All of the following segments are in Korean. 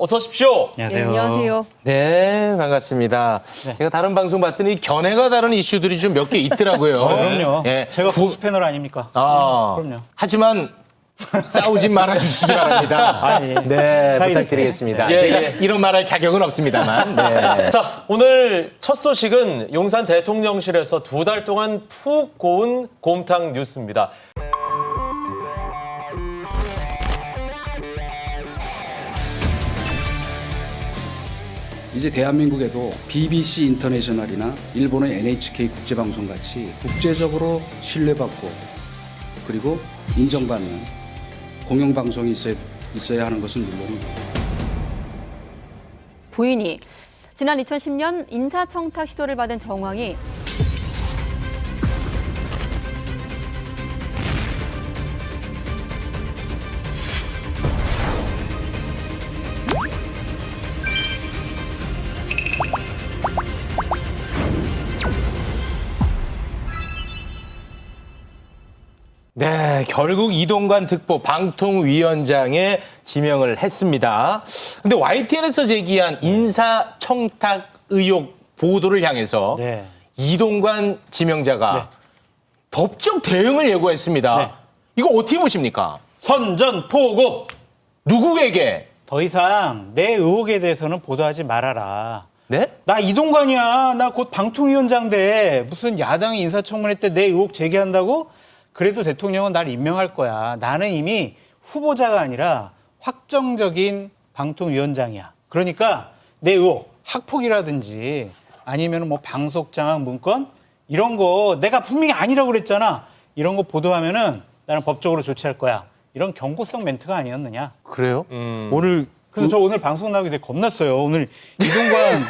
어서 오십시오. 안녕하세요. 네, 안녕하세요. 네, 반갑습니다. 제가 다른 방송 봤더니 견해가 다른 이슈들이 좀 몇 개 있더라고요. 그럼요. 예. 제가 보수 패널 아닙니까? 그럼요. 하지만 싸우지 말아주시기 바랍니다. 아, 예. 네, 사이좋게. 부탁드리겠습니다. 예, 제가 예. 이런 말 할 자격은 없습니다만. 네. 자, 오늘 첫 소식은 용산 대통령실에서 2달 동안 푹 고운 곰탕 뉴스입니다. 이제 대한민국에도 BBC 인터내셔널이나 일본의 NHK 국제방송 같이 국제적으로 신뢰받고 그리고 인정받는 공영방송이 있어야 하는 것은 물론이고 부인이 지난 2010년 인사청탁 시도를 받은 정황이 네, 결국 이동관 특보 방통위원장에 지명을 했습니다. 근데 YTN에서 제기한 인사청탁 의혹 보도를 향해서 네. 이동관 지명자가 법적 대응을 예고했습니다. 네. 이거 어떻게 보십니까? 선전포고. 누구에게? 더 이상 내 의혹에 대해서는 보도하지 말아라. 네? 나 이동관이야. 나 곧 방통위원장 돼. 무슨 야당이 인사청문회 때 내 의혹 제기한다고? 그래도 대통령은 날 임명할 거야. 나는 이미 후보자가 아니라 확정적인 방통위원장이야. 그러니까 내 의혹, 학폭이라든지 아니면 뭐 방속장악 문건 이런 거 내가 분명히 아니라고 그랬잖아. 이런 거 보도하면은 나는 법적으로 조치할 거야. 이런 경고성 멘트가 아니었느냐. 그래요? 오늘 그래서 저 오늘 방송 나오게 되게 겁났어요. 오늘 이동관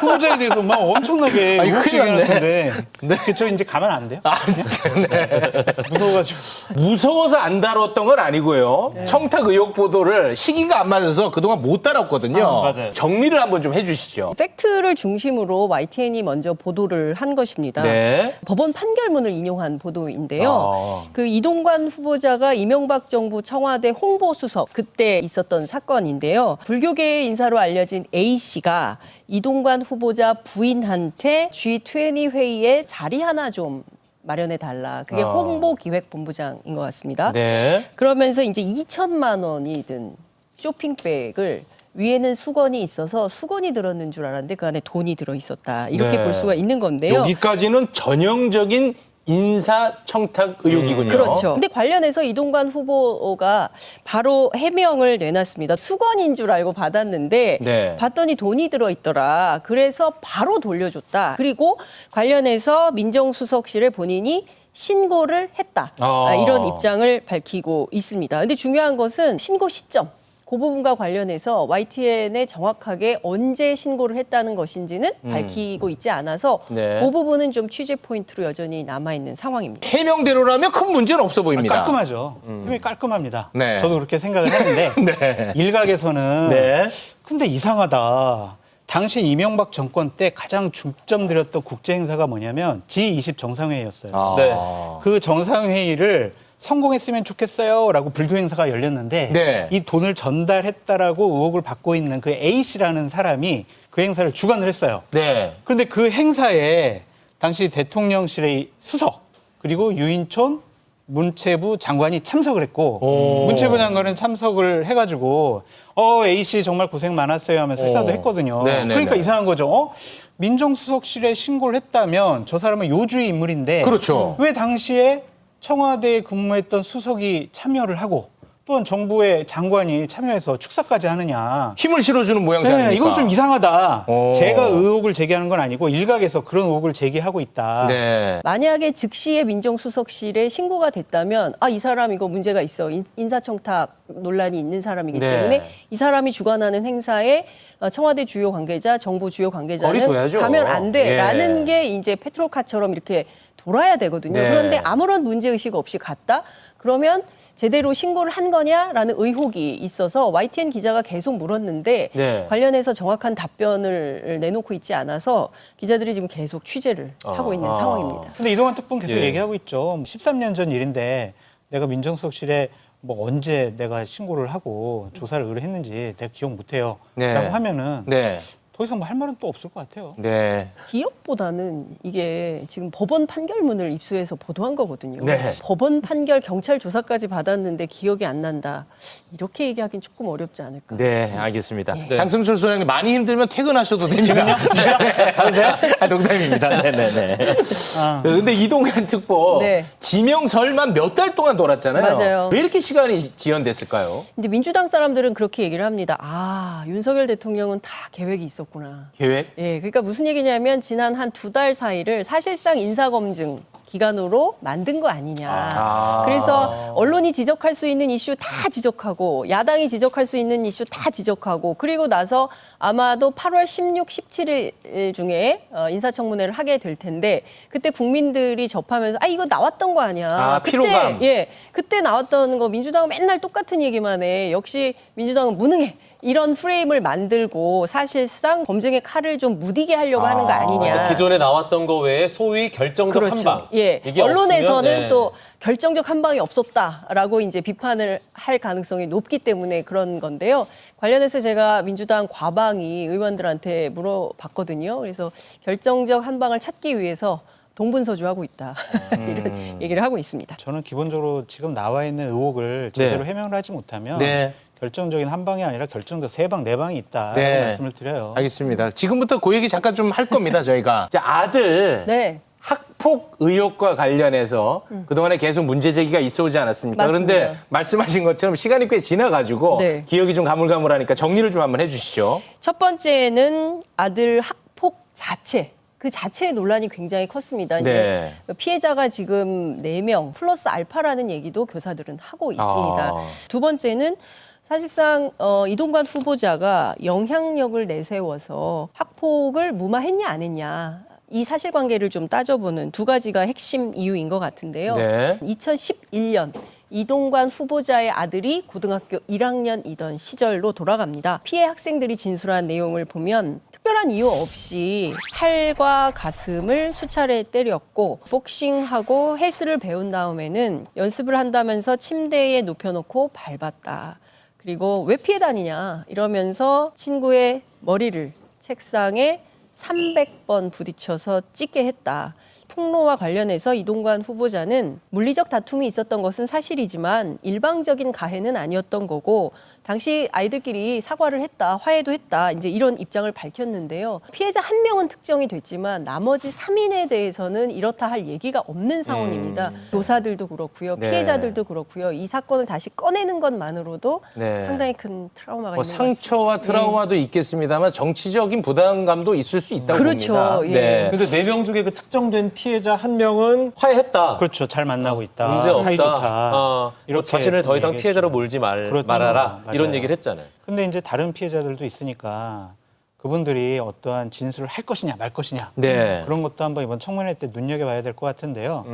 후보자에 대해서 막 엄청나게 아니, 의혹 큰일 났네. 제기해놨는데 네. 저 이제 가면 안 돼요? 아, 네. 무서워가지고. 무서워서 안 다뤘던 건 아니고요. 청탁 의혹 보도를 시기가 안 맞아서 그동안 못 다뤘거든요. 맞아요. 정리를 한번 좀 해주시죠. 팩트를 중심으로 YTN이 먼저 보도를 한 것입니다. 네. 법원 판결문을 인용한 보도인데요. 아. 그 이동관 후보자가 이명박 정부 청와대 홍보수석 그때 있었던 사건인데요. 불교계의 인사로 알려진 A씨가 이동관 후보자 부인한테 G20 회의에 자리 하나 좀 마련해 달라. 그게 홍보기획본부장인 것 같습니다. 네. 그러면서 이제 2천만 원이 든 쇼핑백을 위에는 수건이 있어서 수건이 들었는 줄 알았는데 그 안에 돈이 들어 있었다. 이렇게 네. 볼 수가 있는 건데요. 여기까지는 전형적인 인사 청탁 의혹이군요. 그렇죠. 근데 관련해서 이동관 후보가 바로 해명을 내놨습니다. 수건인 줄 알고 받았는데 네. 봤더니 돈이 들어있더라. 그래서 바로 돌려줬다. 그리고 관련해서 민정수석실에 본인이 신고를 했다. 이런 입장을 밝히고 있습니다. 근데 중요한 것은 신고 시점. 그 부분과 관련해서 YTN에 정확하게 언제 신고를 했다는 것인지는 밝히고 있지 않아서 네. 그 부분은 좀 취재 포인트로 여전히 남아있는 상황입니다. 해명대로라면 큰 문제는 없어 보입니다. 깔끔하죠. 힘이 깔끔합니다. 네. 저도 그렇게 생각을 하는데 네. 일각에서는 네. 근데 이상하다. 당시 이명박 정권 때 가장 중점 들였던 국제 행사가 뭐냐면 G20 정상회의였어요. 아. 네. 그 정상회의를 성공했으면 좋겠어요라고 불교 행사가 열렸는데 네. 이 돈을 전달했다라고 의혹을 받고 있는 그 A 씨라는 사람이 그 행사를 주관을 했어요. 네. 그런데 그 행사에 당시 대통령실의 수석 그리고 유인촌 문체부 장관이 참석을 했고 문체부 장관은 참석을 해가지고 A 씨 정말 고생 많았어요 하면서 식사도 했거든요. 네네네. 그러니까 이상한 거죠. 민정수석실에 신고를 했다면 저 사람은 요주의 인물인데 그렇죠. 왜 당시에 청와대에 근무했던 수석이 참여를 하고 또한 정부의 장관이 참여해서 축사까지 하느냐. 힘을 실어주는 모양새 아닙니까? 네, 이건 좀 이상하다. 오. 제가 의혹을 제기하는 건 아니고 일각에서 그런 의혹을 제기하고 있다. 네. 만약에 즉시에 민정수석실에 신고가 됐다면 이 사람 이거 문제가 있어. 인사청탁 논란이 있는 사람이기 네. 때문에 이 사람이 주관하는 행사에 청와대 주요 관계자, 정부 주요 거리 관계자는 둬야죠. 가면 안 돼라는 예. 게 이제 페트롤카처럼 이렇게 돌아야 되거든요. 네. 그런데 아무런 문제의식 없이 갔다? 그러면 제대로 신고를 한 거냐라는 의혹이 있어서 YTN 기자가 계속 물었는데 네. 관련해서 정확한 답변을 내놓고 있지 않아서 기자들이 지금 계속 취재를 하고 있는 상황입니다. 근데 이동관 특보는 계속 예. 얘기하고 있죠. 13년 전 일인데 내가 민정수석실에 뭐 언제 내가 신고를 하고 조사를 의뢰했는지 내가 기억 못해요. 네. 라고 하면은 네. 더 이상 뭐 할 말은 또 없을 것 같아요. 네. 기억보다는 이게 지금 법원 판결문을 입수해서 보도한 거거든요. 네. 법원 판결 경찰 조사까지 받았는데 기억이 안 난다. 이렇게 얘기하기는 조금 어렵지 않을까 네, 싶습니다. 알겠습니다. 예. 장승철 소장님 많이 힘들면 퇴근하셔도 됩니다. 아, 농담입니다. 네네네. 근데 이동관 특보 네. 지명설만 몇 달 동안 돌았잖아요. 맞아요. 왜 이렇게 시간이 지연됐을까요? 근데 민주당 사람들은 그렇게 얘기를 합니다. 아, 윤석열 대통령은 다 계획이 있었구나. 계획? 예, 그러니까 무슨 얘기냐면 지난 한 2달 사이를 사실상 인사검증 기간으로 만든 거 아니냐. 그래서 언론이 지적할 수 있는 이슈 다 지적하고 야당이 지적할 수 있는 이슈 다 지적하고 그리고 나서 아마도 8월 16, 17일 중에 인사청문회를 하게 될 텐데 그때 국민들이 접하면서 아 이거 나왔던 거 아니야. 아, 피로감. 그때 나왔던 거 민주당은 맨날 똑같은 얘기만 해. 역시 민주당은 무능해. 이런 프레임을 만들고 사실상 검증의 칼을 좀 무디게 하려고 하는 거 아니냐. 기존에 나왔던 거 외에 소위 결정적 그렇죠. 한방. 예. 이게 언론에서는 없으면, 또 결정적 한방이 없었다라고 이제 비판을 할 가능성이 높기 때문에 그런 건데요. 관련해서 제가 민주당 과방위 의원들한테 물어봤거든요. 그래서 결정적 한방을 찾기 위해서 동분서주하고 있다. 이런 얘기를 하고 있습니다. 저는 기본적으로 지금 나와 있는 의혹을 제대로 해명을 하지 못하면 네. 결정적인 한 방이 아니라 결정적 세 방, 네 방이 있다. 네. 라고 말씀을 드려요. 알겠습니다. 지금부터 그 얘기 잠깐 좀 할 겁니다, 저희가. 자, 아들 네. 학폭 의혹과 관련해서 그동안에 계속 문제 제기가 있어 오지 않았습니까? 맞습니다. 그런데 말씀하신 것처럼 시간이 꽤 지나가지고 네. 기억이 좀 가물가물하니까 정리를 좀 한번 해주시죠. 첫 번째는 아들 학폭 자체. 그 자체의 논란이 굉장히 컸습니다. 이제 피해자가 지금 4명 플러스 알파라는 얘기도 교사들은 하고 있습니다. 두 번째는 사실상 이동관 후보자가 영향력을 내세워서 학폭을 무마했냐 안 했냐. 이 사실관계를 좀 따져보는 두 가지가 핵심 이유인 것 같은데요. 네. 2011년 이동관 후보자의 아들이 고등학교 1학년이던 시절로 돌아갑니다. 피해 학생들이 진술한 내용을 보면 특별한 이유 없이 팔과 가슴을 수차례 때렸고 복싱하고 헬스를 배운 다음에는 연습을 한다면서 침대에 눕혀놓고 밟았다. 그리고 왜 피해 다니냐 이러면서 친구의 머리를 책상에 300번 부딪혀서 찢게 했다. 폭로와 관련해서 이동관 후보자는 물리적 다툼이 있었던 것은 사실이지만 일방적인 가해는 아니었던 거고 당시 아이들끼리 사과를 했다, 화해도 했다, 이제 이런 입장을 밝혔는데요. 피해자 한 명은 특정이 됐지만 나머지 3인에 대해서는 이렇다 할 얘기가 없는 상황입니다. 교사들도 그렇고요, 네. 피해자들도 그렇고요. 이 사건을 다시 꺼내는 것만으로도 네. 상당히 큰 트라우마가 뭐 있는 것 같습니다. 상처와 트라우마도 있겠습니다만 정치적인 부담감도 있을 수 있다고 그렇죠. 봅니다. 예. 네. 근데 4명 중에 그 특정된 피해자 1명은 화해했다. 그렇죠. 잘 만나고 있다. 문제 없다. 사이 좋다. 이렇게 자신을 더 이상 얘기했죠. 피해자로 몰지 그렇죠. 말아라. 이런 맞아요. 얘기를 했잖아요. 근데 이제 다른 피해자들도 있으니까 그분들이 어떠한 진술을 할 것이냐 말 것이냐 네. 그런 것도 한번 이번 청문회 때 눈여겨봐야 될 것 같은데요.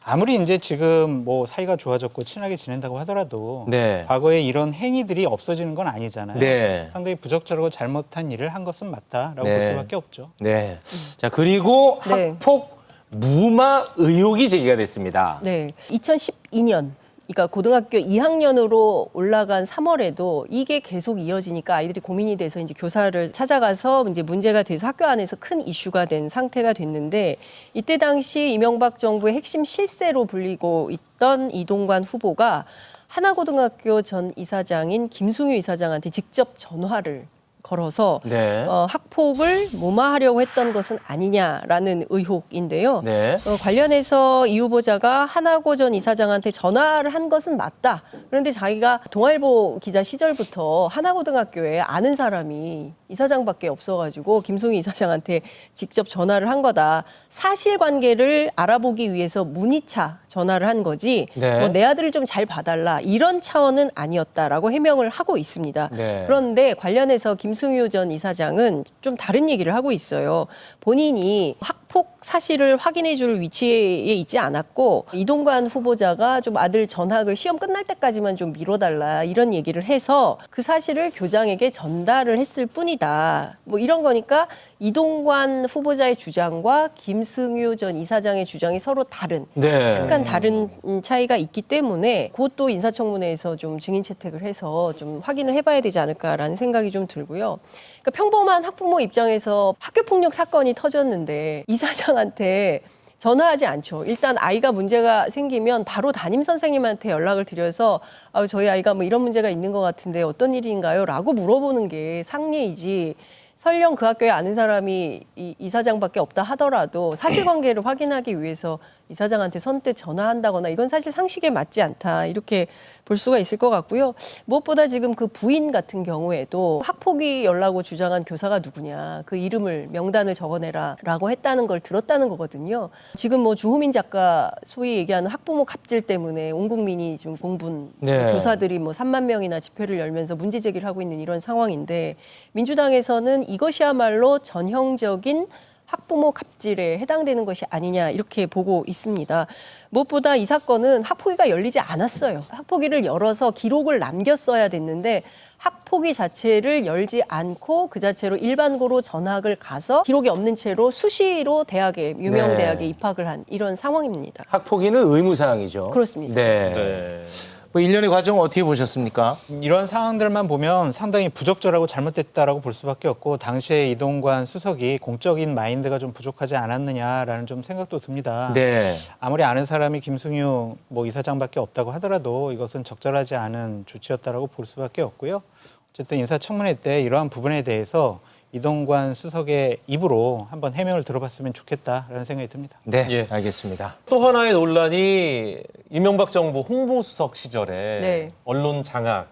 아무리 이제 지금 뭐 사이가 좋아졌고 친하게 지낸다고 하더라도 네. 과거에 이런 행위들이 없어지는 건 아니잖아요. 네. 상당히 부적절하고 잘못한 일을 한 것은 맞다라고 네. 볼 수밖에 없죠. 네. 자, 그리고 네. 학폭 무마 의혹이 제기가 됐습니다. 네, 2012년. 그러니까 고등학교 2학년으로 올라간 3월에도 이게 계속 이어지니까 아이들이 고민이 돼서 이제 교사를 찾아가서 이제 문제가 돼서 학교 안에서 큰 이슈가 된 상태가 됐는데 이때 당시 이명박 정부의 핵심 실세로 불리고 있던 이동관 후보가 하나고등학교 전 이사장인 김승유 이사장한테 직접 전화를 걸어서 네. 학폭을 무마하려고 했던 것은 아니냐라는 의혹인데요. 네. 관련해서 이 후보자가 하나고 전 이사장한테 전화를 한 것은 맞다. 그런데 자기가 동아일보 기자 시절부터 하나고등학교에 아는 사람이 이사장밖에 없어가지고 김승희 이사장한테 직접 전화를 한 거다. 사실관계를 알아보기 위해서 문의차 전화를 한 거지. 네. 뭐 내 아들을 좀 잘 봐달라 이런 차원은 아니었다라고 해명을 하고 있습니다. 네. 그런데 관련해서 김승유 전 이사장은 좀 다른 얘기를 하고 있어요. 본인이 학폭 사실을 확인해 줄 위치에 있지 않았고 이동관 후보자가 좀 아들 전학을 시험 끝날 때까지만 좀 미뤄달라 이런 얘기를 해서 그 사실을 교장에게 전달을 했을 뿐이다. 뭐 이런 거니까 이동관 후보자의 주장과 김승유 전 이사장의 주장이 서로 다른 네. 약간 다른 차이가 있기 때문에 그것도 인사청문회에서 좀 증인 채택을 해서 좀 확인을 해봐야 되지 않을까라는 생각이 좀 들고요. 그러니까 평범한 학부모 입장에서 학교폭력 사건이 터졌는데 이사장한테 전화하지 않죠. 일단 아이가 문제가 생기면 바로 담임 선생님한테 연락을 드려서 저희 아이가 뭐 이런 문제가 있는 것 같은데 어떤 일인가요? 라고 물어보는 게 상례이지. 설령 그 학교에 아는 사람이 이사장밖에 없다 하더라도 사실관계를 확인하기 위해서 이사장한테 선뜻 전화한다거나 이건 사실 상식에 맞지 않다 이렇게 볼 수가 있을 것 같고요. 무엇보다 지금 그 부인 같은 경우에도 학폭위 열라고 주장한 교사가 누구냐 그 이름을 명단을 적어내라라고 했다는 걸 들었다는 거거든요. 지금 뭐 주호민 작가 소위 얘기하는 학부모 갑질 때문에 온 국민이 지금 공분 네. 교사들이 뭐 3만 명이나 집회를 열면서 문제 제기를 하고 있는 이런 상황인데 민주당에서는 이것이야말로 전형적인 학부모 갑질에 해당되는 것이 아니냐 이렇게 보고 있습니다. 무엇보다 이 사건은 학폭위가 열리지 않았어요. 학폭위를 열어서 기록을 남겼어야 됐는데 학폭위 자체를 열지 않고 그 자체로 일반고로 전학을 가서 기록이 없는 채로 수시로 대학에 유명 네. 대학에 입학을 한 이런 상황입니다. 학폭위는 의무사항이죠. 그렇습니다. 네. 네. 뭐 일련의 과정 어떻게 보셨습니까? 이런 상황들만 보면 상당히 부적절하고 잘못됐다라고 볼 수밖에 없고 당시에 이동관 수석이 공적인 마인드가 좀 부족하지 않았느냐라는 좀 생각도 듭니다. 네. 아무리 아는 사람이 김승유 뭐 이사장밖에 없다고 하더라도 이것은 적절하지 않은 조치였다라고 볼 수밖에 없고요. 어쨌든 인사청문회 때 이러한 부분에 대해서 이동관 수석의 입으로 한번 해명을 들어봤으면 좋겠다라는 생각이 듭니다. 네, 예. 알겠습니다. 또 하나의 논란이 이명박 정부 홍보수석 시절에 네. 언론 장악,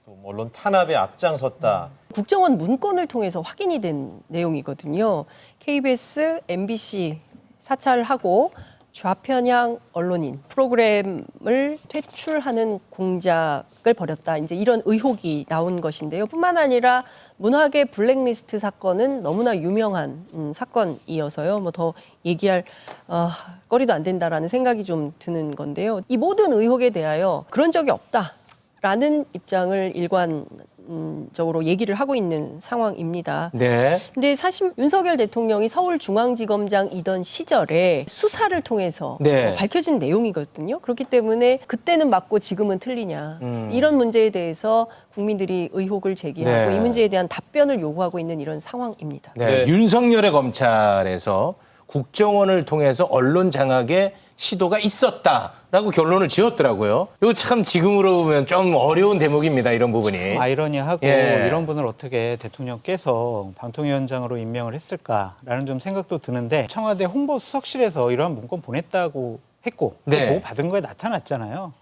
또 언론 탄압에 앞장섰다. 국정원 문건을 통해서 확인이 된 내용이거든요. KBS, MBC 사찰하고 좌편향 언론인 프로그램을 퇴출하는 공작을 벌였다. 이제 이런 의혹이 나온 것인데요. 뿐만 아니라 문화계 블랙리스트 사건은 너무나 유명한 사건이어서요. 뭐 더 얘기할 거리도 안 된다라는 생각이 좀 드는 건데요. 이 모든 의혹에 대하여 그런 적이 없다라는 입장을 일관적으로 얘기를 하고 있는 상황입니다. 네. 근데 사실 윤석열 대통령이 서울중앙지검장이던 시절에 수사를 통해서 네. 밝혀진 내용이거든요. 그렇기 때문에 그때는 맞고 지금은 틀리냐. 이런 문제에 대해서 국민들이 의혹을 제기하고 네. 이 문제에 대한 답변을 요구하고 있는 이런 상황입니다. 네. 네. 윤석열의 검찰에서 국정원을 통해서 언론 장악에 시도가 있었다라고 결론을 지었더라고요. 이거 참 지금으로 보면 좀 어려운 대목입니다. 이런 부분이. 아이러니하고 예. 이런 분을 어떻게 대통령께서 방통위원장으로 임명을 했을까라는 좀 생각도 드는데 청와대 홍보수석실에서 이러한 문건 보냈다고 했고 네. 그 보고 받은 거에 나타났잖아요.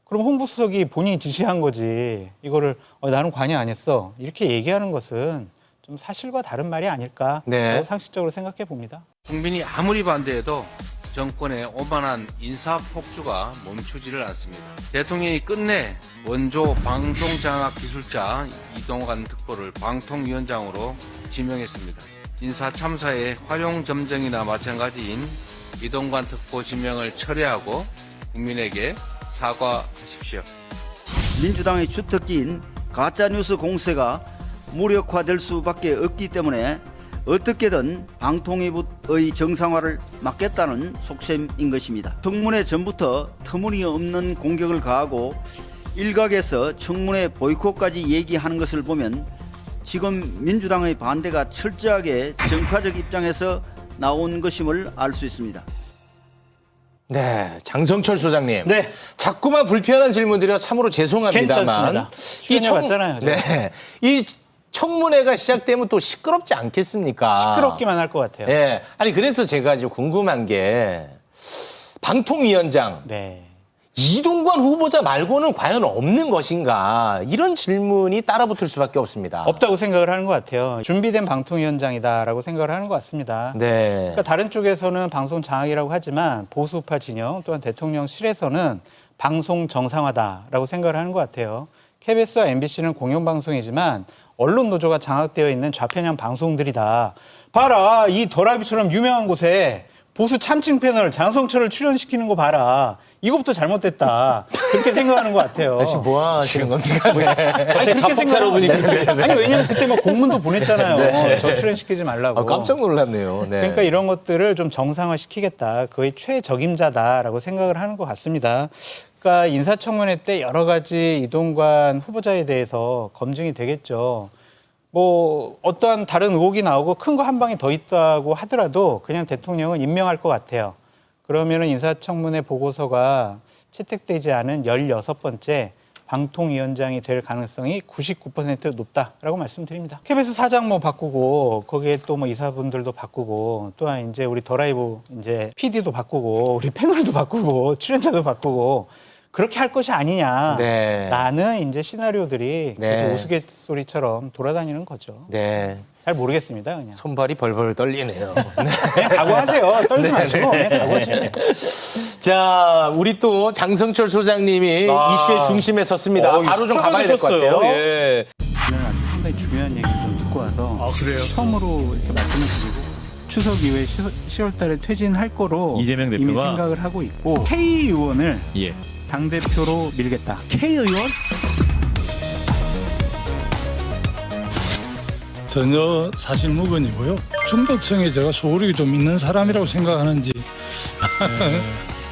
그럼 홍보수석이 본인이 지시한 거지 이거를 나는 관여 안 했어 이렇게 얘기하는 것은 좀 사실과 다른 말이 아닐까 네. 상식적으로 생각해 봅니다. 국민이 아무리 반대해도 정권의 오만한 인사폭주가 멈추지를 않습니다. 대통령이 끝내 원조 방송장악기술자 이동관 특보를 방통위원장으로 지명했습니다. 인사참사의 활용점정이나 마찬가지인 이동관 특보 지명을 철회하고 국민에게 사과하십시오. 민주당의 주특기인 가짜뉴스 공세가 무력화될 수밖에 없기 때문에 어떻게든 방통위의 정상화를 막겠다는 속셈인 것입니다. 청문회 전부터 터무니없는 공격을 가하고 일각에서 청문회 보이콧까지 얘기하는 것을 보면 지금 민주당의 반대가 철저하게 정파적 입장에서 나온 것임을 알 수 있습니다. 네, 장성철 소장님. 네. 자꾸만 불편한 질문드려 참으로 죄송합니다만. 괜찮습니다. 출연해봤잖아요, 제가. 네, 이 청문회가 시작되면 또 시끄럽지 않겠습니까? 시끄럽기만 할 것 같아요. 예. 아니 그래서 제가 이제 궁금한 게 방통위원장 네. 이동관 후보자 말고는 과연 없는 것인가 이런 질문이 따라붙을 수밖에 없습니다. 없다고 생각을 하는 것 같아요. 준비된 방통위원장이다라고 생각을 하는 것 같습니다. 네. 그러니까 다른 쪽에서는 방송 장악이라고 하지만 보수파 진영 또한 대통령실에서는 방송 정상화다라고 생각을 하는 것 같아요. KBS와 MBC는 공영방송이지만 언론 노조가 장악되어 있는 좌편향 방송들이다. 봐라, 이 더라이브처럼 유명한 곳에 보수 참칭 패널 장성철을 출연시키는 거 봐라. 이것부터 잘못됐다. 그렇게 생각하는 것 같아요. 지금 뭐 하시는 겁니까? 네. 아니, 그렇게 생각하는 분위기. 아니, 왜냐면 그때 막 공문도 보냈잖아요. 네. 저 출연시키지 말라고. 아, 깜짝 놀랐네요. 네. 그러니까 이런 것들을 좀 정상화시키겠다. 거의 최적임자다라고 생각을 하는 것 같습니다. 그러니까 인사청문회 때 여러 가지 이동관 후보자에 대해서 검증이 되겠죠. 뭐 어떠한 다른 의혹이 나오고 큰 거 한 방이 더 있다고 하더라도 그냥 대통령은 임명할 것 같아요. 그러면은 인사청문회 보고서가 채택되지 않은 16번째 방통위원장이 될 가능성이 99% 높다라고 말씀드립니다. KBS 사장 뭐 바꾸고 거기에 또 뭐 이사분들도 바꾸고 또한 이제 우리 더라이브 이제 PD도 바꾸고 우리 패널도 바꾸고 출연자도 바꾸고 그렇게 할 것이 아니냐. 네. 라는 이제 시나리오들이 네. 계속 우스갯소리처럼 돌아다니는 거죠. 네. 잘 모르겠습니다. 그냥. 손발이 벌벌 떨리네요. 그냥 각오하세요. 떨지 마시고 그냥 각오하시면 돼요. 자, 우리 또 장성철 소장님이 이슈의 중심에 섰습니다. 바로 좀 가봐야 될 것 같아요. 예. 오늘 상당히 중요한 얘기를 좀 듣고 와서 처음으로 이렇게 말씀을 드리고 추석 이후에 10월 달에 퇴진할 거로 이재명 이미 대표가 생각을 하고 있고 K 의원을 예. 당대표로 밀겠다. K 의원? 전혀 사실 무근이고요. 중도층에 제가 소울이 좀 있는 사람이라고 생각하는지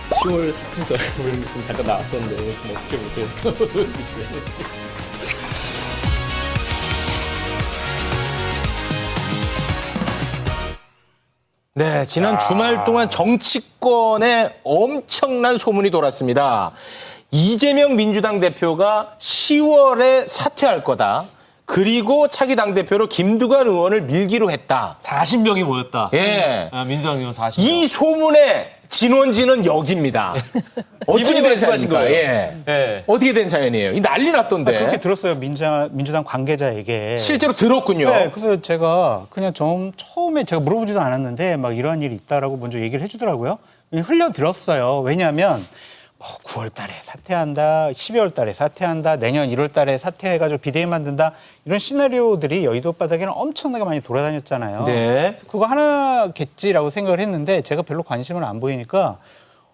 10월 사퇴설을 좀 잠깐 나왔던데 좀 어떻게 보세요? 네, 지난 주말 동안 정치권에 엄청난 소문이 돌았습니다. 이재명 민주당 대표가 10월에 사퇴할 거다. 그리고 차기 당대표로 김두관 의원을 밀기로 했다. 40명이 모였다. 예. 아, 민주당 의원 40명. 이 소문의 진원지는 여기입니다. 어떻게 이분이 된 말씀하신 사연입니까? 거예요? 예. 예. 어떻게 된 사연이에요? 이 난리 났던데. 그렇게 들었어요. 민주당 관계자에게. 실제로 들었군요. 네, 그래서 제가 그냥 처음에 제가 물어보지도 않았는데 막 이러한 일이 있다라고 먼저 얘기를 해주더라고요. 흘려 들었어요. 왜냐하면 뭐 9월 달에 사퇴한다, 12월 달에 사퇴한다, 내년 1월 달에 사퇴해가지고 비대위 만든다 이런 시나리오들이 여의도 바닥에는 엄청나게 많이 돌아다녔잖아요. 네. 그거 하나겠지라고 생각을 했는데 제가 별로 관심을 안 보이니까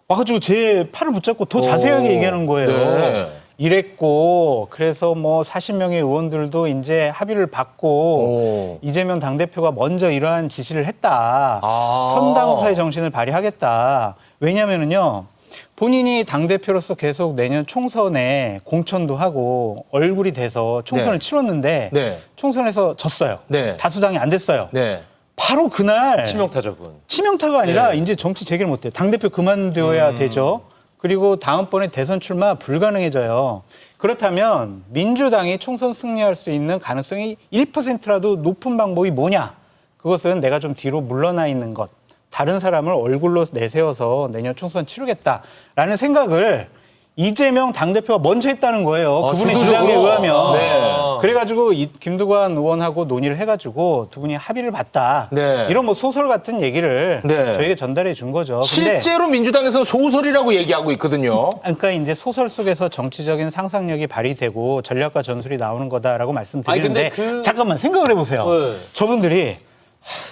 와가지고 제 팔을 붙잡고 더 자세하게 얘기하는 거예요. 네. 이랬고 그래서 뭐 40명의 의원들도 이제 합의를 받고 이재명 당대표가 먼저 이러한 지시를 했다. 선당후사의 정신을 발휘하겠다. 왜냐면은요. 본인이 당대표로서 계속 내년 총선에 공천도 하고 얼굴이 돼서 총선을 네. 치렀는데 네. 총선에서 졌어요. 네. 다수당이 안 됐어요. 네. 바로 그날 치명타적은. 치명타가 아니라 네. 이제 정치 재개를 못해요. 당대표 그만둬야 되죠. 그리고 다음번에 대선 출마 불가능해져요. 그렇다면 민주당이 총선 승리할 수 있는 가능성이 1%라도 높은 방법이 뭐냐? 그것은 내가 좀 뒤로 물러나 있는 것. 다른 사람을 얼굴로 내세워서 내년 총선 치르겠다라는 생각을 이재명 당대표가 먼저 했다는 거예요. 그분의 주도적으로. 주장에 의하면. 네. 그래가지고 김두관 의원하고 논의를 해가지고 두 분이 합의를 봤다. 네. 이런 뭐 소설 같은 얘기를 네. 저에게 전달해 준 거죠. 근데 실제로 민주당에서 소설이라고 얘기하고 있거든요. 그러니까 이제 소설 속에서 정치적인 상상력이 발휘되고 전략과 전술이 나오는 거다라고 말씀드리는데 아니, 근데 잠깐만 생각을 해보세요. 네. 저분들이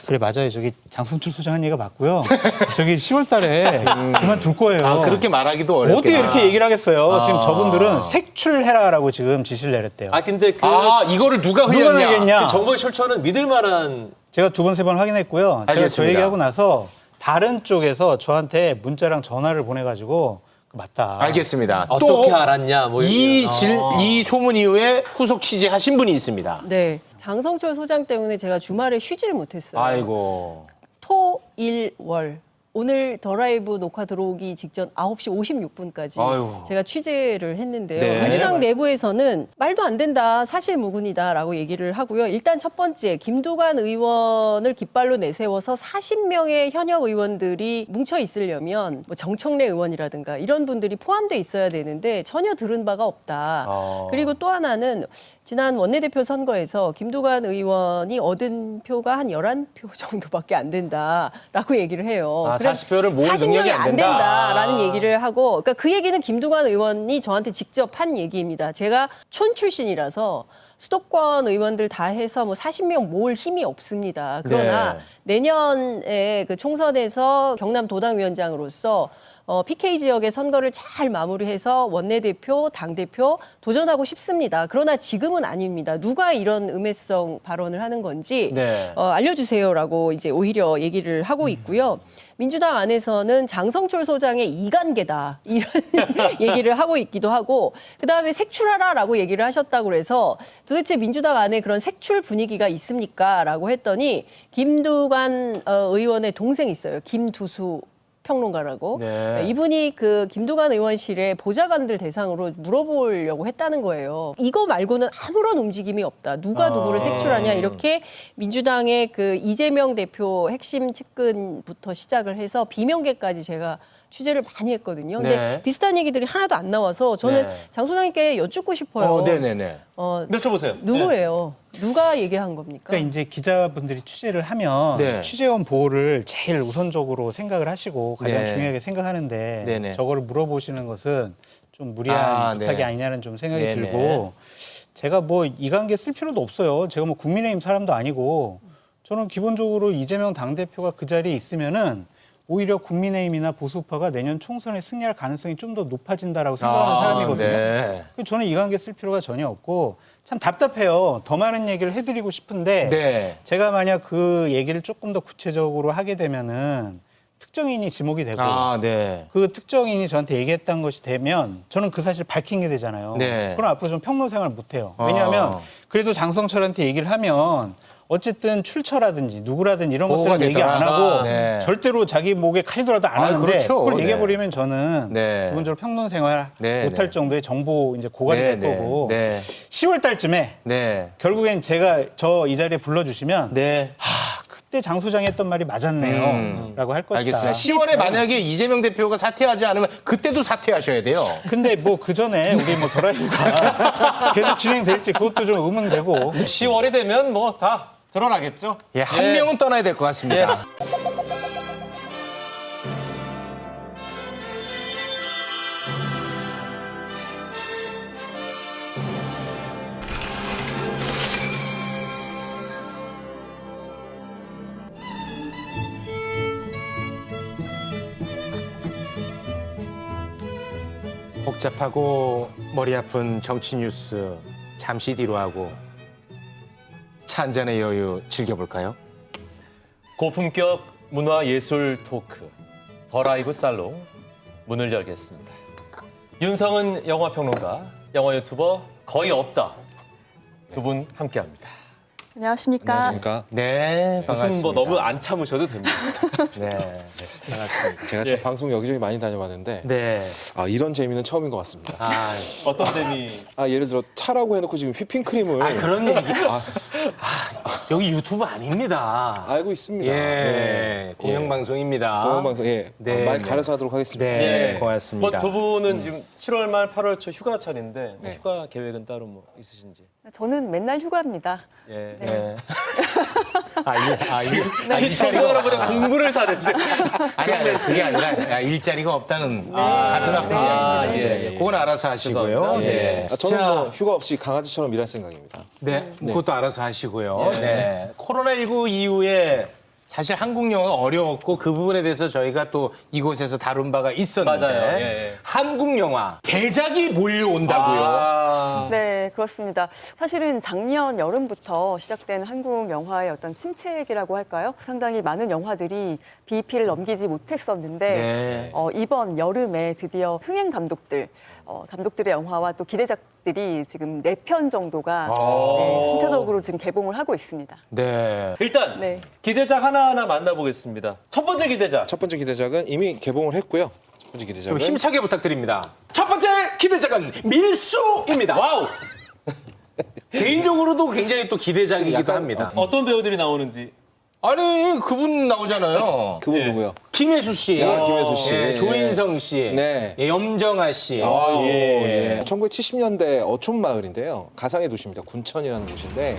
그래 맞아요. 저기 장성철 소장 한 얘기가 맞고요. 저기 10월 달에 그만둘 거예요. 그렇게 말하기도 어렵겠다. 어떻게 이렇게 얘기를 하겠어요. 지금 저분들은 색출해라라고 지금 지시를 내렸대요. 아, 근데 이거를 누가 누가 흘렸냐? 내겠냐? 그 정보의 출처는 믿을 만한. 제가 두 번, 세 번 확인했고요. 제가 저 알겠습니다. 얘기하고 나서 다른 쪽에서 저한테 문자랑 전화를 보내가지고 맞다. 알겠습니다. 어떻게 알았냐? 뭐 이 이런. 소문 이후에 후속 취재하신 분이 있습니다. 네. 장성철 소장 때문에 제가 주말에 쉬지를 못했어요. 아이고. 토, 일, 월. 오늘 더라이브 녹화 들어오기 직전 9시 56분까지 아유. 제가 취재를 했는데요. 네. 민주당 내부에서는 말도 안 된다, 사실무근이다라고 얘기를 하고요. 일단 첫 번째, 김두관 의원을 깃발로 내세워서 40명의 현역 의원들이 뭉쳐 있으려면 뭐 정청래 의원이라든가 이런 분들이 포함돼 있어야 되는데 전혀 들은 바가 없다. 그리고 또 하나는 지난 원내대표 선거에서 김두관 의원이 얻은 표가 한 11표 정도밖에 안 된다라고 얘기를 해요. 아, 40표를 모을 능력이 40명이 안 안 된다. 된다라는 얘기를 하고, 그러니까 그 얘기는 김두관 의원이 저한테 직접 한 얘기입니다. 제가 촌 출신이라서 수도권 의원들 다 해서 뭐 40명 모을 힘이 없습니다. 그러나 내년에 그 총선에서 경남 도당위원장으로서 PK 지역의 선거를 잘 마무리해서 원내대표, 당대표 도전하고 싶습니다. 그러나 지금은 아닙니다. 누가 이런 음해성 발언을 하는 건지 알려주세요라고 이제 오히려 얘기를 하고 있고요. 민주당 안에서는 장성철 소장의 이간계다 이런 얘기를 하고 있기도 하고 그다음에 색출하라라고 얘기를 하셨다고 그래서 도대체 민주당 안에 그런 색출 분위기가 있습니까?라고 했더니 김두관 의원의 동생 있어요. 김두수 평론가라고. 이분이 그 김두관 의원실에 보좌관들 대상으로 물어보려고 했다는 거예요. 이거 말고는 아무런 움직임이 없다. 누가 누구를 색출하냐 이렇게 민주당의 그 이재명 대표 핵심 측근부터 시작을 해서 비명계까지 제가 취재를 많이 했거든요. 근데 비슷한 얘기들이 하나도 안 나와서 저는 장 소장님께 여쭙고 싶어요. 여쭤보세요. 누구예요? 누가 얘기한 겁니까? 그러니까 이제 기자분들이 취재를 하면 취재원 보호를 제일 우선적으로 생각을 하시고 가장 중요하게 생각하는데 저거를 물어보시는 것은 좀 무리한 부탁이 아니냐는 좀 생각이 들고 제가 뭐 이관계 쓸 필요도 없어요. 제가 뭐 국민의힘 사람도 아니고 저는 기본적으로 이재명 당대표가 그 자리에 있으면은 오히려 국민의힘이나 보수파가 내년 총선에 승리할 가능성이 좀 더 높아진다라고 생각하는 사람이거든요. 저는 이관계 쓸 필요가 전혀 없고 참 답답해요. 더 많은 얘기를 해드리고 싶은데 제가 만약 그 얘기를 조금 더 구체적으로 하게 되면은 특정인이 지목이 되고 그 특정인이 저한테 얘기했던 것이 되면 저는 그 사실 밝힌 게 되잖아요. 그럼 앞으로 좀 평론 생활 못 해요. 왜냐하면 그래도 장성철한테 얘기를 하면 어쨌든 출처라든지 누구라든지 이런 것들은 얘기 안 하고 절대로 자기 목에 칼이더라도 안 하는데 그걸 얘기해버리면 저는 기본적으로 평론 생활 못할 정도의 정보 이제 고갈이 될 거고 10월 달쯤에 결국엔 제가 저 이 자리에 불러주시면 그때 장 소장이 했던 말이 맞았네요 라고 할 것이다. 알겠습니다. 10월에 만약에 이재명 대표가 사퇴하지 않으면 그때도 사퇴하셔야 돼요. 근데 뭐 그 전에 우리 뭐 더라이브가 계속 진행될지 그것도 좀 의문되고 10월이 되면 뭐 다 드러나겠죠. 한 명은 떠나야 될 것 같습니다. 복잡하고 머리 아픈 정치 뉴스 잠시 뒤로 하고 차 한 잔의 여유 즐겨볼까요? 고품격 문화예술 토크 더라이브 살롱 문을 열겠습니다. 윤성은 영화평론가, 영화 유튜버 거의 없다 두 분 함께합니다. 안녕하십니까. 안녕하십니까. 네, 무슨 반갑습니다. 뭐 너무 안 참으셔도 됩니다. 네, 반갑습니다. 제가 참 방송 여기저기 많이 다녀봤는데 이런 재미는 처음인 것 같습니다. 어떤 재미? 예를 들어 차라고 해놓고 지금 휘핑크림을 그런 얘기. 여기 유튜브 아닙니다. 알고 있습니다. 공영방송입니다. 공영방송 많이 가려서 하도록 하겠습니다. 고맙습니다. 두 분은 지금 7월 말 8월 초 휴가철인데 휴가 계획은 따로 뭐 있으신지? 저는 맨날 휴가입니다. 시청자 보다 공부를 사는데 아니 그게 아니라 일자리가 없다는 가슴 아픈 이야기입니다. 그건 알아서 하시고요. 저는 뭐 휴가 없이 강아지처럼 일할 생각입니다. 그것도 알아서 하시고요. 코로나19 이후에 사실 한국 영화가 어려웠고 그 부분에 대해서 저희가 또 이곳에서 다룬 바가 있었는데 맞아요. 한국 영화 대작이 몰려온다고요. 네, 그렇습니다. 사실은 작년 여름부터 시작된 한국 영화의 어떤 침체기라고 할까요? 상당히 많은 영화들이 BEP를 넘기지 못했었는데 이번 여름에 드디어 흥행 감독들의 영화와 또 기대작들이 지금 4편 정도가 순차적으로 지금 개봉을 하고 있습니다. 일단 기대작 하나하나 만나보겠습니다. 첫 번째 기대작. 첫 번째 기대작은 이미 개봉을 했고요. 첫 번째 기대작은 좀 힘차게 부탁드립니다. 첫 번째 기대작은 밀수입니다. 와우. 개인적으로도 굉장히 또 기대작이기도 합니다. 어떤 배우들이 나오는지. 아니 그분 나오잖아요. 그분 누구요? 김혜수 씨, 김혜수 씨, 조인성 씨, 염정아 씨. 1970년대 어촌마을인데요. 가상의 도시입니다. 군천이라는 곳인데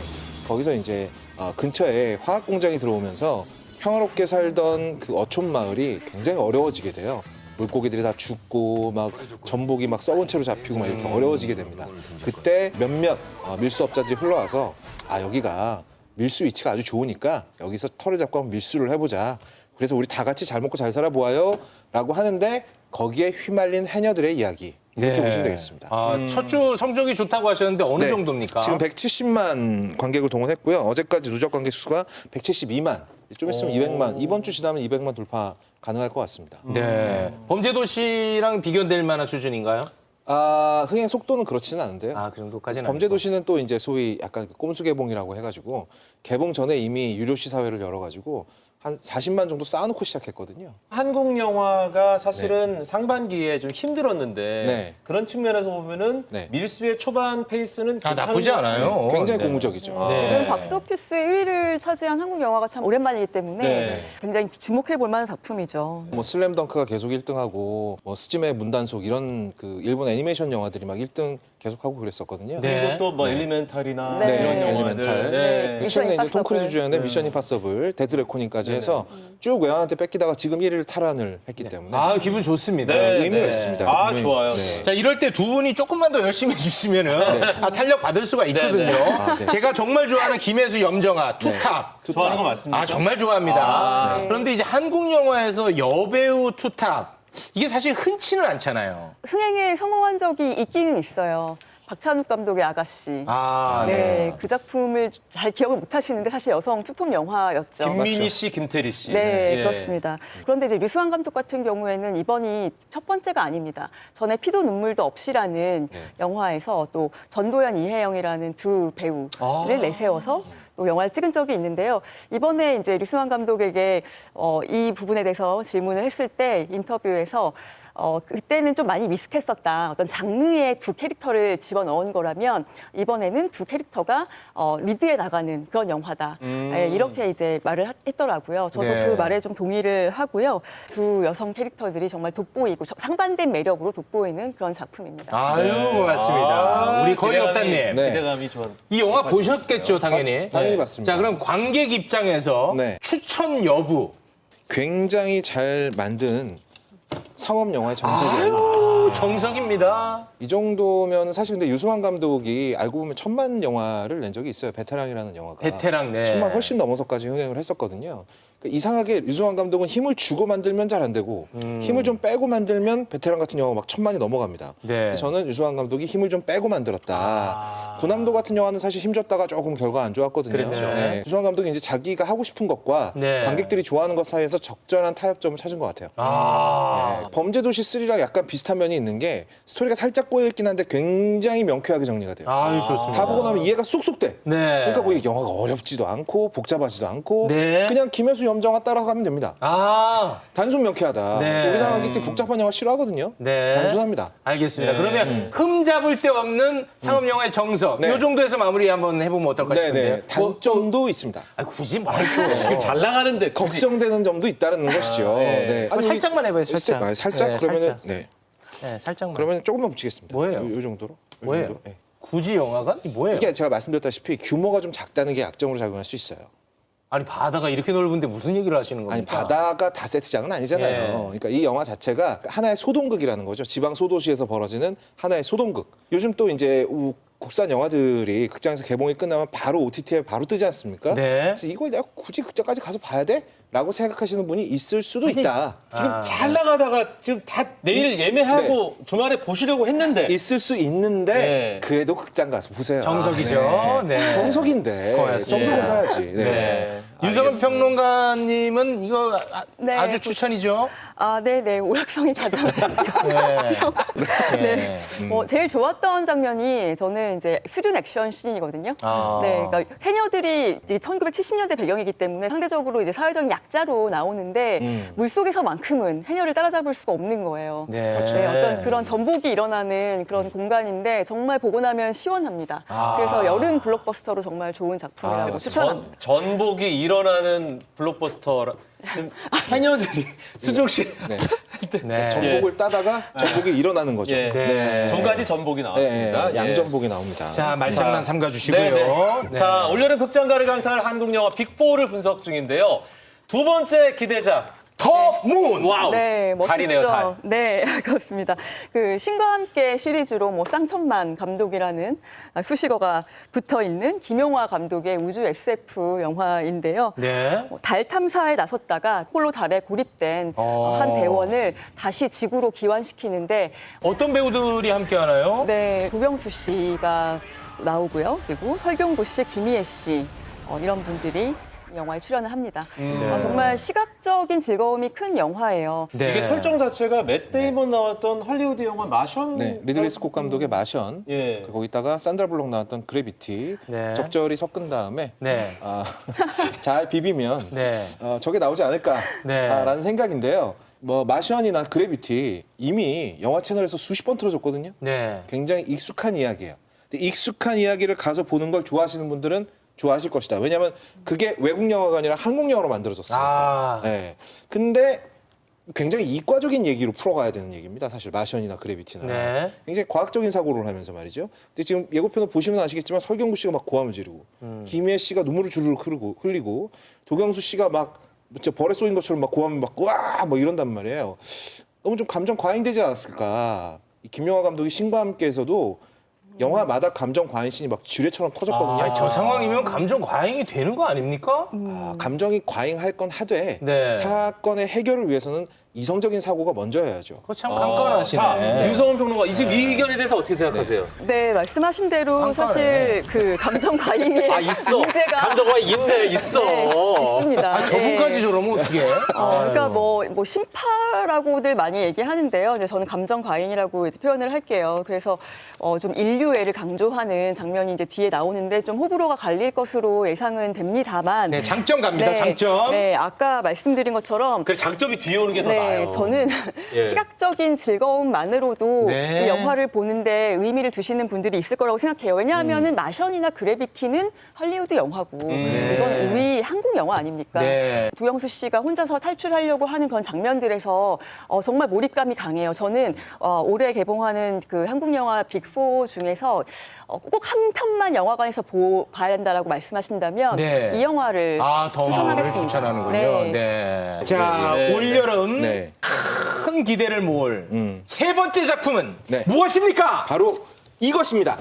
거기서 이제 근처에 화학 공장이 들어오면서 평화롭게 살던 그 어촌마을이 굉장히 어려워지게 돼요. 물고기들이 다 죽고 막 전복이 막 썩은 채로 잡히고 막 이렇게 어려워지게 됩니다. 그때 몇몇 밀수업자들이 흘러와서 여기가 밀수 위치가 아주 좋으니까 여기서 털을 잡고 한번 밀수를 해보자. 그래서 우리 다 같이 잘 먹고 잘 살아보아요 라고 하는데 거기에 휘말린 해녀들의 이야기 이렇게 보시면 되겠습니다. 첫 주 성적이 좋다고 하셨는데 어느 네. 정도입니까? 지금 170만 관객을 동원했고요. 어제까지 누적 관객 수가 172만. 좀 있으면 200만. 이번 주 지나면 200만 돌파 가능할 것 같습니다. 네. 범죄도시랑 비교될 만한 수준인가요? 흥행 속도는 그렇지는 않은데요. 그 정도까지는 범죄도시는 또 이제 소위 약간 꼼수 개봉이라고 해가지고 개봉 전에 이미 유료 시사회를 열어가지고 한 40만 정도 쌓아놓고 시작했거든요. 한국 영화가 사실은 상반기에 좀 힘들었는데 네. 그런 측면에서 보면은 네. 밀수의 초반 페이스는 괜찮은 나쁘지 것 않아요. 같아요. 굉장히 네. 고무적이죠. 지금 박스오피스 1위를 차지한 한국 영화가 참 오랜만이기 때문에 네. 굉장히 주목해 볼 만한 작품이죠. 뭐 슬램덩크가 계속 1등하고 뭐 스즈메 문단속 이런 그 일본 애니메이션 영화들이 막 1등 계속하고 그랬었거든요. 그리고 또 뭐 엘리멘탈이나 네. 이런 영화들. 엘리멘탈. 네. 최근에 이제 톰 크루즈 임파서블. 주연의 미션 임파서블, 데드 레코닝까지 해서 쭉 외환한테 뺏기다가 지금 1위를 탈환을 했기 때문에 기분 좋습니다. 의미가 있습니다. 네. 좋아요. 네. 자, 이럴 때 두 분이 조금만 더 열심히 해주시면은 탄력 받을 수가 있거든요. 네. 제가 정말 좋아하는 김혜수, 염정아, 투탑. 좋아하는 거 맞습니까? 정말 좋아합니다. 그런데 이제 한국 영화에서 여배우 투탑. 이게 사실 흔치는 않잖아요. 흥행에 성공한 적이 있기는 있어요. 박찬욱 감독의 아가씨. 네. 그 작품을 잘 기억을 못 하시는데 사실 여성 투톱 영화였죠. 김민희 씨, 김태리 씨. 네, 예. 그렇습니다. 그런데 이제 류수환 감독 같은 경우에는 이번이 첫 번째가 아닙니다. 전에 피도 눈물도 없이라는 영화에서 또 전도연, 이혜영이라는 두 배우를 내세워서 또 영화를 찍은 적이 있는데요. 이번에 이제 류수환 감독에게 이 부분에 대해서 질문을 했을 때 인터뷰에서 그때는 좀 많이 미숙했었다. 어떤 장르의 두 캐릭터를 집어넣은 거라면 이번에는 두 캐릭터가 리드에 나가는 그런 영화다. 예, 이렇게 이제 말을 했더라고요. 저도 네. 그 말에 좀 동의를 하고요. 두 여성 캐릭터들이 정말 돋보이고 상반된 매력으로 돋보이는 그런 작품입니다. 아유, 고맙습니다. 우리 거의 기대감이- 없다님. 네. 기대감이 좋아. 이 영화 보셨겠죠, 당연히. 당연히 봤습니다. 자, 그럼 관객 입장에서 네. 추천 여부. 굉장히 잘 만든 상업 영화의 정석이에요. 정석입니다. 이 정도면 사실 근데 유승환 감독이 알고 보면 1000만 영화를 낸 적이 있어요. 베테랑이라는 영화가. 베테랑, 네. 1000만 훨씬 넘어서까지 흥행을 했었거든요. 그러니까 이상하게 유승환 감독은 힘을 주고 만들면 잘 안 되고 힘을 좀 빼고 만들면 베테랑 같은 영화가 막 1000만이 넘어갑니다. 네. 저는 유승환 감독이 힘을 좀 빼고 만들었다. 군함도 같은 영화는 사실 힘줬다가 조금 결과 안 좋았거든요. 그랬죠. 네. 유승환 감독이 이제 자기가 하고 싶은 것과 네. 관객들이 좋아하는 것 사이에서 적절한 타협점을 찾은 것 같아요. 네. 범죄도시 3랑 약간 비슷한 면이 있는 게 스토리가 살짝 꼬여있긴 한데 굉장히 명쾌하게 정리가 돼요. 좋습니다. 다 보고 나면 이해가 쏙쏙 돼. 네. 그러니까 뭐 이게 영화가 어렵지도 않고 복잡하지도 않고 네. 그냥 김혜수 염정아 따라가면 됩니다. 단순 명쾌하다. 네. 우리나라 관객들이 복잡한 영화 싫어하거든요. 네. 단순합니다. 알겠습니다. 그러면 흠 잡을 데 없는 상업 영화의 정석. 네. 이 정도에서 마무리 한번 해보면 어떨까 싶은데. 네네. 단점도 있습니다. 굳이 말고. 지금 잘 나가는데 굳이. 걱정되는 점도 있다는 것이죠. 네. 살짝만 해봐요, 살짝. 살짝 네, 그러면은 살짝. 네. 네, 살짝만. 그러면 조금만 붙이겠습니다. 뭐예요? 요 정도로. 요 뭐예요? 정도? 네. 굳이 영화가? 이게 뭐예요? 이게 제가 말씀드렸다시피 규모가 좀 작다는 게 약점으로 작용할 수 있어요. 아니, 바다가 이렇게 넓은데 무슨 얘기를 하시는 겁니까? 아니 바다가 다 세트장은 아니잖아요. 예. 그러니까 이 영화 자체가 하나의 소동극이라는 거죠. 지방 소도시에서 벌어지는 하나의 소동극. 요즘 또 이제 국산 영화들이 극장에서 개봉이 끝나면 바로 OTT에 바로 뜨지 않습니까? 네. 그래서 이걸 내가 굳이 극장까지 가서 봐야 돼? 라고 생각하시는 분이 있을 수도 있다. 지금 잘 나가다가 지금 다 내일 예매하고 주말에 보시려고 했는데 있을 수 있는데 네. 그래도 극장 가서 보세요. 정석이죠. 네. 정석인데. 고맙습니다. 정석은 사야지. 네. 네. 윤석은 평론가님은 이거 네, 아주 추천이죠. 네네. 오락성이 가장. 네. 네. 제일 좋았던 장면이 저는 이제 수준 액션 씬이거든요. 네. 그러니까 해녀들이 이제 1970년대 배경이기 때문에 상대적으로 이제 사회적인 약자로 나오는데 물속에서만큼은 해녀를 따라잡을 수가 없는 거예요. 네. 네, 어떤 그런 전복이 일어나는 그런 공간인데 정말 보고 나면 시원합니다. 그래서 여름 블록버스터로 정말 좋은 작품이라고 추천합니다. 전복이 일어나는 블록버스터. 지금 해녀들이 수종 씨 네. 전복을 따다가 전복이 일어나는 거죠. 예. 네. 두 가지 전복이 나왔습니다. 네, 양전복이 나옵니다. 자, 말장난 삼가 주시고요. 네. 자, 올여름 극장가를 강타할 한국 영화 빅4를 분석 중인데요. 두 번째 기대작 더 문. 와우. 네, 멋있죠. 달이네요, 달. 네, 그렇습니다. 그 신과 함께 시리즈로 뭐 쌍천만 감독이라는 수식어가 붙어 있는 김용화 감독의 우주 SF 영화인데요. 네. 달 탐사에 나섰다가 홀로 달에 고립된 한 대원을 다시 지구로 기환시키는데 어떤 배우들이 함께 하나요? 네, 도병수 씨가 나오고요. 그리고 설경구 씨, 김희애 씨 이런 분들이 영화에 출연을 합니다. 정말 시각적인 즐거움이 큰 영화예요. 네. 이게 설정 자체가 맷 데이먼 나왔던 헐리우드 영화 마션. 네, 리들리 스콧 감독의 마션, 예. 거기다가 산드라 블록 나왔던 그래비티 네. 적절히 섞은 다음에 네. 잘 비비면 네. 저게 나오지 않을까라는 네. 생각인데요. 뭐 마션이나 그래비티 이미 영화 채널에서 수십 번 틀어줬거든요. 네. 굉장히 익숙한 이야기예요. 근데 익숙한 이야기를 가서 보는 걸 좋아하시는 분들은 좋아하실 것이다. 왜냐하면 그게 외국 영화가 아니라 한국 영화로 만들어졌으니까. 네. 근데 굉장히 이과적인 얘기로 풀어가야 되는 얘기입니다. 사실 마션이나 그래비티나. 네. 굉장히 과학적인 사고를 하면서 말이죠. 근데 지금 예고편을 보시면 아시겠지만 설경구 씨가 막 고함을 지르고 김희애 씨가 눈물을 주르륵 흘리고 도경수 씨가 막 진짜 벌에 쏘인 것처럼 막 고함을 막 와! 뭐 이런단 말이에요. 너무 좀 감정 과잉되지 않았을까. 이 김용화 감독이 신과 함께에서도 영화마다 감정 과잉신이 막 지뢰처럼 터졌거든요. 저 상황이면 감정 과잉이 되는 거 아닙니까? 감정이 과잉할 건 하되 네. 사건의 해결을 위해서는 이성적인 사고가 먼저여야죠. 그거 참 깐깐하시네. 자, 윤성원 평론가 지금 이 의견에 대해서 어떻게 생각하세요? 네, 말씀하신 대로 사실 그 감정 과잉의 아, 있어. 문제가 감정과 있네, 있어. 네, 있습니다. 저분까지 저러면 어떻게 해? 그러니까 뭐 심파라고들 많이 얘기하는데요. 이제 저는 감정 과잉이라고 이제 표현을 할게요. 그래서 좀 인류애를 강조하는 장면이 이제 뒤에 나오는데 좀 호불호가 갈릴 것으로 예상은 됩니다만. 네, 장점 갑니다. 장점. 네, 아까 말씀드린 것처럼. 그 장점이 뒤에 오는 게 더 네, 나아요. 저는 예. 시각적인 즐거움만으로도 네. 이 영화를 보는데 의미를 두시는 분들이 있을 거라고 생각해요. 왜냐하면은 마션이나 그래비티는 헐리우드 영화고 이건 우리 한국 영화 아닙니까? 네. 도영수 씨가 혼자서 탈출하려고 하는 그런 장면들에서 정말 몰입감이 강해요. 저는 올해 개봉하는 그 한국 영화 빅4 중에서 꼭 한 편만 영화관에서 봐야 한다라고 말씀하신다면 네. 이 영화를 더를 추천하겠습니다. 추천하는군요. 네. 네. 자, 올여름 네. 큰 기대를 모을 세 번째 작품은 네. 무엇입니까? 바로 이것입니다.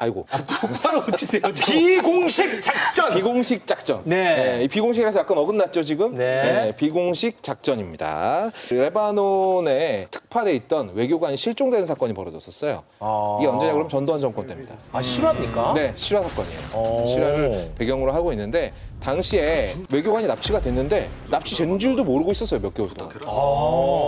아이고. 바로 붙이세요. 비공식 작전. 비공식 작전. 네. 이 비공식이라서 약간 어긋났죠, 지금? 네. 비공식 작전입니다. 레바논에 특파돼 있던 외교관이 실종되는 사건이 벌어졌었어요. 이게 언제냐 그러면 전두환 정권 때입니다. 아, 실화입니까? 네, 실화 사건이에요. 실화를 배경으로 하고 있는데 당시에 외교관이 납치가 됐는데 납치된 줄도 모르고 있었어요, 몇 개월 동안.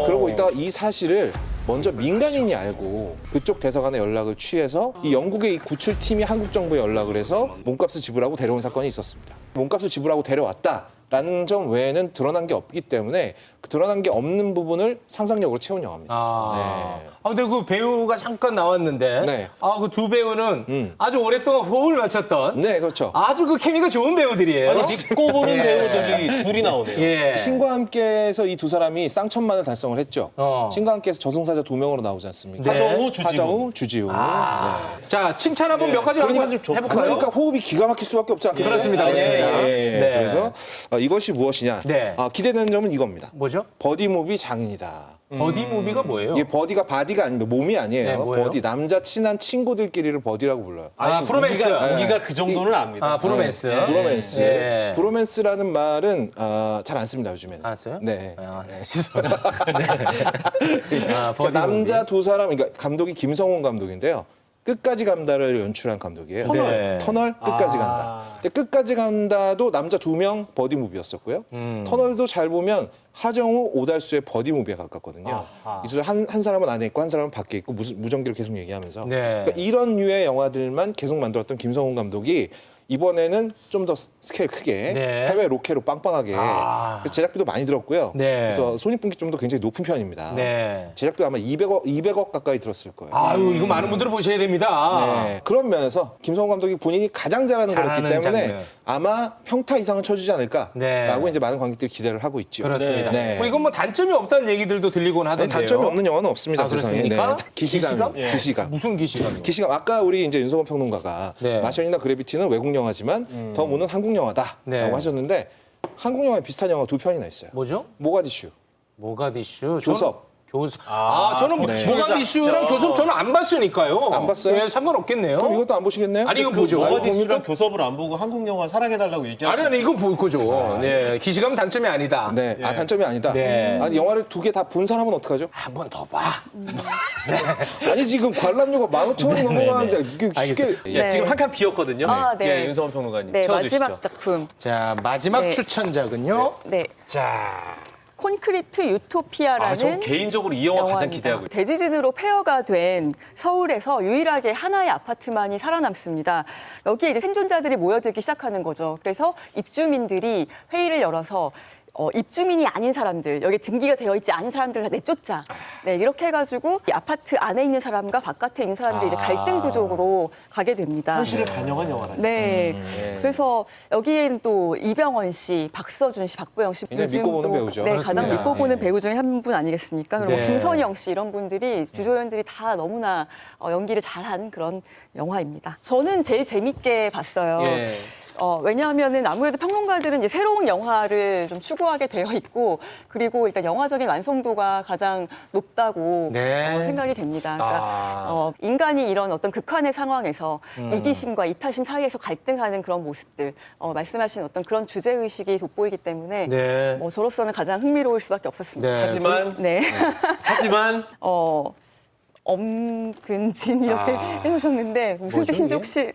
그러고 있다가 이 사실을 먼저 민간인이 알고 그쪽 대사관에 연락을 취해서 이 영국의 이 구출팀이 한국 정부에 연락을 해서 몸값을 지불하고 데려온 사건이 있었습니다. 몸값을 지불하고 데려왔다라는 점 외에는 드러난 게 없기 때문에 그 드러난 게 없는 부분을 상상력으로 채운 영화입니다. 근데 그 배우가 잠깐 나왔는데, 네. 그 두 배우는 아주 오랫동안 호흡을 맞췄던, 네, 그렇죠. 아주 그 케미가 좋은 배우들이에요. 아니, 믿고 보는 예. 배우들이 둘이 나오네요. 예. 신과 함께해서 이 두 사람이 쌍천만을 달성을 했죠. 신과 함께해서 저승사자 2명으로 나오지 않습니까? 하정우, 주지훈. 하정우, 주지훈. 네. 자, 칭찬 한번 몇 가지 한번 해볼까요? 그러니까 호흡이 기가 막힐 수밖에 없지 않겠어요? 그렇습니다, 그렇습니다. 예. 네. 그래서 이것이 무엇이냐? 네. 기대되는 점은 이겁니다. 뭐죠? 버디 무비 장인이다. 버디 무비가 뭐예요? 이게 버디가 바디가 아닙니다. 몸이 아니에요. 네, 뭐예요? 버디 남자 친한 친구들끼리를 버디라고 불러요. 프로맨스. 우리가 그 정도는 압니다. 브로맨스. 네, 브로맨스. 예. 브로맨스라는 말은 잘 안 씁니다 요즘에는. 안 써요? 네. 죄송합니다. 그러니까 남자 두 사람, 그러니까 감독이 김성훈 감독인데요. 끝까지 간다를 연출한 감독이에요. 터널 끝까지 간다. 근데 끝까지 간다도 남자 2명 버디 무비였었고요. 터널도 잘 보면 하정우, 오달수의 버디 무비에 가깝거든요. 이 두 사람 한 사람은 안에 있고 한 사람은 밖에 있고 무전기를 계속 얘기하면서 그러니까 이런 류의 영화들만 계속 만들었던 김성훈 감독이 이번에는 좀 더 스케일 크게 해외 로케로 빵빵하게 그래서 제작비도 많이 들었고요. 그래서 손익분기점도 굉장히 높은 편입니다. 제작비 아마 200억 가까이 들었을 거예요. 아유, 이거 많은 분들은 보셔야 됩니다. 네. 그런 면에서 김성훈 감독이 본인이 가장 잘하는 거였기 때문에 장면. 아마 평타 이상은 쳐주지 않을까라고 이제 많은 관객들이 기대를 하고 있죠. 그렇습니다. 네. 뭐 이건 뭐 단점이 없다는 얘기들도 들리곤 네, 하던데요. 단점이 없는 영화는 없습니다. 세상에. 그렇습니까? 네. 기시감. 기시감. 무슨 기시감이요? 기시감. 아까 우리 이제 윤석원 평론가가 마션이나 그래비티는 외국 영화지만 더 무는 한국 영화다라고 하셨는데 한국 영화에 비슷한 영화 두 편이나 있어요. 뭐죠? 모가디슈, 모가디슈. 교섭. 교섭. 네. 저는 모가디슈랑 교섭 저는 안 봤으니까요. 안 봤어요? 네, 상관없겠네요. 그럼 이것도 안 보시겠네요? 아니, 이거 보죠. 모가디슈랑 교섭을 안 보고 한국 영화 사랑해달라고 얘기할 수 아니, 이건 볼 거죠. 네, 기시감은 단점이 아니다. 네, 단점이 아니다. 네. 아니 영화를 두 개 다 본 사람은 어떡하죠? 한 번 더 봐. 아니 지금 관람료가 15,000원이 넘어가는데 이게 쉽게 알겠습니다. 예, 지금 한 칸 비었거든요. 아, 네. 예, 윤성원 평론가님 네, 채워주시죠. 마지막 작품. 자, 마지막 네. 추천작은요. 네. 자, 콘크리트 유토피아라는 저 개인적으로 이 영화 가장 영화입니다. 기대하고 있어요. 대지진으로 폐허가 된 서울에서 유일하게 하나의 아파트만이 살아남습니다. 여기에 이제 생존자들이 모여들기 시작하는 거죠. 그래서 입주민들이 회의를 열어서 입주민이 아닌 사람들, 여기 등기가 되어 있지 않은 사람들을 다 내쫓자. 네, 이렇게 해가지고 이 아파트 안에 있는 사람과 바깥에 있는 사람들이 이제 갈등 구조로 가게 됩니다. 현실을 반영한 영화라. 네. 그래서 여기에는 또 이병헌 씨, 박서준 씨, 박보영 씨. 굉장히 믿고 보는 배우죠. 네, 가장 그렇습니다. 믿고 보는 배우 중에 한 분 아니겠습니까? 그리고 네. 김선영 씨 이런 분들이 주조연들이 다 너무나 연기를 잘한 그런 영화입니다. 저는 제일 재밌게 봤어요. 예. 왜냐하면은 아무래도 평론가들은 이제 새로운 영화를 좀 추구하게 되어 있고 그리고 일단 영화적인 완성도가 가장 높다고 네. 생각이 됩니다. 그러니까 인간이 이런 어떤 극한의 상황에서 이기심과 이타심 사이에서 갈등하는 그런 모습들, 말씀하신 어떤 그런 주제 의식이 돋보이기 때문에 네. 저로서는 가장 흥미로울 수밖에 없었습니다. 네. 하지만 네. 하지만 엄근진 이렇게 해놓으셨는데 무슨 뭐죠, 뜻인지 이게? 혹시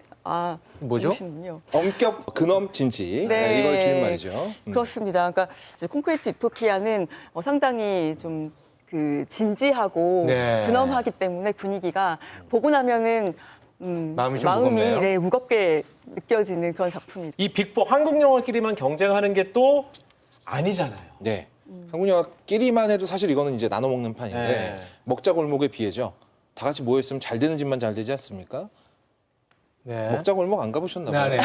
뭐죠? 모르시는군요. 엄격 근엄 진지 네. 이걸 줄임말이죠. 그렇습니다. 그러니까 이제 콘크리트 유토피아는 상당히 좀 그 진지하고 네. 근엄하기 때문에 분위기가 보고 나면은 마음이 좀 무겁네요. 네, 무겁게 느껴지는 그런 작품입니다. 이 빅4 한국 영화끼리만 경쟁하는 게 또 아니잖아요. 네. 한국 영화끼리만 해도 사실 이거는 이제 나눠 먹는 판인데 네. 먹자 골목의 비애죠. 다 같이 모여 있으면 잘 되는 집만 잘 되지 않습니까? 네. 먹자 골목 안 가보셨나 봐요. 네,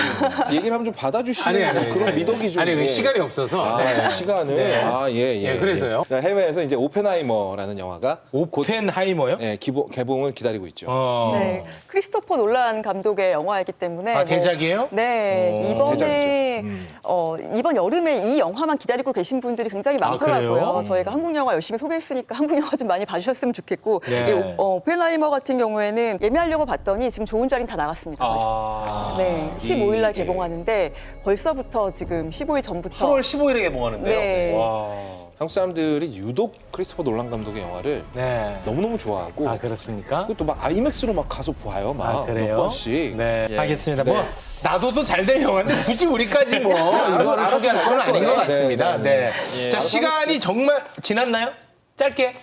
얘기를 하면 좀 받아주시는 그런 미덕이 좀. 아니, 네. 시간이 없어서. 아, 시간을 네. 예. 그래서요? 예. 해외에서 이제 오펜하이머라는 영화가 오펜하이머요? 예, 개봉을 기다리고 있죠. 네, 크리스토퍼 놀란 감독의 영화이기 때문에 대작이에요? 네, 이번에 대작이죠. 이번 여름에 이 영화만 기다리고 계신 분들이 굉장히 많더라고요. 그래요? 저희가 한국 영화 열심히 소개했으니까 한국 영화 좀 많이 봐주셨으면 좋겠고 네. 이 오펜하이머 같은 경우에는 예매하려고 봤더니 지금 좋은 자리는 다 나갔습니다. 네, 15일 날 개봉하는데 벌써부터 지금 15일 전부터 8월 15일에 개봉하는데요. 네. 와. 한국 사람들이 유독 크리스토퍼 놀란 감독의 영화를 네. 너무너무 좋아하고 그렇습니까? 그것도 막 아이맥스로 막 가서 봐요. 막 그래요? 몇 번씩. 네. 예. 알겠습니다. 뭐 나도도 잘 될 영화인데 굳이 우리까지 뭐 이거 알아서 소개할 건 아닌 것 같습니다. 네. 예. 자, 시간이 정말 지났나요? 짧게.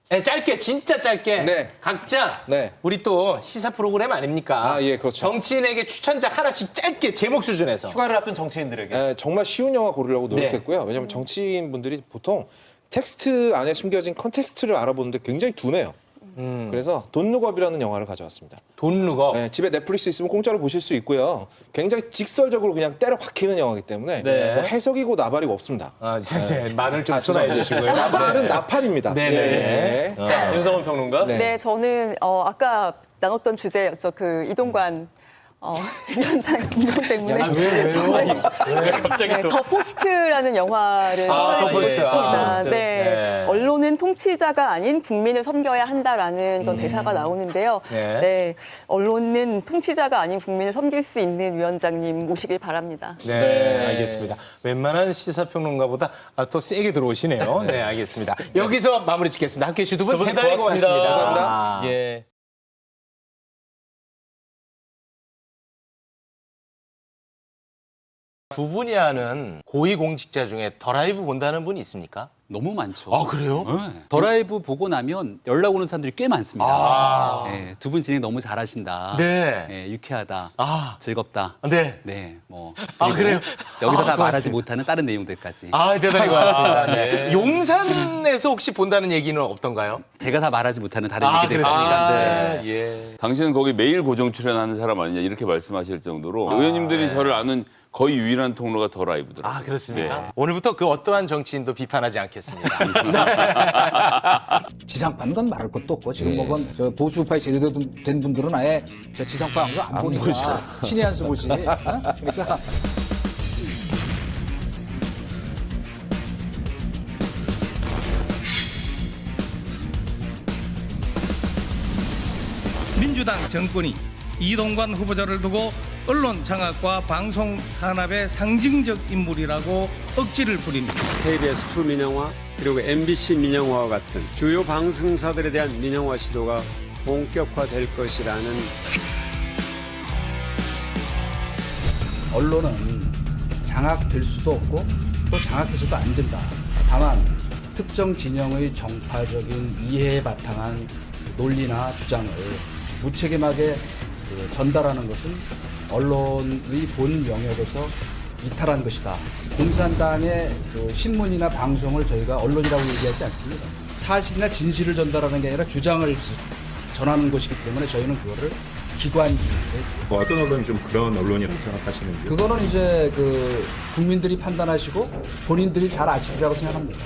네, 짧게, 진짜 짧게. 네. 각자 네. 우리 또 시사 프로그램 아닙니까? 아, 예, 그렇죠. 정치인에게 추천작 하나씩 짧게 제목 수준에서. 휴가를 앞둔 정치인들에게. 예, 정말 쉬운 영화 고르려고 노력했고요. 왜냐하면 정치인 분들이 보통 텍스트 안에 숨겨진 컨텍스트를 알아보는데 굉장히 둔해요. 그래서 돈룩업이라는 영화를 가져왔습니다. 돈룩업. 네, 집에 넷플릭스 있으면 공짜로 보실 수 있고요. 굉장히 직설적으로 그냥 때려 박히는 영화이기 때문에 네. 뭐 해석이고 나발이고 없습니다. 이제 말을 좀 죄송합니다. 쏟아해 주시고요. 나발은 나팔입니다. 네네. 예. 자, 윤성원 평론가. 네. 네, 저는 아까 나눴던 주제였죠. 그 이동관 위원장 인용 때문에 저는 갑자기 또. 더 포스트라는 영화를 더 추천해드리고 포스트. 싶습니다. 포스트. 네. 네. 언론은 통치자가 아닌 국민을 섬겨야 한다라는 그런 대사가 나오는데요. 네. 네. 언론은 통치자가 아닌 국민을 섬길 수 있는 위원장님 모시길 바랍니다. 네, 알겠습니다. 웬만한 시사평론가보다 더 세게 들어오시네요. 네, 알겠습니다. 여기서 마무리 짓겠습니다. 함께해 주신 두 분 대단히 고맙습니다. 고맙습니다. 감사합니다. 예. 두 분이 하는 고위공직자 중에 더 라이브 본다는 분이 있습니까? 너무 많죠. 아, 그래요? 네. 더 라이브 보고 나면 연락 오는 사람들이 꽤 많습니다. 네, 두 분 진행 너무 잘하신다. 네. 네, 유쾌하다. 아, 즐겁다. 네. 네, 뭐. 아, 그리고 그래요? 여기서 다 고맙습니다. 말하지 못하는 다른 내용들까지. 대단히 고맙습니다. 네. 용산에서 혹시 본다는 얘기는 없던가요? 제가 다 말하지 못하는 다른 얘기들 그렇습니까? 있습니다. 네. 예. 당신은 거기 매일 고정 출연하는 사람 아니냐 이렇게 말씀하실 정도로 의원님들이 저를 아는 거의 유일한 통로가 더 라이브더라고요. 그렇습니까? 네. 오늘부터 그 어떠한 정치인도 비판하지 않겠습니다. 지상파는 건 말할 것도 없고 지금 뭐건 저 보수 우파에 제대된 분들은 아예 저 지상파 안 보니까 신의 한 수 보지. 그러니까 민주당 정권이 이동관 후보자를 두고 언론 장악과 방송 탄압의 상징적 인물이라고 억지를 부립니다. KBS2 민영화 그리고 MBC 민영화와 같은 주요 방송사들에 대한 민영화 시도가 본격화될 것이라는 언론은 장악될 수도 없고 또 장악해서도 안 된다. 다만 특정 진영의 정파적인 이해에 바탕한 논리나 주장을 무책임하게 전달하는 것은 언론의 본 영역에서 이탈한 것이다. 공산당의 신문이나 방송을 저희가 언론이라고 얘기하지 않습니다. 사실이나 진실을 전달하는 게 아니라 주장을 전하는 것이기 때문에 저희는 그거를 기관지. 뭐 어떤 언론이 좀 그런 언론이라고 생각하시는지. 그거는 이제 국민들이 판단하시고 본인들이 잘 아시리라고 생각합니다.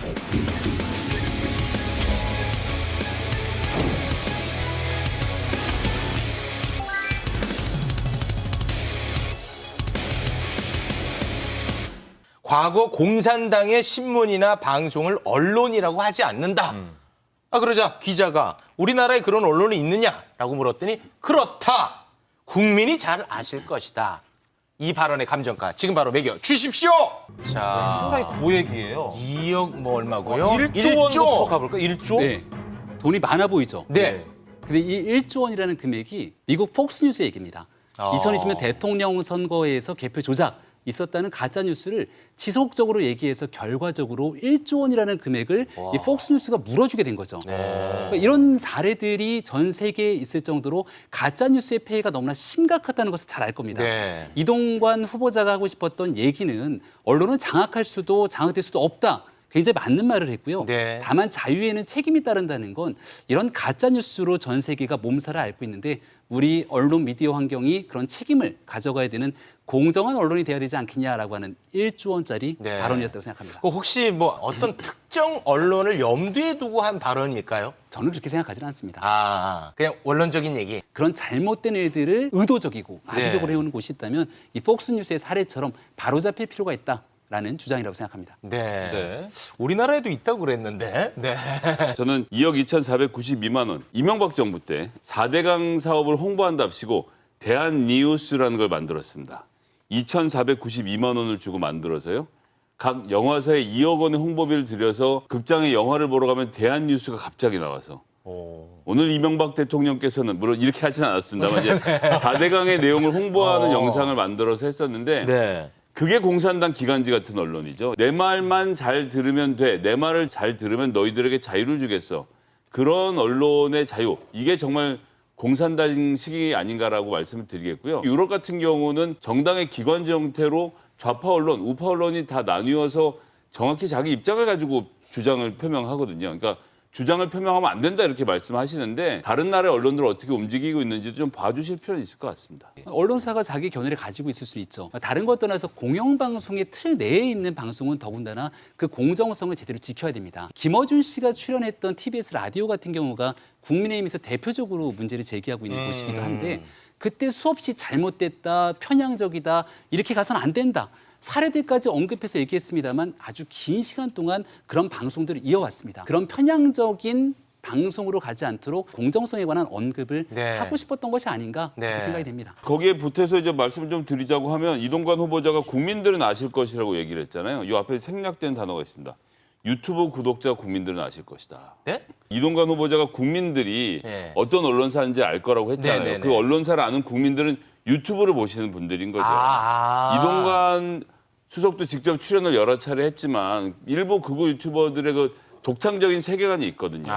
과거 공산당의 신문이나 방송을 언론이라고 하지 않는다. 그러자 기자가 우리나라에 그런 언론이 있느냐라고 물었더니 그렇다. 국민이 잘 아실 것이다. 이 발언의 감정가 지금 바로 매겨 주십시오. 자, 상당히 고액이에요. 2억 뭐 얼마고요? 1조 원부터 가볼까? 1조? 네. 돈이 많아 보이죠. 네. 근데 이 1조 원이라는 금액이 미국 폭스뉴스의 얘기입니다. 2020년 대통령 선거에서 개표 조작 있었다는 가짜 뉴스를 지속적으로 얘기해서 결과적으로 1조 원이라는 금액을 이 폭스뉴스가 물어주게 된 거죠. 그러니까 이런 사례들이 전 세계에 있을 정도로 가짜 뉴스의 폐해가 너무나 심각하다는 것을 잘 알 겁니다. 네. 이동관 후보자가 하고 싶었던 얘기는 언론은 장악할 수도 장악될 수도 없다. 굉장히 맞는 말을 했고요. 네. 다만 자유에는 책임이 따른다는 건 이런 가짜 뉴스로 전 세계가 몸살을 앓고 있는데 우리 언론 미디어 환경이 그런 책임을 가져가야 되는 공정한 언론이 돼야 되지 않겠냐라고 하는 1조 원짜리 네. 발언이었다고 생각합니다. 혹시 뭐 어떤 특정 언론을 염두에 두고 한 발언일까요? 저는 그렇게 생각하지는 않습니다. 그냥 원론적인 얘기. 그런 잘못된 일들을 의도적이고 악의적으로 해오는 곳이 있다면 이 폭스뉴스의 사례처럼 바로잡힐 필요가 있다라는 주장이라고 생각합니다. 네. 우리나라에도 있다고 그랬는데. 네. 저는 2억 2,492만 원 이명박 정부 때 4대강 사업을 홍보한답시고 대한니우스라는 걸 만들었습니다. 2,492만 원을 주고 만들어서요. 각 영화사에 2억 원의 홍보비를 들여서 극장에 영화를 보러 가면 대한뉴스가 갑자기 나와서 오늘 이명박 대통령께서는 물론 이렇게 하진 않았습니다만 이제 4대강의 내용을 홍보하는 영상을 만들어서 했었는데 네. 그게 공산당 기관지 같은 언론이죠. 내 말만 잘 들으면 돼. 내 말을 잘 들으면 너희들에게 자유를 주겠어. 그런 언론의 자유. 이게 정말 공산당식이 아닌가라고 말씀을 드리겠고요. 유럽 같은 경우는 정당의 기관지 형태로 좌파 언론, 우파 언론이 다 나뉘어서 정확히 자기 입장을 가지고 주장을 표명하거든요. 그러니까 주장을 표명하면 안 된다 이렇게 말씀하시는데 다른 나라의 언론들을 어떻게 움직이고 있는지도 좀 봐주실 필요는 있을 것 같습니다. 언론사가 자기 견해를 가지고 있을 수 있죠. 다른 것 떠나서 공영방송의 틀 내에 있는 방송은 더군다나 그 공정성을 제대로 지켜야 됩니다. 김어준 씨가 출연했던 TBS 라디오 같은 경우가 국민의힘에서 대표적으로 문제를 제기하고 있는 곳이기도 한데 그때 수없이 잘못됐다, 편향적이다, 이렇게 가서는 안 된다. 사례들까지 언급해서 얘기했습니다만 아주 긴 시간 동안 그런 방송들을 이어왔습니다. 그런 편향적인 방송으로 가지 않도록 공정성에 관한 언급을 하고 싶었던 것이 아닌가 그렇게 생각이 됩니다. 거기에 보태서 이제 말씀을 좀 드리자고 하면 이동관 후보자가 국민들은 아실 것이라고 얘기를 했잖아요. 이 앞에 생략된 단어가 있습니다. 유튜브 구독자 국민들은 아실 것이다. 네? 이동관 후보자가 국민들이 어떤 언론사인지 알 거라고 했잖아요. 네네네. 그 언론사를 아는 국민들은 유튜브를 보시는 분들인 거죠. 이동관 수석도 직접 출연을 여러 차례 했지만 일부 극우 유튜버들의 그 독창적인 세계관이 있거든요.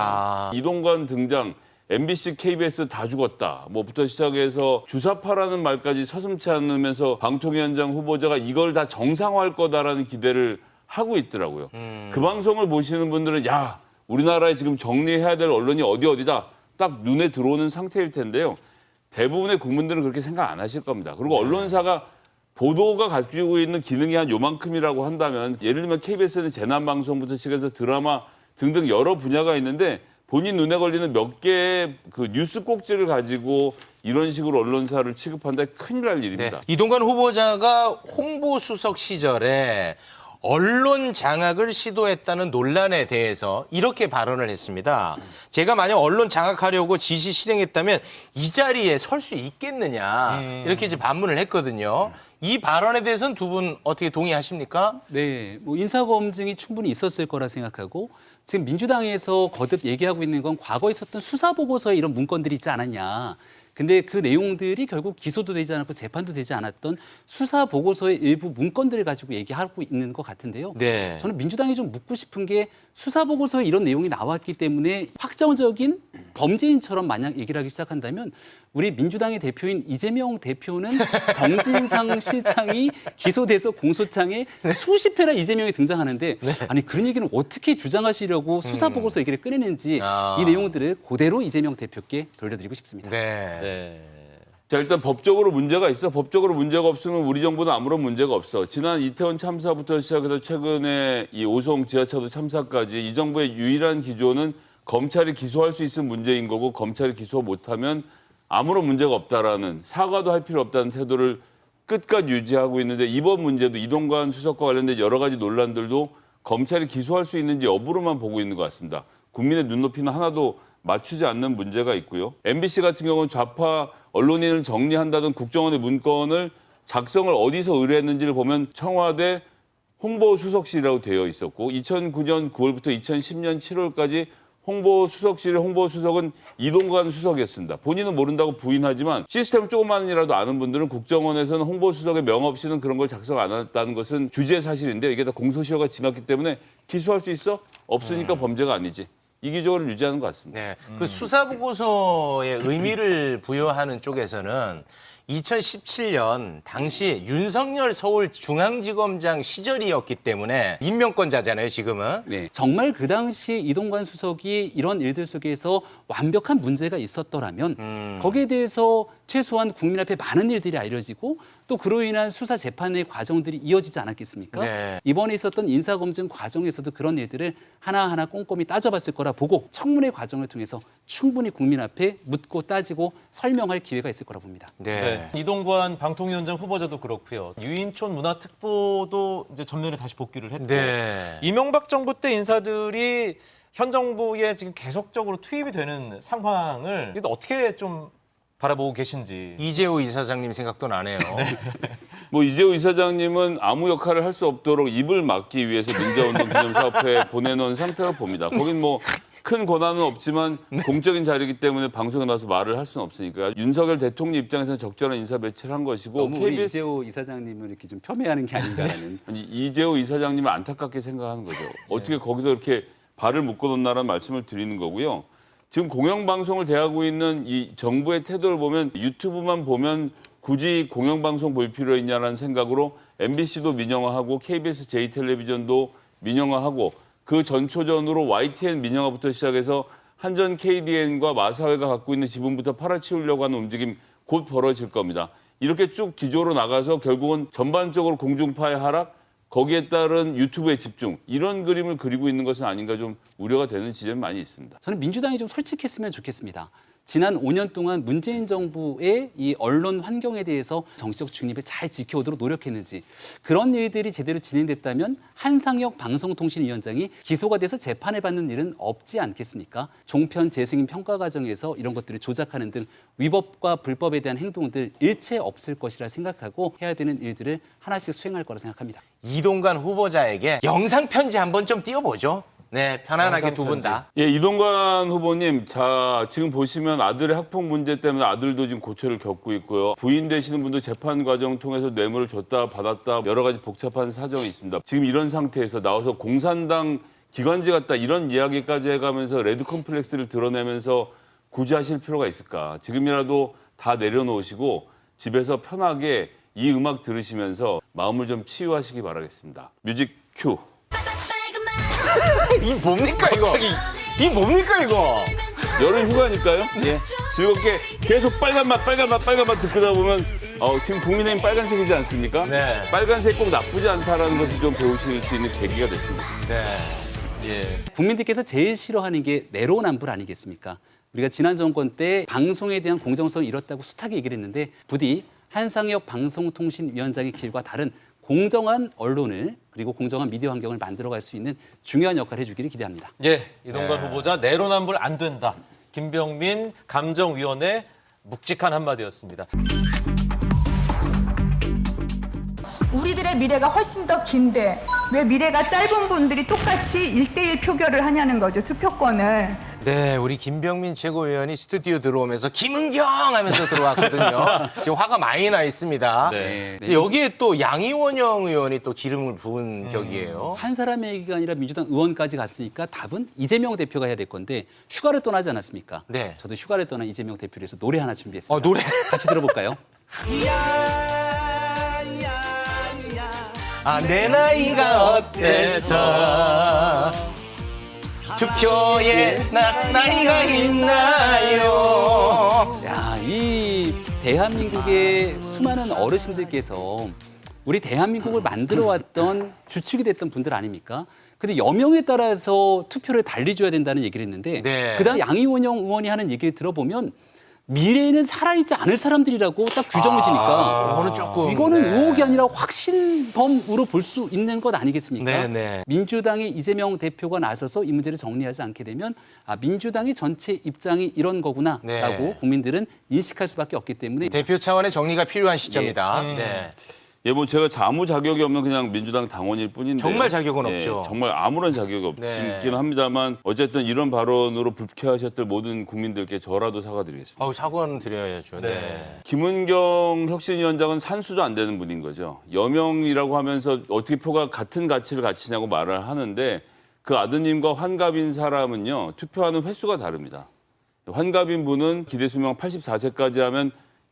이동관 등장, MBC, KBS 다 죽었다. 뭐부터 시작해서 주사파라는 말까지 서슴지 않으면서 방통위원장 후보자가 이걸 다 정상화할 거다라는 기대를 하고 있더라고요. 그 방송을 보시는 분들은 야, 우리나라에 지금 정리해야 될 언론이 어디다 딱 눈에 들어오는 상태일 텐데요. 대부분의 국민들은 그렇게 생각 안 하실 겁니다. 그리고 언론사가 보도가 가지고 있는 기능이 한 요만큼이라고 한다면 예를 들면 KBS는 재난방송부터 시작해서 드라마 등등 여러 분야가 있는데 본인 눈에 걸리는 몇 개의 그 뉴스 꼭지를 가지고 이런 식으로 언론사를 취급한다 큰일 날 일입니다. 이동관 후보자가 홍보수석 시절에 언론 장악을 시도했다는 논란에 대해서 이렇게 발언을 했습니다. 제가 만약 언론 장악하려고 지시 실행했다면 이 자리에 설 수 있겠느냐 이렇게 이제 반문을 했거든요. 이 발언에 대해서는 두 분 어떻게 동의하십니까? 네, 뭐 인사검증이 충분히 있었을 거라 생각하고 지금 민주당에서 거듭 얘기하고 있는 건 과거에 있었던 수사보고서에 이런 문건들이 있지 않았냐. 근데 그 내용들이 결국 기소도 되지 않았고 재판도 되지 않았던 수사보고서의 일부 문건들을 가지고 얘기하고 있는 것 같은데요. 네. 저는 민주당이 좀 묻고 싶은 게 수사보고서에 이런 내용이 나왔기 때문에 확정적인 범죄인처럼 만약 얘기를 하기 시작한다면 우리 민주당의 대표인 이재명 대표는 정진상 실장이 기소돼서 공소장에 수십 회나 이재명이 등장하는데 아니 그런 얘기는 어떻게 주장하시려고 수사보고서 얘기를 꺼내는지 이 내용들을 그대로 이재명 대표께 돌려드리고 싶습니다. 자, 일단 법적으로 문제가 있어. 법적으로 문제가 없으면 우리 정부는 아무런 문제가 없어. 지난 이태원 참사부터 시작해서 최근에 이 오송 지하차도 참사까지 이 정부의 유일한 기조는 검찰이 기소할 수 있는 문제인 거고 검찰이 기소 못하면 아무런 문제가 없다라는 사과도 할 필요 없다는 태도를 끝까지 유지하고 있는데 이번 문제도 이동관 수석과 관련된 여러 가지 논란들도 검찰이 기소할 수 있는지 여부로만 보고 있는 것 같습니다. 국민의 눈높이는 하나도 맞추지 않는 문제가 있고요. MBC 같은 경우는 좌파 언론인을 정리한다던 국정원의 문건을 작성을 어디서 의뢰했는지를 보면 청와대 홍보수석실이라고 되어 있었고 2009년 9월부터 2010년 7월까지 홍보수석실의 홍보수석은 이동관 수석이었습니다. 본인은 모른다고 부인하지만 시스템 조금만이라도 아는 분들은 국정원에서는 홍보수석의 명 없이는 그런 걸 작성 안 했다는 것은 주제 사실인데 이게 다 공소시효가 지났기 때문에 기소할 수 있어? 없으니까 범죄가 아니지. 이 기조를 유지하는 것 같습니다. 네. 그 수사보고서의 의미를 부여하는 쪽에서는 2017년 당시 윤석열 서울중앙지검장 시절이었기 때문에 임명권자잖아요, 지금은. 네, 정말 그 당시 이동관 수석이 이런 일들 속에서 완벽한 문제가 있었더라면 거기에 대해서 최소한 국민 앞에 많은 일들이 알려지고 또 그로 인한 수사 재판의 과정들이 이어지지 않았겠습니까? 네. 이번에 있었던 인사검증 과정에서도 그런 일들을 하나하나 꼼꼼히 따져봤을 거라 보고 청문회 과정을 통해서 충분히 국민 앞에 묻고 따지고 설명할 기회가 있을 거라 봅니다. 네. 이동관 방통위원장 후보자도 그렇고요. 유인촌 문화특보도 이제 전면에 다시 복귀를 했고 네. 이명박 정부 때 인사들이 현 정부에 지금 계속적으로 투입이 되는 상황을 이거 어떻게 좀 바라보고 계신지. 이재호 이사장님 생각도 나네요. 뭐 이재호 이사장님은 아무 역할을 할 수 없도록 입을 막기 위해서 민주화운동 기념사업회에 보내놓은 상태로 봅니다. 거긴 뭐 큰 권한은 없지만 공적인 자리이기 때문에 방송에 나와서 말을 할 수는 없으니까 윤석열 대통령 입장에서는 적절한 인사 배치를 한 것이고 너무 우리 KBS 이재호 이사장님을 이렇게 좀 폄훼하는 게 아닌가라는. 아니, 이재호 이사장님을 안타깝게 생각하는 거죠. 어떻게 거기서 이렇게 발을 묶어놓나라는 말씀을 드리는 거고요. 지금 공영방송을 대하고 있는 이 정부의 태도를 보면 유튜브만 보면 굳이 공영방송 볼 필요 있냐라는 생각으로 MBC도 민영화하고 KBS J텔레비전도 민영화하고 그 전초전으로 YTN 민영화부터 시작해서 한전 KDN과 마사회가 갖고 있는 지분부터 팔아치우려고 하는 움직임 곧 벌어질 겁니다. 이렇게 쭉 기조로 나가서 결국은 전반적으로 공중파의 하락, 거기에 따른 유튜브의 집중 이런 그림을 그리고 있는 것은 아닌가 좀 우려가 되는 지점이 많이 있습니다. 저는 민주당이 좀 솔직했으면 좋겠습니다. 지난 5년 동안 문재인 정부의 이 언론 환경에 대해서 정치적 중립을 잘 지켜오도록 노력했는지 그런 일들이 제대로 진행됐다면 한상혁 방송통신위원장이 기소가 돼서 재판을 받는 일은 없지 않겠습니까? 종편 재승인 평가 과정에서 이런 것들을 조작하는 등 위법과 불법에 대한 행동들 일체 없을 것이라 생각하고 해야 되는 일들을 하나씩 수행할 거라 생각합니다. 이동관 후보자에게 영상 편지 한번 좀 띄워보죠. 네, 편안하게 두 분 다. 예, 이동관 후보님, 자 지금 보시면 아들의 학폭 문제 때문에 아들도 지금 고초를 겪고 있고요. 부인 되시는 분도 재판 과정 통해서 뇌물을 줬다 받았다 여러 가지 복잡한 사정이 있습니다. 지금 이런 상태에서 나와서 공산당 기관지 같다 이런 이야기까지 해가면서 레드 컴플렉스를 드러내면서 굳이 하실 필요가 있을까? 지금이라도 다 내려놓으시고 집에서 편하게 이 음악 들으시면서 마음을 좀 치유하시기 바라겠습니다. 뮤직 큐. 이 뭡니까 이거? 이 뭡니까 이거? 여름 휴가니까요. 예. 즐겁게 계속 빨간맛 듣다 보면 지금 국민의힘 빨간색이지 않습니까? 네. 빨간색 꼭 나쁘지 않다라는 것을 좀 배우실 수 있는 계기가 됐습니다. 네. 예. 국민들께서 제일 싫어하는 게 내로남불 아니겠습니까? 우리가 지난 정권 때 방송에 대한 공정성을 잃었다고 숱하게 얘기를 했는데 부디 한상혁 방송통신위원장의 길과 다른 공정한 언론을 그리고 공정한 미디어 환경을 만들어갈 수 있는 중요한 역할을 해주기를 기대합니다. 예, 이동관 후보자 내로남불 안 된다. 김병민 감정위원회 묵직한 한마디였습니다. 우리들의 미래가 훨씬 더 긴데 왜 미래가 짧은 분들이 똑같이 1대1 표결을 하냐는 거죠, 투표권을. 네, 우리 김병민 최고위원이 스튜디오 들어오면서 김은경 하면서 들어왔거든요. 지금 화가 많이 나 있습니다. 네. 여기에 또 양이원영 의원이 또 기름을 부은 격이에요. 한 사람의 얘기가 아니라 민주당 의원까지 갔으니까 답은 이재명 대표가 해야 될 건데 휴가를 떠나지 않았습니까? 네. 저도 휴가를 떠난 이재명 대표를 위해서 노래 하나 준비했습니다. 노래? 같이 들어볼까요? 내 나이가 어때서 투표에 나이가 있나요? 야, 이 대한민국의 수많은 어르신들께서 우리 대한민국을 만들어왔던 주축이 됐던 분들 아닙니까? 근데 여명에 따라서 투표를 달리줘야 된다는 얘기를 했는데 네. 그다음 양이원영 의원이 하는 얘기를 들어보면 미래에는 살아있지 않을 사람들이라고 딱 규정을 지니까 이거는 조금 이거는 의혹이 아니라 확신범으로 볼 수 있는 것 아니겠습니까? 네네. 민주당의 이재명 대표가 나서서 이 문제를 정리하지 않게 되면 민주당의 전체 입장이 이런 거구나라고 네. 국민들은 인식할 수밖에 없기 때문에 대표 차원의 정리가 필요한 시점이다. 네. 예, 뭐 제가 아무 자격이 없는 그냥 민주당 당원일 뿐인데 정말 자격은 없죠. 정말 아무런 자격이 없긴 합니다만 어쨌든 이런 발언으로 불쾌하셨던 모든 국민들께 저라도 사과드리겠습니다. 사과는 드려야죠. 네. 김은경 혁신위원장은 산수도 안 되는 분인 거죠. 여명이라고 하면서 어떻게 표가 같은 가치를 갖추냐고 말을 하는데 그 아드님과 환갑인 사람은요. 투표하는 횟수가 다릅니다. 환갑인 분은 기대수명 84세까지 하면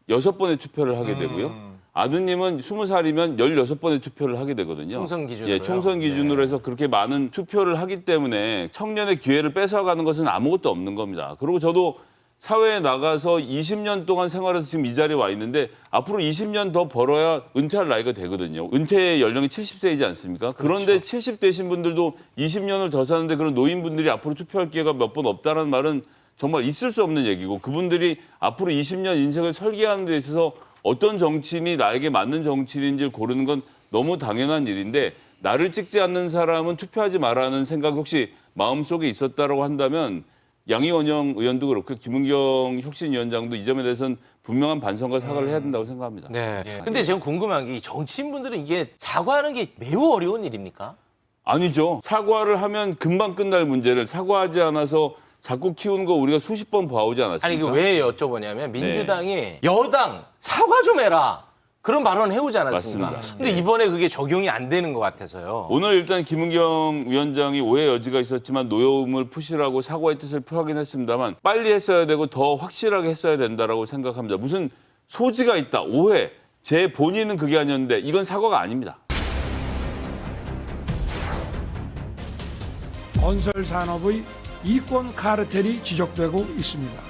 6번의 투표를 하게 되고요. 아드님은 20살이면 16번의 투표를 하게 되거든요. 총선 기준으로요? 예, 총선 기준으로 해서 그렇게 많은 투표를 하기 때문에 청년의 기회를 뺏어가는 것은 아무것도 없는 겁니다. 그리고 저도 사회에 나가서 20년 동안 생활해서 지금 이 자리에 와 있는데 앞으로 20년 더 벌어야 은퇴할 나이가 되거든요. 은퇴 연령이 70세이지 않습니까? 그런데 70대신 분들도 20년을 더 사는데 그런 노인분들이 앞으로 투표할 기회가 몇 번 없다는 말은 정말 있을 수 없는 얘기고 그분들이 앞으로 20년 인생을 설계하는 데 있어서 어떤 정치인이 나에게 맞는 정치인인지를 고르는 건 너무 당연한 일인데 나를 찍지 않는 사람은 투표하지 말라는 생각이 혹시 마음속에 있었다고 한다면 양이원영 의원도 그렇고 김은경 혁신위원장도 이 점에 대해서는 분명한 반성과 사과를 해야 된다고 생각합니다. 네. 근데 제가 궁금한 게 정치인분들은 이게 사과하는 게 매우 어려운 일입니까? 아니죠. 사과를 하면 금방 끝날 문제를 사과하지 않아서 자꾸 키우는 거 우리가 수십 번 봐오지 않았습니까? 아니, 이거 왜 여쭤보냐면 민주당이 여당 사과 좀 해라. 그런 발언을 해오지 않았습니까? 맞습니다. 근데 이번에 그게 적용이 안 되는 것 같아서요. 오늘 일단 김은경 위원장이 오해 여지가 있었지만 노여움을 푸시라고 사과의 뜻을 표하긴 했습니다만 빨리 했어야 되고 더 확실하게 했어야 된다라고 생각합니다. 무슨 소지가 있다, 오해. 제 본인은 그게 아니었는데 이건 사과가 아닙니다. 건설 산업의 이권 카르텔이 지적되고 있습니다.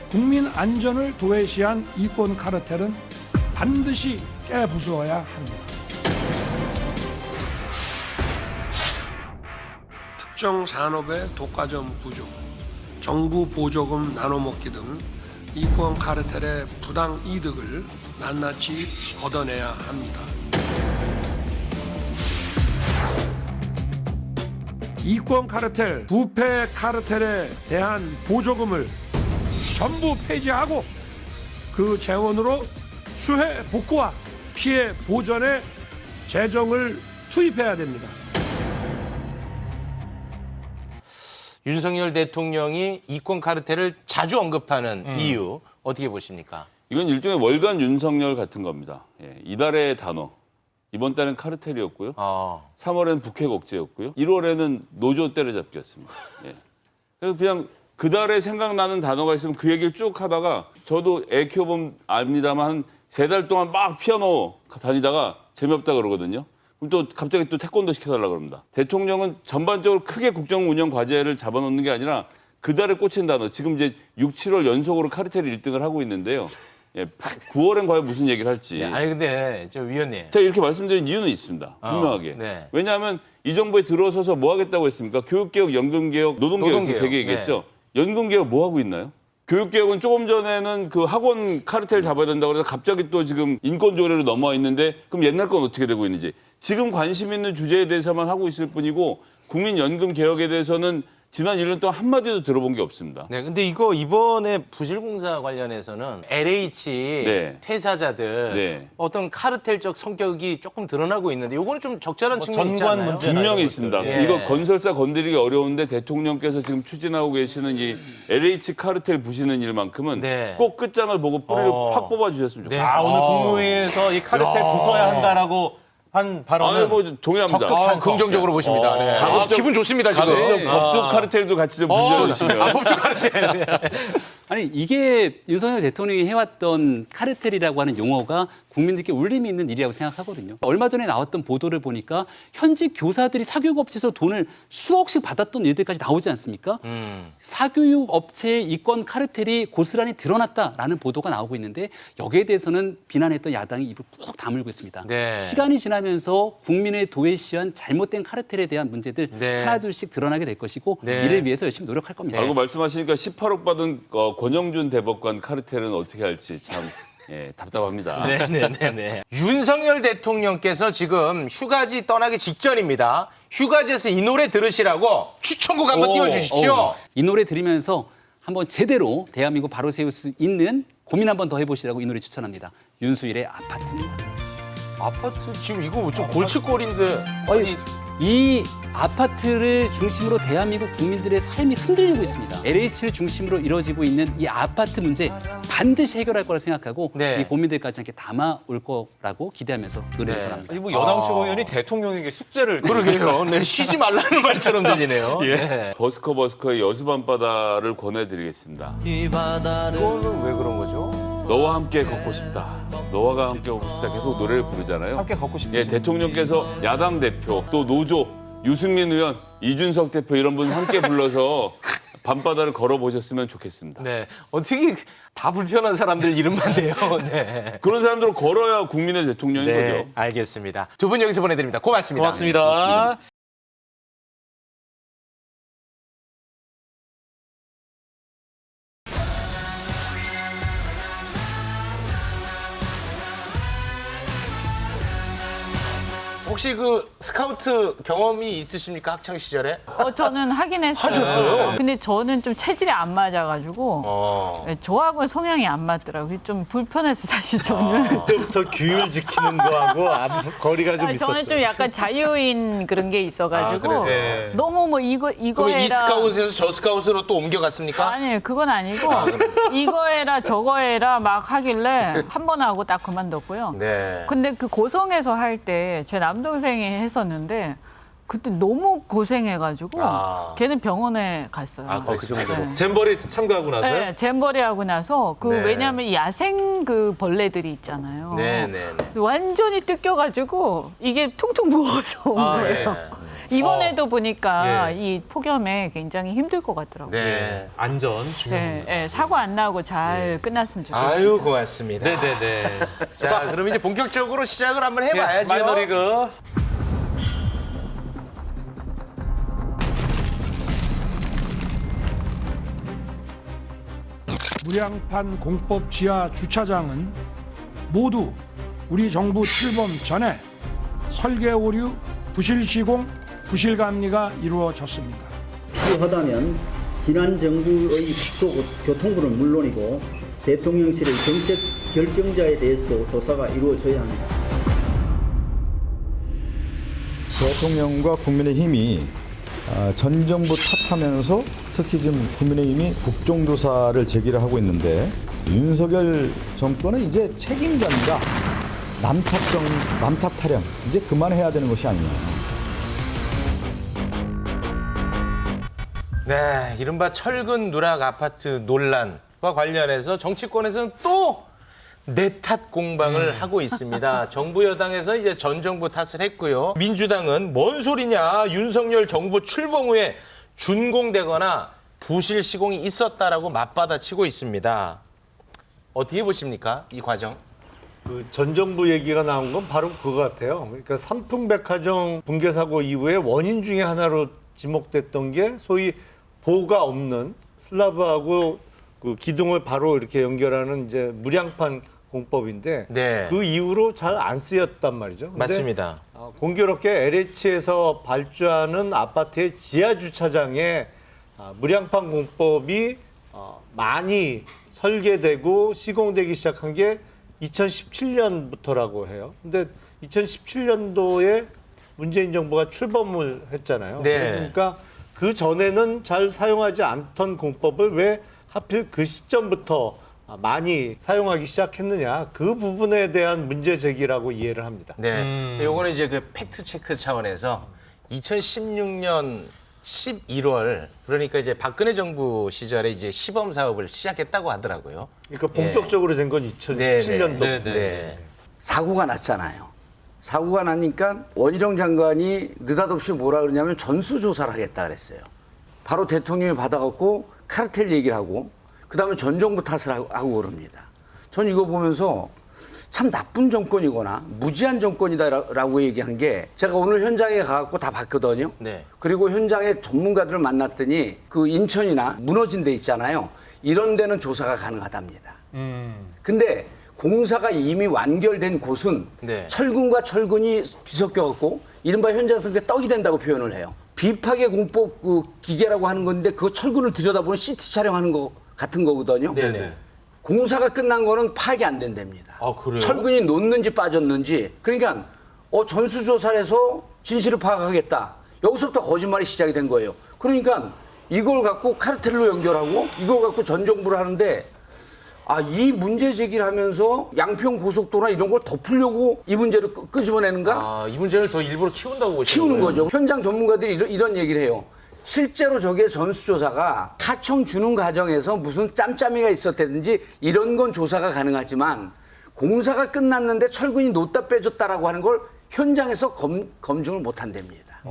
국민 안전을 도외시한 이권 카르텔은 반드시 깨부숴야 합니다. 특정 산업의 독과점 구조, 정부 보조금 나눠먹기 등 이권 카르텔의 부당 이득을 낱낱이 걷어내야 합니다. 이권 카르텔, 부패 카르텔에 대한 보조금을 전부 폐지하고 그 재원으로 수해 복구와 피해 보전에 재정을 투입해야 됩니다. 윤석열 대통령이 이권 카르텔을 자주 언급하는 이유 어떻게 보십니까? 이건 일종의 월간 윤석열 같은 겁니다. 예, 이달의 단어. 이번 달은 카르텔이었고요. 3월에는 북핵억제였고요. 1월에는 노조 때려잡기였습니다. 예. 그래서 그냥 그달에 생각나는 단어가 있으면 그 얘기를 쭉 하다가 저도 애 키워보면 압니다만 한 3달 동안 막 피아노 다니다가 재미없다 그러거든요. 그럼 또 갑자기 또 태권도 시켜달라 그럽니다. 대통령은 전반적으로 크게 국정 운영 과제를 잡아놓는 게 아니라 그달에 꽂힌 단어. 지금 이제 6, 7월 연속으로 카르텔 1등을 하고 있는데요. 예, 9월엔 과연 무슨 얘기를 할지. 네, 아니 근데 저 위원님. 제가 이렇게 말씀드린 이유는 있습니다. 분명하게. 네. 왜냐하면 이 정부에 들어서서 뭐 하겠다고 했습니까? 교육개혁, 연금개혁, 노동개혁 그 3개 얘기했죠. 연금개혁 뭐 하고 있나요? 교육개혁은 조금 전에는 그 학원 카르텔 잡아야 된다고 해서 갑자기 또 지금 인권조례로 넘어와 있는데 그럼 옛날 건 어떻게 되고 있는지. 지금 관심 있는 주제에 대해서만 하고 있을 뿐이고 국민연금 개혁에 대해서는 지난 1년 동안 한마디도 들어본 게 없습니다. 네, 근데 이거 이번에 부실공사 관련해서는 LH 네. 퇴사자들 네. 어떤 카르텔적 성격이 조금 드러나고 있는데 이거는 좀 적절한 측면이 있지 전관 않나요? 문제. 분명히 있습니다. 예. 이거 건설사 건드리기 어려운데 대통령께서 지금 추진하고 계시는 이 LH 카르텔 부시는 일만큼은 네. 꼭 끝장을 보고 뿌리를 확 뽑아주셨으면 네. 좋겠습니다. 아, 오늘 국무회의에서 이 카르텔 부숴야 한다라고 한 발언은 아니, 뭐 동의합니다. 적극 찬성. 긍정적으로 보십니다. 네. 가급적- 기분 좋습니다 지금. 가급적 법조 카르텔도 같이 좀 부셔주시면. 법조 카르텔. 아니 이게 윤석열 대통령이 해왔던 카르텔이라고 하는 용어가 국민들께 울림이 있는 일이라고 생각하거든요. 얼마 전에 나왔던 보도를 보니까 현직 교사들이 사교육 업체에서 돈을 수억씩 받았던 일들까지 나오지 않습니까? 사교육 업체의 이권 카르텔이 고스란히 드러났다라는 보도가 나오고 있는데 여기에 대해서는 비난했던 야당이 입을 꾹 다물고 있습니다. 네. 시간이 지나면서 국민을 도외시한 잘못된 카르텔에 대한 문제들 네. 하나둘씩 드러나게 될 것이고 네. 이를 위해서 열심히 노력할 겁니다. 라고 말씀하시니까 18억 받은 권영준 대법관 카르텔은 어떻게 할지 참 답답합니다. 네네네. 윤석열 대통령께서 지금 휴가지 떠나기 직전입니다. 휴가지에서 이 노래 들으시라고 추천곡 한번 띄워주십시오. 이 노래 들으면서 한번 제대로 대한민국 바로 세울 수 있는 고민 한번 더 해보시라고 이 노래 추천합니다. 윤수일의 아파트입니다. 아파트 지금 이거 좀 골칫거리인데. 아니, 이 아파트를 중심으로 대한민국 국민들의 삶이 흔들리고 있습니다. LH를 중심으로 이루어지고 있는 이 아파트 문제 반드시 해결할 거라 생각하고 네. 이 고민들까지 함께 담아올 거라고 기대하면서 노래를 전합니다. 아니, 뭐 여당 최고위원이 대통령에게 숙제를 그러게요. 네, 쉬지 말라는 말처럼 들리네요. 예. 네. 버스커의 여수밤바다를 권해드리겠습니다. 이거는 왜 그런 거죠? 너와 함께 걷고 싶다. 너와 함께 걷고 싶다. 계속 노래를 부르잖아요. 함께 걷고 싶으신 예, 대통령께서 야당 대표, 또 노조, 유승민 의원, 이준석 대표 이런 분 함께 불러서 밤바다를 걸어보셨으면 좋겠습니다. 네. 어떻게 다 불편한 사람들 이름만 대요. 네. 그런 사람들을 걸어야 국민의 대통령인 네, 거죠. 알겠습니다. 두 분 여기서 보내드립니다. 고맙습니다. 고맙습니다. 혹시 그 스카우트 경험이 있으십니까? 학창 시절에? 저는 하긴 했어요. 하셨어요? 근데 저는 좀 체질이 안 맞아가지고 네, 저하고는 성향이 안 맞더라고요. 좀 불편해서 사실 저는. 그때부터 규율 지키는 거하고 거리가 좀 있었어요. 저는 좀 약간 자유인 그런 게 있어가지고 아, 그래요? 너무 뭐 이거 그럼 해라. 이 스카웃에서 저 스카웃으로 또 옮겨갔습니까? 아니 그건 아니고 이거 해라 저거 해라 막 하길래 한 번 하고 딱 그만뒀고요. 네. 근데 그 고성에서 할 때 제 남동생이 했었는데 그때 너무 고생해가지고 걔는 병원에 갔어요. 그 정도로. 네. 잼버리 참가하고 나서요? 네, 잼버리 하고 나서 그 네. 왜냐하면 야생 그 벌레들이 있잖아요. 네네네. 완전히 뜯겨가지고 이게 퉁퉁 부어서 온 거예요. 이번에도 보니까 이 폭염에 굉장히 힘들 것 같더라고요. 네. 안전 중요합니다. 네, 사고 안 나고 잘 끝났으면 좋겠습니다. 아유, 고맙습니다. 네네네. 자, 그럼 이제 본격적으로 시작을 한번 해봐야죠. 마이너리그. 무량판 공법 지하 주차장은 모두 우리 정부 출범 전에 설계 오류, 부실 시공, 부실 감리가 이루어졌습니다. 필요하다면 지난 정부의 국토교통부는 물론이고 대통령실의 정책 결정자에 대해서도 조사가 이루어져야 합니다. 대통령과 국민의힘이 전 정부 탓하면서 특히 지금 국민의힘이 국정조사를 제기를 하고 있는데 윤석열 정권은 이제 책임자입니다. 남탓 타령 이제 그만해야 되는 것이 아니냐. 네, 이른바 철근 누락 아파트 논란과 관련해서 정치권에서는 또 내탓 공방을 하고 있습니다. 정부 여당에서 이제 전 정부 탓을 했고요. 민주당은 뭔 소리냐? 윤석열 정부 출범 후에 준공되거나 부실 시공이 있었다라고 맞받아치고 있습니다. 어떻게 보십니까? 이 과정? 그 전 정부 얘기가 나온 건 바로 그거 같아요. 그러니까 삼풍백화점 붕괴 사고 이후에 원인 중에 하나로 지목됐던 게 소위 보호가 없는 슬라브하고 그 기둥을 바로 이렇게 연결하는 이제 무량판 공법인데 네. 그 이후로 잘 안 쓰였단 말이죠. 근데 맞습니다. 공교롭게 LH에서 발주하는 아파트의 지하 주차장에 무량판 공법이 많이 설계되고 시공되기 시작한 게 2017년부터라고 해요. 근데 2017년도에 문재인 정부가 출범을 했잖아요. 네. 그러니까 그 전에는 잘 사용하지 않던 공법을 왜 하필 그 시점부터 많이 사용하기 시작했느냐, 그 부분에 대한 문제 제기라고 이해를 합니다. 네, 요거는 이제 그 팩트 체크 차원에서 2016년 11월, 그러니까 이제 박근혜 정부 시절에 이제 시범 사업을 시작했다고 하더라고요. 그러니까 본격적으로 된 건 2017년도. 네. 사고가 났잖아요. 사고가 나니까 원희룡 장관이 느닷없이 뭐라 그러냐면 전수조사를 하겠다 그랬어요. 바로 대통령이 받아갖고 카르텔 얘기를 하고 그다음에 전 정부 탓을 하고 그럽니다. 전 이거 보면서 참 나쁜 정권이거나 무지한 정권이다라고 얘기한 게, 제가 오늘 현장에 가갖고 다 봤거든요. 네. 그리고 현장에 전문가들을 만났더니 그 인천이나 무너진 데 있잖아요. 이런 데는 조사가 가능하답니다. 근데 공사가 이미 완결된 곳은 네. 철근과 철근이 뒤섞여갖고 이른바 현장 설계 떡이 된다고 표현을 해요. 비파괴 공법 그 기계라고 하는 건데 그 철근을 들여다보는 CT 촬영하는 거 같은 거거든요. 네네. 공사가 끝난 거는 파악이 안 된답니다. 아, 그래요? 철근이 놓는지 빠졌는지. 그러니까 전수조사를 해서 진실을 파악하겠다. 여기서부터 거짓말이 시작이 된 거예요. 그러니까 이걸 갖고 카르텔로 연결하고 이걸 갖고 전 정부를 하는데, 이 문제 제기를 하면서 양평 고속도로나 이런 걸 덮으려고 이 문제를 끄집어내는가? 이 문제를 더 일부러 키운다고 보시는 키우는 거예요? 거죠. 현장 전문가들이 이런 얘기를 해요. 실제로 저게 전수조사가 하청 주는 과정에서 무슨 짬짬이가 있었다든지 이런 건 조사가 가능하지만, 공사가 끝났는데 철근이 놓다 빼줬다라고 하는 걸 현장에서 검증을 못 한답니다.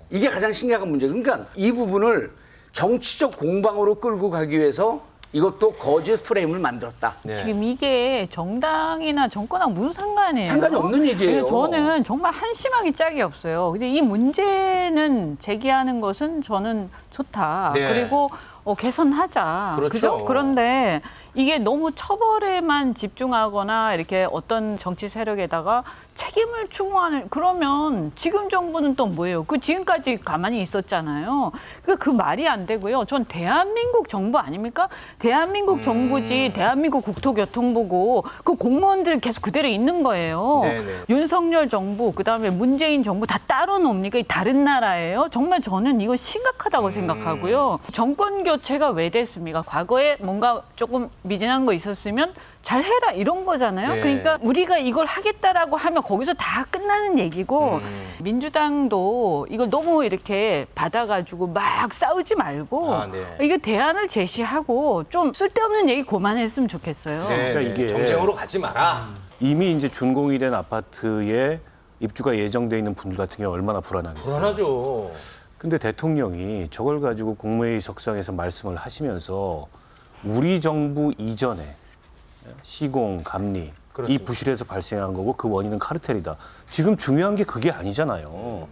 이게 가장 심각한 문제예요. 그러니까 이 부분을 정치적 공방으로 끌고 가기 위해서 이것도 거짓 프레임을 만들었다. 지금 이게 정당이나 정권하고 무슨 상관이에요? 상관이 없는 얘기예요. 저는 정말 한심하기 짝이 없어요. 근데 이 문제는 제기하는 것은 저는 좋다. 네. 그리고 개선하자. 그렇죠. 그죠? 그런데 이게 너무 처벌에만 집중하거나 이렇게 어떤 정치 세력에다가 책임을 추궁하는, 그러면 지금 정부는 또 뭐예요? 그 지금까지 가만히 있었잖아요. 그 말이 안 되고요. 전 대한민국 정부 아닙니까? 대한민국 정부지, 대한민국 국토교통부고 그 공무원들 계속 그대로 있는 거예요. 네네. 윤석열 정부, 그다음에 문재인 정부 다 따로 놉니까? 다른 나라예요? 정말 저는 이거 심각하다고 생각하고요. 정권 교체가 왜 됐습니까? 과거에 뭔가 조금 미진한 거 있었으면 잘해라 이런 거잖아요. 네. 그러니까 우리가 이걸 하겠다라고 하면 거기서 다 끝나는 얘기고, 민주당도 이걸 너무 이렇게 받아가지고 막 싸우지 말고 이게 대안을 제시하고 좀 쓸데없는 얘기 그만했으면 좋겠어요. 그러니까 이게 정쟁으로 가지 마라. 이미 이제 준공이 된 아파트에 입주가 예정돼 있는 분들 같은 경우 얼마나 불안하겠어요. 불안하죠. 근데 대통령이 저걸 가지고 국무회의 석상에서 말씀을 하시면서 우리 정부 이전에 시공, 감리, 이 부실에서 발생한 거고 그 원인은 카르텔이다. 지금 중요한 게 그게 아니잖아요.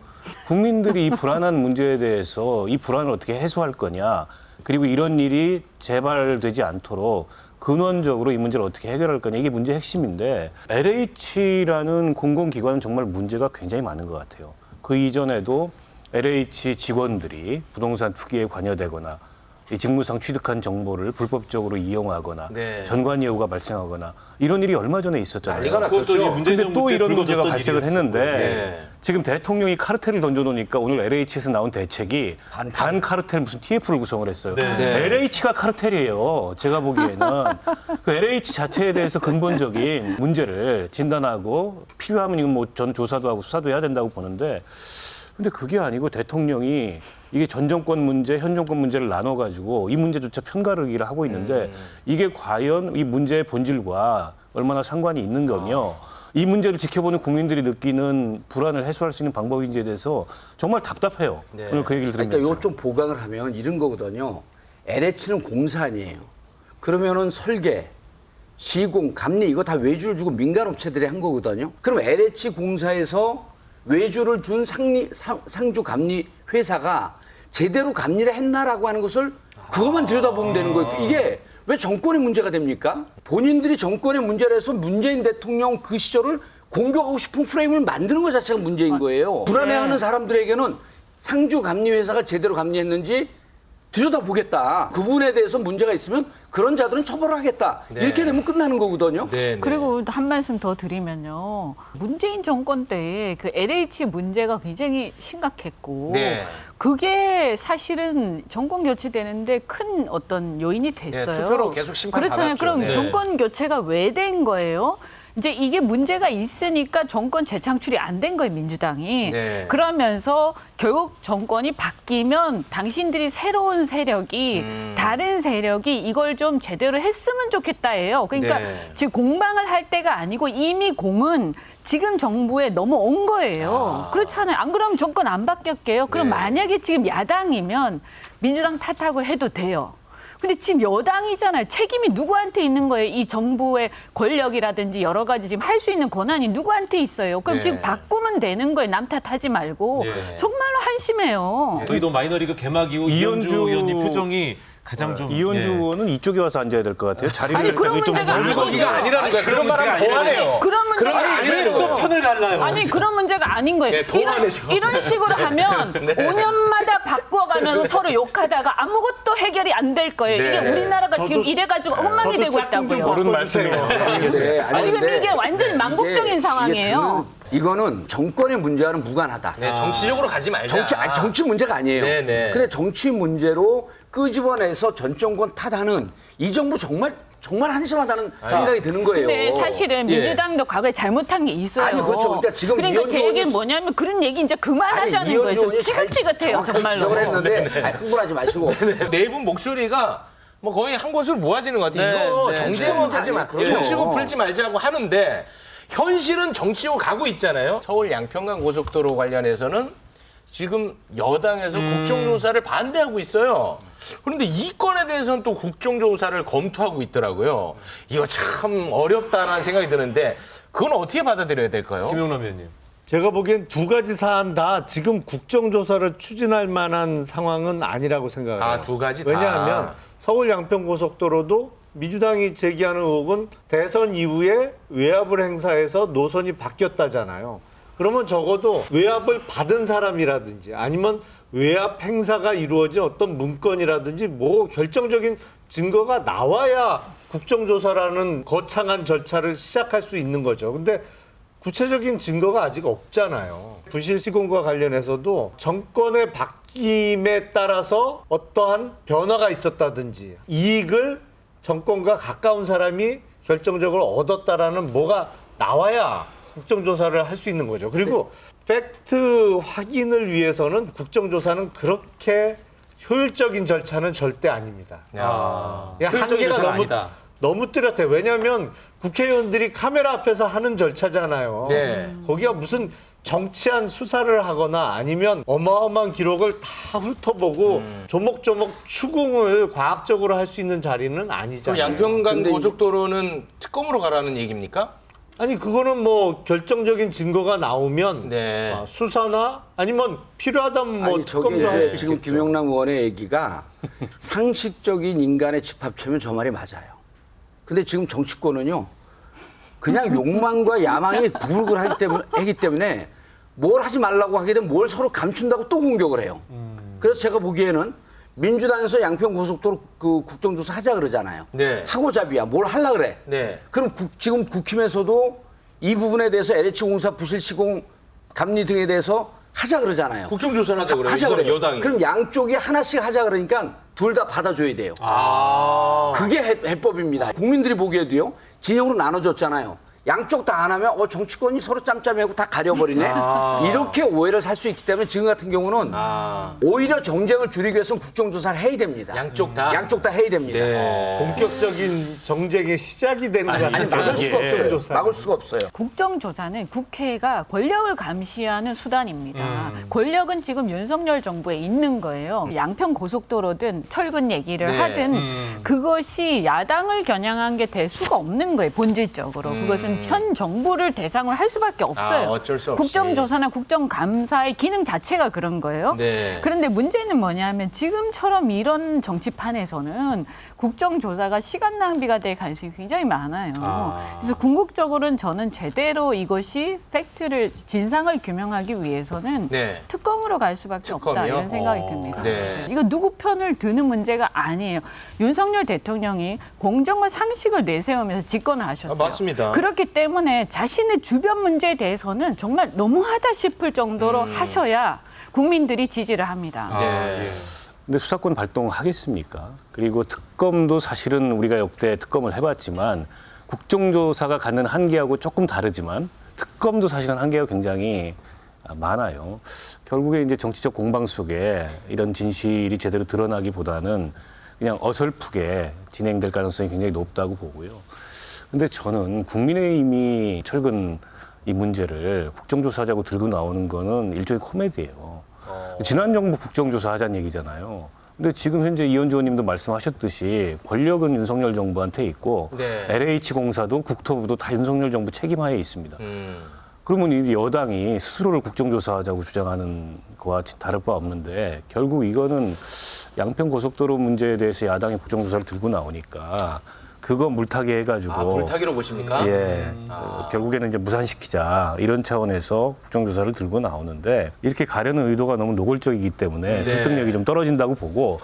국민들이 이 불안한 문제에 대해서 이 불안을 어떻게 해소할 거냐, 그리고 이런 일이 재발되지 않도록 근원적으로 이 문제를 어떻게 해결할 거냐, 이게 문제의 핵심인데, LH라는 공공기관은 정말 문제가 굉장히 많은 것 같아요. 그 이전에도 LH 직원들이 부동산 투기에 관여되거나 이 직무상 취득한 정보를 불법적으로 이용하거나 전관 예우가 발생하거나 이런 일이 얼마 전에 있었잖아요. 난리가 났었죠. 근데 또 이런 문제가 발생을 일이었어. 했는데 지금 대통령이 카르텔을 던져놓으니까 오늘 LH에서 나온 대책이 반카르텔 무슨 TF를 구성을 했어요. LH가 카르텔이에요. 제가 보기에는 그 LH 자체에 대해서 근본적인 문제를 진단하고 필요하면 이건 뭐 전 조사도 하고 수사도 해야 된다고 보는데, 근데 그게 아니고 대통령이 이게 전 정권 문제, 현 정권 문제를 나눠가지고 이 문제조차 편가르기를 하고 있는데 이게 과연 이 문제의 본질과 얼마나 상관이 있는 거며 이 문제를 지켜보는 국민들이 느끼는 불안을 해소할 수 있는 방법인지에 대해서 정말 답답해요. 오늘 그 얘기를 들으면서. 그러니까 이거 좀 보강을 하면 이런 거거든요. LH는 공사 아니에요. 그러면은 설계, 시공, 감리 이거 다 외주를 주고 민간업체들이 한 거거든요. 그럼 LH 공사에서 외주를 준 상주 감리 회사가 제대로 감리를 했나라고 하는 것을 그것만 들여다보면 되는 거예요. 이게 왜 정권의 문제가 됩니까? 본인들이 정권의 문제라 해서 문재인 대통령 그 시절을 공격하고 싶은 프레임을 만드는 것 자체가 문제인 거예요. 불안해하는 사람들에게는 상주 감리 회사가 제대로 감리했는지 들여다보겠다. 그 부분에 대해서 문제가 있으면 그런 자들은 처벌을 하겠다. 이렇게 되면 끝나는 거거든요. 그리고 한 말씀 더 드리면요. 문재인 정권 때에 그 LH 문제가 굉장히 심각했고 그게 사실은 정권 교체되는데 큰 어떤 요인이 됐어요. 투표로 계속 심판받았죠. 그렇잖아요. 그럼 정권 교체가 왜 된 거예요? 이제 이게 문제가 있으니까 정권 재창출이 안 된 거예요, 민주당이. 그러면서 결국 정권이 바뀌면 당신들이 새로운 세력이 다른 세력이 이걸 좀 제대로 했으면 좋겠다예요. 그러니까 지금 공방을 할 때가 아니고 이미 공은 지금 정부에 넘어온 거예요. 그렇잖아요. 안 그러면 정권 안 바뀌었게요. 그럼 만약에 지금 야당이면 민주당 탓하고 해도 돼요. 근데 지금 여당이잖아요. 책임이 누구한테 있는 거예요? 이 정부의 권력이라든지 여러 가지 지금 할 수 있는 권한이 누구한테 있어요? 그럼 지금 바꾸면 되는 거예요. 남 탓하지 말고. 정말로 한심해요. 저희도 마이너리그 개막 이후 이현주 의원님 표정이 가장 좀 이현주 의원은 이쪽에 와서 앉아야 될 것 같아요. 자리를 아니, 그런 문제가 아니고 거기가 아니라는 거야. 그런 말하면 더하네요. 그런 문제가 아니고 또 편을 갈라요. 아니 그런 문제가 아닌 거예요. 이런 식으로 하면 5년마다 바꾸어가면서 서로 욕하다가 아무것도 해결이 안 될 거예요. 이게 우리나라가 지금 이래가지고 엉망이 되고 있다고요. 모르는 말씀이에요. 지금 이게 완전 망국적인 상황이에요. 이거는 정권의 문제와는 무관하다. 정치적으로 가지 말자. 정치 문제가 아니에요. 근데 정치 문제로 끄집어내서 전 정권 탓하는 이 정부 정말 한심하다는 생각이 드는 거예요. 근데 사실은 민주당도 과거에 잘못한 게 있어요. 아니 그렇죠. 그러니까 지금 그러니까 제 얘기는 뭐냐면 그런 얘기 이제 그만하자는 거예요. 좀 지긋지긋해요 정말로. 지적을 했는데 흥분하지 마시고 네 분 목소리가 뭐 거의 한 곳으로 모아지는 것 같아요. 이거 정치로 하지 마. 정치고 풀지 말자고 하는데 현실은 정치로 가고 있잖아요. 서울 양평강 고속도로 관련해서는 지금 여당에서 국정조사를 반대하고 있어요. 그런데 이 건에 대해서는 또 국정조사를 검토하고 있더라고요. 이거 참 어렵다라는 생각이 드는데 그건 어떻게 받아들여야 될까요? 김용남 의원님. 제가 보기엔 두 가지 사안 다 지금 국정조사를 추진할 만한 상황은 아니라고 생각해요. 두 가지 다. 왜냐하면 서울 양평고속도로도 민주당이 제기하는 의혹은 대선 이후에 외압을 행사해서 노선이 바뀌었다잖아요. 그러면 적어도 외압을 받은 사람이라든지 아니면 외압 행사가 이루어진 어떤 문건이라든지 뭐 결정적인 증거가 나와야 국정조사라는 거창한 절차를 시작할 수 있는 거죠. 근데 구체적인 증거가 아직 없잖아요. 부실 시공과 관련해서도 정권의 바뀜에 따라서 어떠한 변화가 있었다든지 이익을 정권과 가까운 사람이 결정적으로 얻었다라는 뭐가 나와야 국정조사를 할 수 있는 거죠. 그리고 팩트 확인을 위해서는 국정조사는 그렇게 효율적인 절차는 절대 아닙니다. 한계가 너무 뚜렷해요. 왜냐하면 국회의원들이 카메라 앞에서 하는 절차잖아요. 거기가 무슨 정치한 수사를 하거나 아니면 어마어마한 기록을 다 훑어보고 조목조목 추궁을 과학적으로 할 수 있는 자리는 아니잖아요. 양평강 고속도로는 특검으로 가라는 얘기입니까? 아니 그거는 뭐 결정적인 증거가 나오면 수사나 아니면 필요하다면 뭐 특검도 할 수 있겠죠. 지금 김용남 의원의 얘기가 상식적인 인간의 집합체면 저 말이 맞아요. 근데 지금 정치권은요 그냥 욕망과 야망이 부르고 하기 때문에 뭘 하지 말라고 하게 되면 뭘 서로 감춘다고 또 공격을 해요. 그래서 제가 보기에는 민주당에서 양평고속도로 그 국정조사 하자 그러잖아요. 하고자비야. 뭘 하려 그래. 그럼 지금 국힘에서도 이 부분에 대해서 LH공사 부실 시공 감리 등에 대해서 하자 그러잖아요. 국정조사를 하자 그래요. 하자 그래요. 여당이. 그럼 양쪽이 하나씩 하자 그러니까 둘 다 받아줘야 돼요. 그게 해법입니다. 국민들이 보기에도요. 진영으로 나눠졌잖아요. 양쪽 다 안 하면 정치권이 서로 짬짬이하고 다 가려버리네. 이렇게 오해를 살 수 있기 때문에 지금 같은 경우는 오히려 정쟁을 줄이기 위해서는 국정조사를 해야 됩니다. 양쪽 다 해야 됩니다. 본격적인 정쟁의 시작이 되는 거 아니에요? 막을 수가 없어요. 막을 수가 없어요. 국정조사는 국회가 권력을 감시하는 수단입니다. 권력은 지금 윤석열 정부에 있는 거예요. 양평고속도로든 철근 얘기를 하든 그것이 야당을 겨냥한 게 될 수가 없는 거예요. 본질적으로. 그것은 현 정부를 대상으로 할 수밖에 없어요. 어쩔 수 없이. 국정조사나 국정감사의 기능 자체가 그런 거예요. 그런데 문제는 뭐냐면 지금처럼 이런 정치판에서는 국정조사가 시간 낭비가 될 가능성이 굉장히 많아요. 그래서 궁극적으로는 저는 제대로 이것이 팩트를 진상을 규명하기 위해서는 네. 특검으로 갈 수밖에 없다 특검이요? 이런 생각이 듭니다. 네. 이거 누구 편을 드는 문제가 아니에요. 윤석열 대통령이 공정과 상식을 내세우면서 집권을 하셨어요. 맞습니다. 그렇기 때문에 자신의 주변 문제에 대해서는 정말 너무하다 싶을 정도로 하셔야 국민들이 지지를 합니다. 네. 근데 수사권 발동하겠습니까? 그리고 특검도 사실은 우리가 역대 특검을 해봤지만 국정조사가 갖는 한계하고 조금 다르지만 특검도 사실은 한계가 굉장히 많아요. 결국에 이제 정치적 공방 속에 이런 진실이 제대로 드러나기보다는 그냥 어설프게 진행될 가능성이 굉장히 높다고 보고요. 근데 저는 국민의힘이 최근 이 문제를 국정조사하자고 들고 나오는 거는 일종의 코미디예요. 지난 정부 국정조사 하자는 얘기잖아요. 근데 지금 현재 이현주 의원님도 말씀하셨듯이 권력은 윤석열 정부한테 있고 네. LH공사도 국토부도 다 윤석열 정부 책임하에 있습니다. 그러면 이 여당이 스스로를 국정조사하자고 주장하는 거와 다를 바 없는데 결국 이거는 양평 고속도로 문제에 대해서 야당이 국정조사를 들고 나오니까 그거 물타기 해가지고 물타기로 보십니까? 예, 결국에는 이제 무산시키자 이런 차원에서 국정조사를 들고 나오는데 이렇게 가려는 의도가 너무 노골적이기 때문에 설득력이 좀 떨어진다고 보고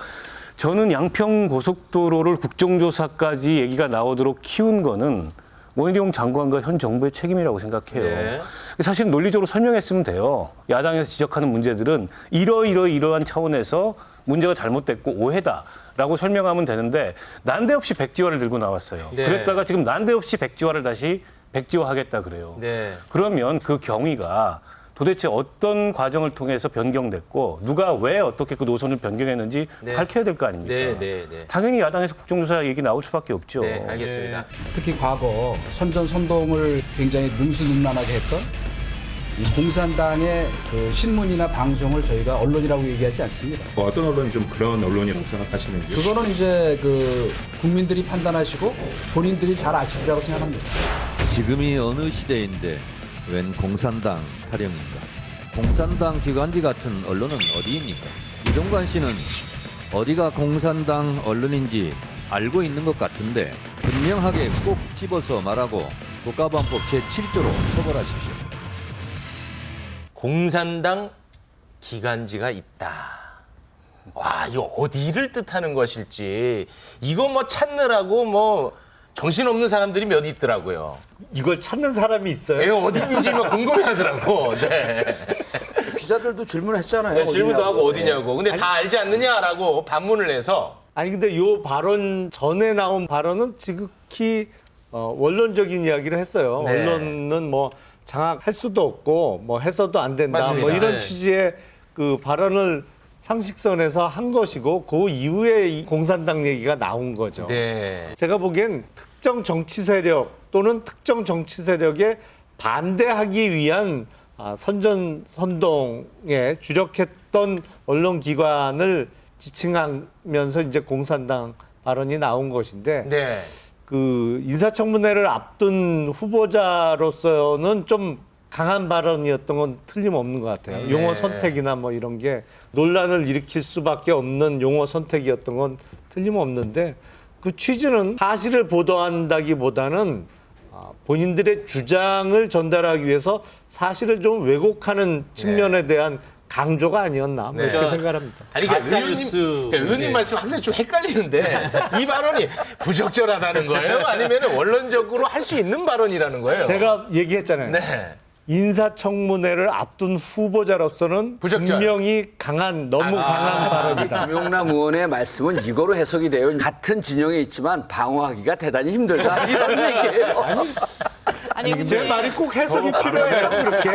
저는 양평 고속도로를 국정조사까지 얘기가 나오도록 키운 거는 원희룡 장관과 현 정부의 책임이라고 생각해요. 네. 사실 논리적으로 설명했으면 돼요. 야당에서 지적하는 문제들은 이러이러이러한 차원에서 문제가 잘못됐고 오해다라고 설명하면 되는데 난데없이 백지화를 들고 나왔어요. 네. 그랬다가 지금 난데없이 백지화를 다시 백지화하겠다 그래요. 네. 그러면 그 경위가 도대체 어떤 과정을 통해서 변경됐고 누가 왜 어떻게 그 노선을 변경했는지 네. 밝혀야 될 거 아닙니까? 네. 당연히 야당에서 국정조사 얘기 나올 수밖에 없죠. 네, 알겠습니다. 특히 과거 선전선동을 굉장히 능수능란하게 했던 이 공산당의 그 신문이나 방송을 저희가 언론이라고 얘기하지 않습니다. 어떤 언론이 좀 그런 언론이라고 생각하시는지요? 그거는 이제 그 국민들이 판단하시고 본인들이 잘 아시리라고 생각합니다. 지금이 어느 시대인데 웬 공산당 타령인가? 공산당 기관지 같은 언론은 어디입니까? 이동관 씨는 어디가 공산당 언론인지 알고 있는 것 같은데 분명하게 꼭 집어서 말하고 국가보안법 제7조로 처벌하십시오. 공산당 기관지가 있다. 와, 이거 어디를 뜻하는 것일지 이거 뭐 찾느라고 뭐 정신없는 사람들이 몇 있더라고요. 이걸 찾는 사람이 있어요? 이거 어딘지 뭐 궁금해하더라고. 네. 기자들도 질문했잖아요. 네, 질문도 하고 어디냐고. 근데 다 알지 않느냐라고 반문을 해서. 아니 근데 요 발언 전에 나온 발언은 지극히 원론적인 이야기를 했어요. 네. 언론은 뭐 장악할 수도 없고 뭐 해서도 안 된다. 맞습니다. 뭐 이런 네. 취지의 그 발언을 상식선에서 한 것이고 그 이후에 이 공산당 얘기가 나온 거죠. 네. 제가 보기엔 특정 정치 세력 또는 특정 정치 세력에 반대하기 위한 선전선동에 주력했던 언론기관을 지칭하면서 이제 공산당 발언이 나온 것인데 네. 그 인사청문회를 앞둔 후보자로서는 좀 강한 발언이었던 건 틀림없는 것 같아요. 네. 용어 선택이나 뭐 이런 게 논란을 일으킬 수밖에 없는 용어 선택이었던 건 틀림없는데 그 취지는 사실을 보도한다기보다는 본인들의 주장을 전달하기 위해서 사실을 좀 왜곡하는 측면에 대한 강조가 아니었나 뭐 이렇게 생각합니다. 아니 그러니까 의원님 말씀 항상 좀 헷갈리는데 이 발언이 부적절하다는 거예요? 아니면 원론적으로 할 수 있는 발언이라는 거예요? 제가 얘기했잖아요. 네. 인사청문회를 앞둔 후보자로서는 분명히 너무 강한 발언이다. 김용남 의원의 말씀은 이거로 해석이 돼요. 같은 진영에 있지만 방어하기가 대단히 힘들다. 이런 얘기예요. 아니 근데 제 말이 꼭 해석이 필요해요. 그렇게.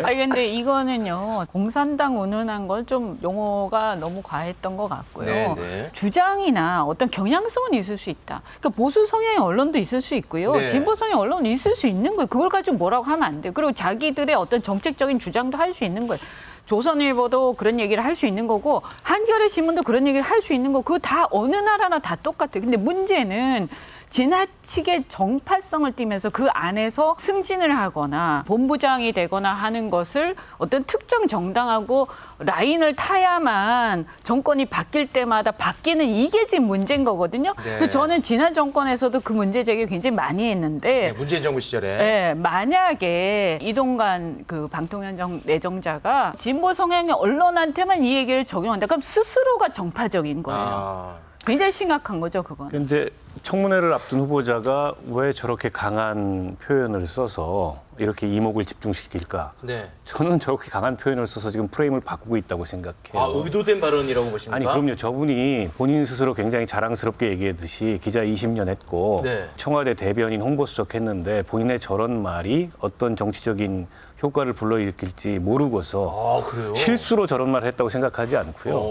아니 근데 이거는요 공산당 운운한 건 좀 용어가 너무 과했던 것 같고요. 네. 주장이나 어떤 경향성은 있을 수 있다. 그러니까 보수 성향의 언론도 있을 수 있고요. 네. 진보 성향의 언론은 있을 수 있는 거예요. 그걸 가지고 뭐라고 하면 안 돼요. 그리고 자기들의 어떤 정책적인 주장도 할 수 있는 거예요. 조선일보도 그런 얘기를 할 수 있는 거고 한겨레 신문도 그런 얘기를 할 수 있는 거고 그거 다 어느 나라나 다 똑같아요. 근데 문제는 지나치게 정파성을 띠면서 그 안에서 승진을 하거나 본부장이 되거나 하는 것을 어떤 특정 정당하고 라인을 타야만 정권이 바뀔 때마다 바뀌는 이게 지금 문제인 거거든요. 네. 저는 지난 정권에서도 그 문제 제기 굉장히 많이 했는데 문재인 정부 시절에 네, 만약에 이동관 그 방통위원장 내정자가 진보 성향의 언론한테만 이 얘기를 적용한다. 그럼 스스로가 정파적인 거예요. 굉장히 심각한 거죠, 그건. 그런데 청문회를 앞둔 후보자가 왜 저렇게 강한 표현을 써서 이렇게 이목을 집중시킬까? 네. 저는 저렇게 강한 표현을 써서 지금 프레임을 바꾸고 있다고 생각해요. 아, 의도된 발언이라고 보십니까? 아니 그럼요. 저분이 본인 스스로 굉장히 자랑스럽게 얘기했듯이 기자 20년 했고 네. 청와대 대변인 홍보수석 했는데 본인의 저런 말이 어떤 정치적인 효과를 불러일으킬지 모르고서 그래요? 실수로 저런 말을 했다고 생각하지 않고요.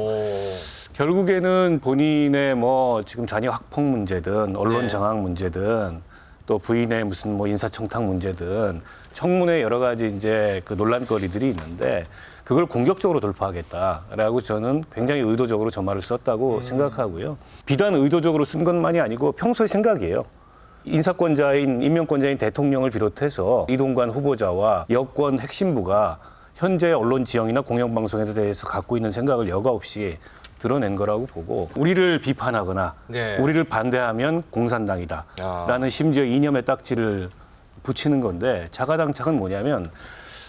결국에는 본인의 뭐 지금 자녀 학폭 문제든 언론 네. 장악 문제든 또 부인의 무슨 뭐 인사청탁 문제든 청문회 여러 가지 이제 그 논란거리들이 있는데 그걸 공격적으로 돌파하겠다라고 저는 굉장히 의도적으로 저 말을 썼다고 생각하고요. 비단 의도적으로 쓴 것만이 아니고 평소의 생각이에요. 인사권자인 임명권자인 대통령을 비롯해서 이동관 후보자와 여권 핵심부가 현재 언론 지형이나 공영방송에 대해서 갖고 있는 생각을 여과 없이 드러낸 거라고 보고 우리를 비판하거나 네. 우리를 반대하면 공산당이다 라는 심지어 이념의 딱지를 붙이는 건데 자가당착은 뭐냐면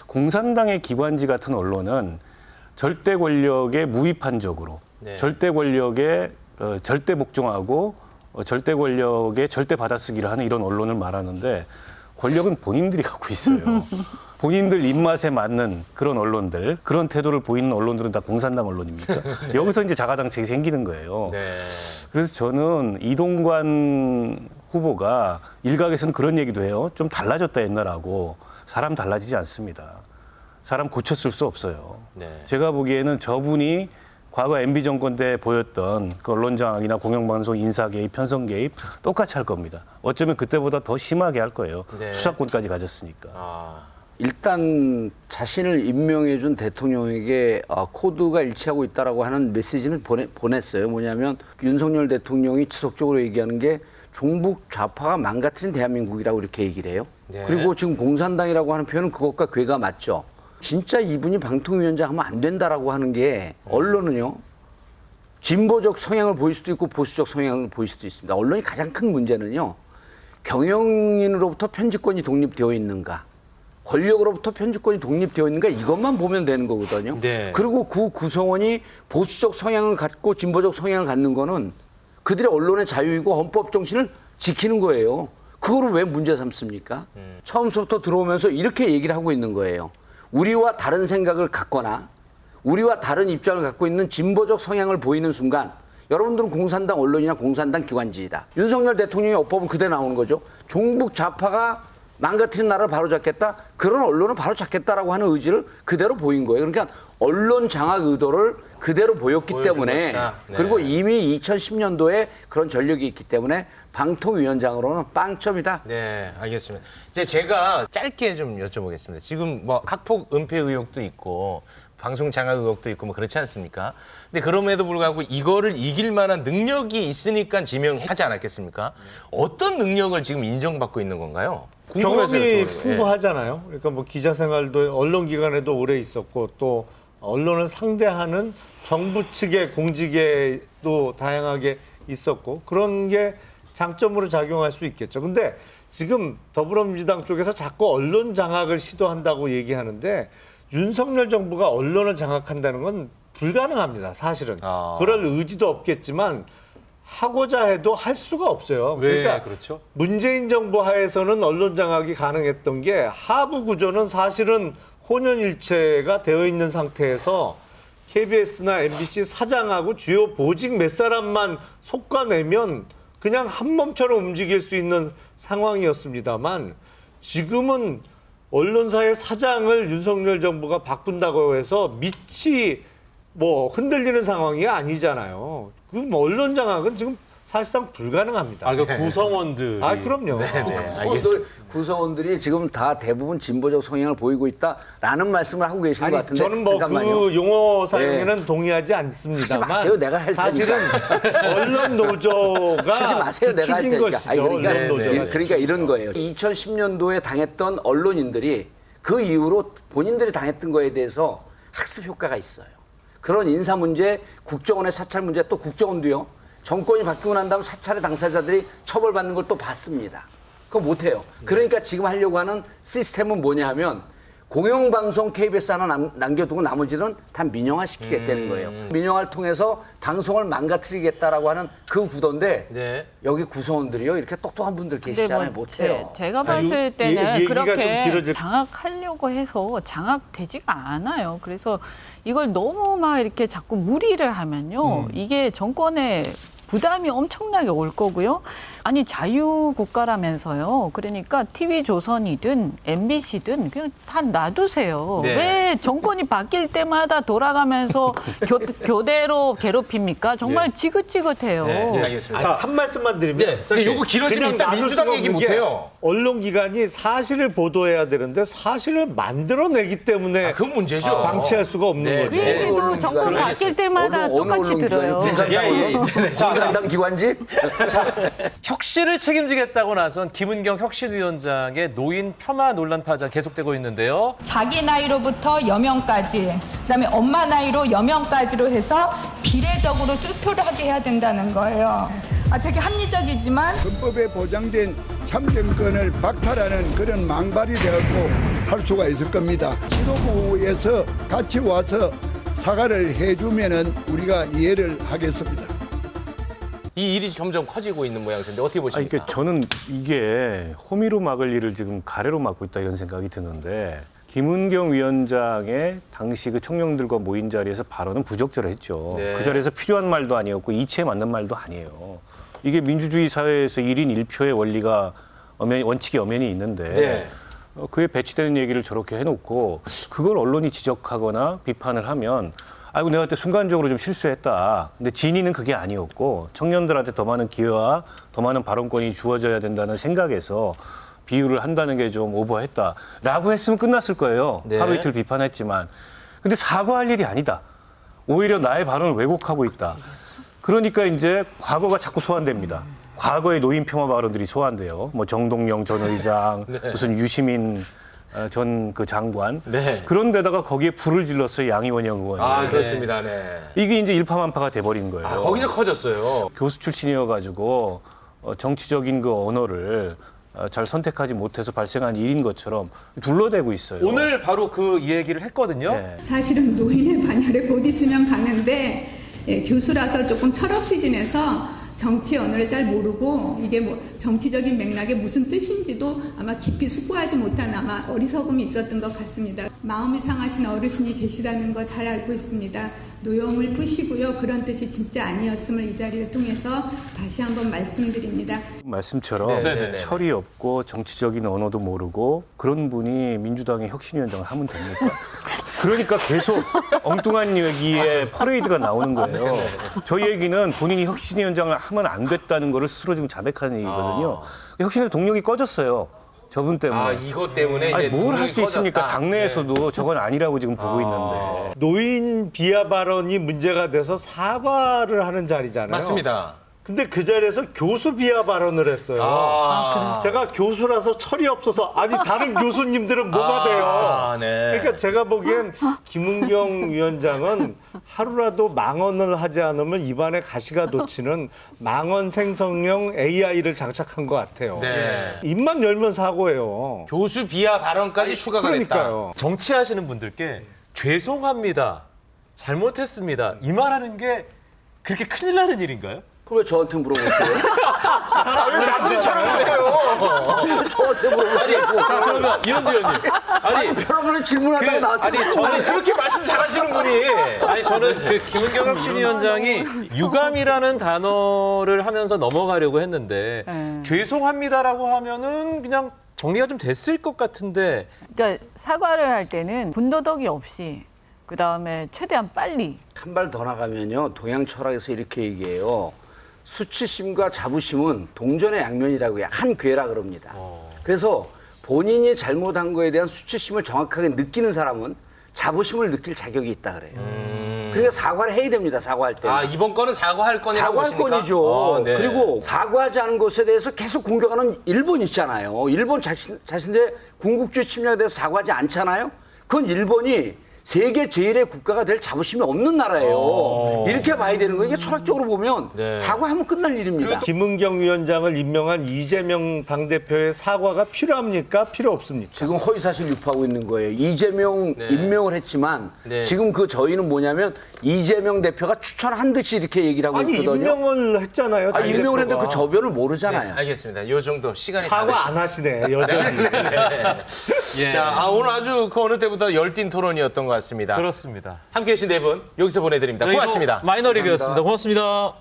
공산당의 기관지 같은 언론은 절대 권력에 무위판적으로 네. 절대 권력에 절대 복종하고 절대 권력에 절대 받아쓰기를 하는 이런 언론을 말하는데 권력은 본인들이 갖고 있어요. 본인들 입맛에 맞는 그런 언론들, 그런 태도를 보이는 언론들은 다 공산당 언론입니까? 여기서 이제 자가당착이 생기는 거예요. 네. 그래서 저는 이동관 후보가 일각에서는 그런 얘기도 해요. 좀 달라졌다 옛날하고. 사람 달라지지 않습니다. 사람 고쳤을 수 없어요. 네. 제가 보기에는 저분이 과거 MB 정권 때 보였던 그 언론 장악이나 공영방송 인사 개입, 편성 개입 똑같이 할 겁니다. 어쩌면 그때보다 더 심하게 할 거예요. 네. 수사권까지 가졌으니까. 일단 자신을 임명해준 대통령에게 코드가 일치하고 있다라고 하는 메시지는 보냈어요. 뭐냐면 윤석열 대통령이 지속적으로 얘기하는 게 종북 좌파가 망가뜨린 대한민국이라고 이렇게 얘기를 해요. 네. 그리고 지금 공산당이라고 하는 표현은 그것과 괴가 맞죠. 진짜 이분이 방통위원장 하면 안 된다라고 하는 게 언론은요. 진보적 성향을 보일 수도 있고 보수적 성향을 보일 수도 있습니다. 언론이 가장 큰 문제는요. 경영인으로부터 편집권이 독립되어 있는가. 권력으로부터 편집권이 독립되어 있는가 이것만 보면 되는 거거든요. 네. 그리고 그 구성원이 보수적 성향을 갖고 진보적 성향을 갖는 거는 그들의 언론의 자유이고 헌법 정신을 지키는 거예요. 그거를 왜 문제 삼습니까? 처음부터 들어오면서 이렇게 얘기를 하고 있는 거예요. 우리와 다른 생각을 갖거나 우리와 다른 입장을 갖고 있는 진보적 성향을 보이는 순간 여러분들은 공산당 언론이나 공산당 기관지이다. 윤석열 대통령의 어법은 그대로 나오는 거죠. 종북 좌파가 망가뜨린 나라를 바로잡겠다. 그런 언론을 바로잡겠다라고 하는 의지를 그대로 보인 거예요. 그러니까 언론 장악 의도를 그대로 보였기 때문에 네. 그리고 이미 2010년도에 그런 전력이 있기 때문에 방통위원장으로는 빵점이다. 네, 알겠습니다. 이제 제가 짧게 좀 여쭤보겠습니다. 지금 뭐 학폭 은폐 의혹도 있고 방송 장악 의혹도 있고 뭐 그렇지 않습니까? 근데 그럼에도 불구하고 이거를 이길 만한 능력이 있으니까 지명하지 않았겠습니까? 어떤 능력을 지금 인정받고 있는 건가요? 궁금해서요, 경험이 저는. 풍부하잖아요. 그러니까 뭐 기자 생활도 언론 기관에도 오래 있었고 또 언론을 상대하는 정부 측의 공직에도 다양하게 있었고 그런 게 장점으로 작용할 수 있겠죠. 근데 지금 더불어민주당 쪽에서 자꾸 언론 장악을 시도한다고 얘기하는데 윤석열 정부가 언론을 장악한다는 건 불가능합니다. 사실은. 그럴 의지도 없겠지만 하고자 해도 할 수가 없어요. 왜 그러니까 그렇죠? 문재인 정부 하에서는 언론 장악이 가능했던 게 하부 구조는 사실은 혼연일체가 되어 있는 상태에서 KBS나 MBC 사장하고 주요 보직 몇 사람만 솎아내면 그냥 한 몸처럼 움직일 수 있는 상황이었습니다만 지금은 언론사의 사장을 윤석열 정부가 바꾼다고 해서 밑이 뭐 흔들리는 상황이 아니잖아요. 그 언론 장악은 지금 사실상 불가능합니다. 그 구성원들이. 그럼요. 구성원들이 지금 다 대부분 진보적 성향을 보이고 있다라는 말씀을 하고 계시는 것 같은데. 저는 뭐 그 용어 사용에는 동의하지 않습니다만 하지 마세요. 내가 할 테니까. 사실은 언론 노조가 하지 마세요. 내가 할 부추긴 테니까. 것이죠. 언론 노조가. 그러니까 이런 거예요. 2010년도에 당했던 언론인들이 그 이후로 본인들이 당했던 거에 대해서 학습 효과가 있어요. 그런 인사 문제, 국정원의 사찰 문제, 또 국정원도요. 정권이 바뀌고 난 다음 사찰의 당사자들이 처벌받는 걸 또 봤습니다. 그거 못해요. 그러니까 지금 하려고 하는 시스템은 뭐냐 하면 공영방송 KBS 하나 남겨두고 나머지는 다 민영화시키겠다는 거예요. 민영화를 통해서 방송을 망가뜨리겠다라고 하는 그 구도인데 여기 구성원들이요. 이렇게 똑똑한 분들 계시잖아요. 못해요. 제가 봤을 때는 그렇게 좀 장악하려고 해서 장악되지가 않아요. 그래서 이걸 너무 막 이렇게 자꾸 무리를 하면요. 이게 정권의 부담이 엄청나게 올 거고요. 아니 자유국가라면서요. 그러니까 TV조선이든 MBC든 그냥 다 놔두세요. 왜 정권이 바뀔 때마다 돌아가면서 교대로 괴롭힙니까? 정말 지긋지긋해요. 알겠습니다. 자, 한 말씀만 드리면 요거 길어지면 일단 민주당 얘기 못해요. 언론기관이 사실을 보도해야 되는데 사실을 만들어내기 때문에 그 문제죠. 방치할 수가 없는 거죠. 그래도 정권 바뀔 때마다 똑같이 들어요. 공산당 기관지? 혁신을 책임지겠다고 나선 김은경 혁신위원장의 노인 폄하 논란 파장 계속되고 있는데요. 자기 나이로부터 여명까지, 그다음에 엄마 나이로 여명까지로 해서 비례적으로 투표를 하게 해야 된다는 거예요. 되게 합리적이지만 헌법에 보장된 참정권을 박탈하는 그런 망발이 되었고 할 수가 있을 겁니다. 지도부에서 같이 와서 사과를 해주면은 우리가 이해를 하겠습니다. 이 일이 점점 커지고 있는 모양새인데 어떻게 보십니까? 그러니까 저는 이게 호미로 막을 일을 지금 가래로 막고 있다 이런 생각이 드는데 김은경 위원장의 당시 그 청년들과 모인 자리에서 발언은 부적절했죠. 그 자리에서 필요한 말도 아니었고 이치에 맞는 말도 아니에요. 이게 민주주의 사회에서 1인 1표의 원리가 원칙이 엄연히 있는데 그에 배치되는 얘기를 저렇게 해놓고 그걸 언론이 지적하거나 비판을 하면 아이고 내가 그때 순간적으로 좀 실수했다. 근데 진위는 그게 아니었고 청년들한테 더 많은 기회와 더 많은 발언권이 주어져야 된다는 생각에서 비유를 한다는 게 좀 오버했다라고 했으면 끝났을 거예요. 하루 이틀 비판했지만. 근데 사과할 일이 아니다. 오히려 나의 발언을 왜곡하고 있다. 그러니까 이제 과거가 자꾸 소환됩니다. 과거의 노인 폄하 발언들이 소환돼요. 뭐 정동영 전 의장, 무슨 유시민 전 그 장관. 그런데다가 거기에 불을 질렀어요. 양이원영 의원이. 그렇습니다. 이게 이제 일파만파가 돼버린 거예요. 거기서 커졌어요. 교수 출신이어가지고 정치적인 그 언어를 잘 선택하지 못해서 발생한 일인 것처럼 둘러대고 있어요. 오늘 바로 그 얘기를 했거든요. 사실은 노인의 반열에 곧 있으면 가는데 교수라서 조금 철없이 지내서 정치 언어를 잘 모르고 이게 뭐 정치적인 맥락에 무슨 뜻인지도 아마 깊이 숙고하지 못한 아마 어리석음이 있었던 것 같습니다. 마음이 상하신 어르신이 계시다는 거 잘 알고 있습니다. 노여움을 푸시고요. 그런 뜻이 진짜 아니었음을 이 자리를 통해서 다시 한번 말씀드립니다. 말씀처럼 철이 없고 정치적인 언어도 모르고 그런 분이 민주당의 혁신위원장을 하면 됩니까? 그러니까 계속 엉뚱한 얘기에 퍼레이드가 나오는 거예요. 저희 얘기는 본인이 혁신위원장을 하면 안 됐다는 거를 스스로 지금 자백하는 얘기거든요. 혁신의 동력이 꺼졌어요. 저분 때문에. 이것 때문에 아니, 이제 뭘 할 수 동력이 있습니까? 꺼졌다. 당내에서도 저건 아니라고 지금 보고 있는데. 노인 비하 발언이 문제가 돼서 사과를 하는 자리잖아요. 맞습니다. 근데 그 자리에서 교수 비하 발언을 했어요. 제가 교수라서 철이 없어서 아니 다른 교수님들은 뭐가 돼요. 그러니까 제가 보기엔 김은경 위원장은 하루라도 망언을 하지 않으면 입안에 가시가 돋치는 망언 생성형 AI를 장착한 것 같아요. 입만 열면 사고예요. 교수 비하 발언까지 추가가 그러니까요. 정치하시는 분들께 죄송합니다. 잘못했습니다. 이 말하는 게 그렇게 큰일 나는 일인가요? 그럼 왜 저한테 물어보세요? 남들처럼 그래요. 저한테 물어보세요. 그러면 이현주 의원님. 아니 여러분은 질문하다가 나한테 저는 그렇게 말씀 잘하시는 분이. 아니 저는 그 김은경 혁신위원장이 유감이라는 단어를 하면서 넘어가려고 했는데 죄송합니다라고 하면은 그냥 정리가 좀 됐을 것 같은데. 그러니까 사과를 할 때는 분도덕이 없이 그다음에 최대한 빨리. 한 발 더 나가면요. 동양 철학에서 이렇게 얘기해요. 수치심과 자부심은 동전의 양면이라고 해요. 한 궤라 그럽니다. 그래서 본인이 잘못한 거에 대한 수치심을 정확하게 느끼는 사람은 자부심을 느낄 자격이 있다 그래요. 그러니까 사과를 해야 됩니다. 사과할 때. 아, 이번 건은 사과할 건이라고 사과할 보십니까? 건이죠. 네. 그리고 사과하지 않은 것에 대해서 계속 공격하는 일본 있잖아요. 일본 자신들의 군국주의 침략에 대해서 사과하지 않잖아요. 그건 일본이 세계 제1의 국가가 될 자부심이 없는 나라예요. 이렇게 봐야 되는 거예요. 이게 철학적으로 보면 사과하면 끝날 일입니다. 김은경 위원장을 임명한 이재명 당대표의 사과가 필요합니까? 필요 없습니까? 지금 허위사실 유포하고 있는 거예요. 이재명 임명을 했지만 지금 그 저희는 뭐냐면 이재명 대표가 추천한 듯이 이렇게 얘기를 하고 있거든요. 임명을 했잖아요. 임명을 했는데 그 저변을 모르잖아요. 알겠습니다. 이 정도 시간이 사과 안 하시네, 여전히. 자, 오늘 아주 그 어느 때보다 열띤 토론이었던 것 같습니다. 그렇습니다. 함께해 주신 네 분 여기서 보내드립니다. 고맙습니다. 마이너리그였습니다. 고맙습니다.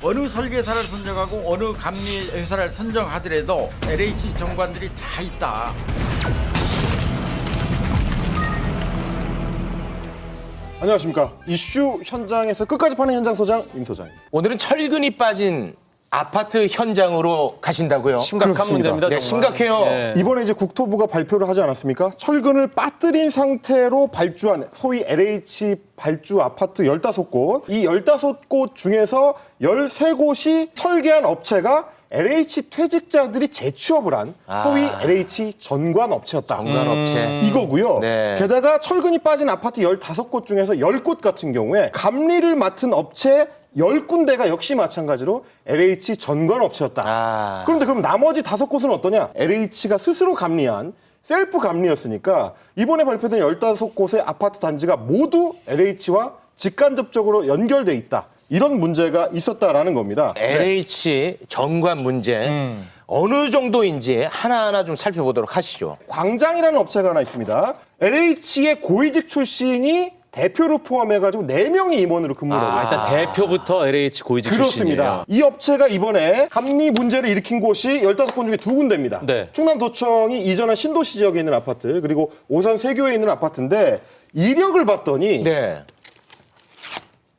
어느 설계사를 선정하고 어느 감리 회사를 선정하더라도 LH 정관들이 다 있다. 안녕하십니까. 이슈 현장에서 끝까지 파는 현장 소장 임 소장입니다. 오늘은 철근이 빠진 아파트 현장으로 가신다고요? 심각한 그렇습니다. 문제입니다. 네, 심각해요. 이번에 이제 국토부가 발표를 하지 않았습니까? 철근을 빠뜨린 상태로 발주한 소위 LH 발주 아파트 15곳. 이 15곳 중에서 13곳이 설계한 업체가 LH 퇴직자들이 재취업을 한 소위 LH 전관 업체였다. 전관 업체. 이거고요. 네. 게다가 철근이 빠진 아파트 15곳 중에서 10곳 같은 경우에 감리를 맡은 업체 10군데가 역시 마찬가지로 LH 전관 업체였다. 그런데 그럼 나머지 5곳은 어떠냐? LH가 스스로 감리한 셀프 감리였으니까 이번에 발표된 15곳의 아파트 단지가 모두 LH와 직간접적으로 연결돼 있다. 이런 문제가 있었다라는 겁니다. LH 전관 문제 어느 정도인지 하나하나 좀 살펴보도록 하시죠. 광장이라는 업체가 하나 있습니다. LH의 고위직 출신이 대표를 포함해가지고 4명이 임원으로 근무를 하고 있습니다. 일단 대표부터 LH 고위직 그렇습니다. 출신이에요. 이 업체가 이번에 감리 문제를 일으킨 곳이 15곳 중에 2군데입니다. 네. 충남도청이 이전한 신도시 지역에 있는 아파트 그리고 오산 세교에 있는 아파트인데 이력을 봤더니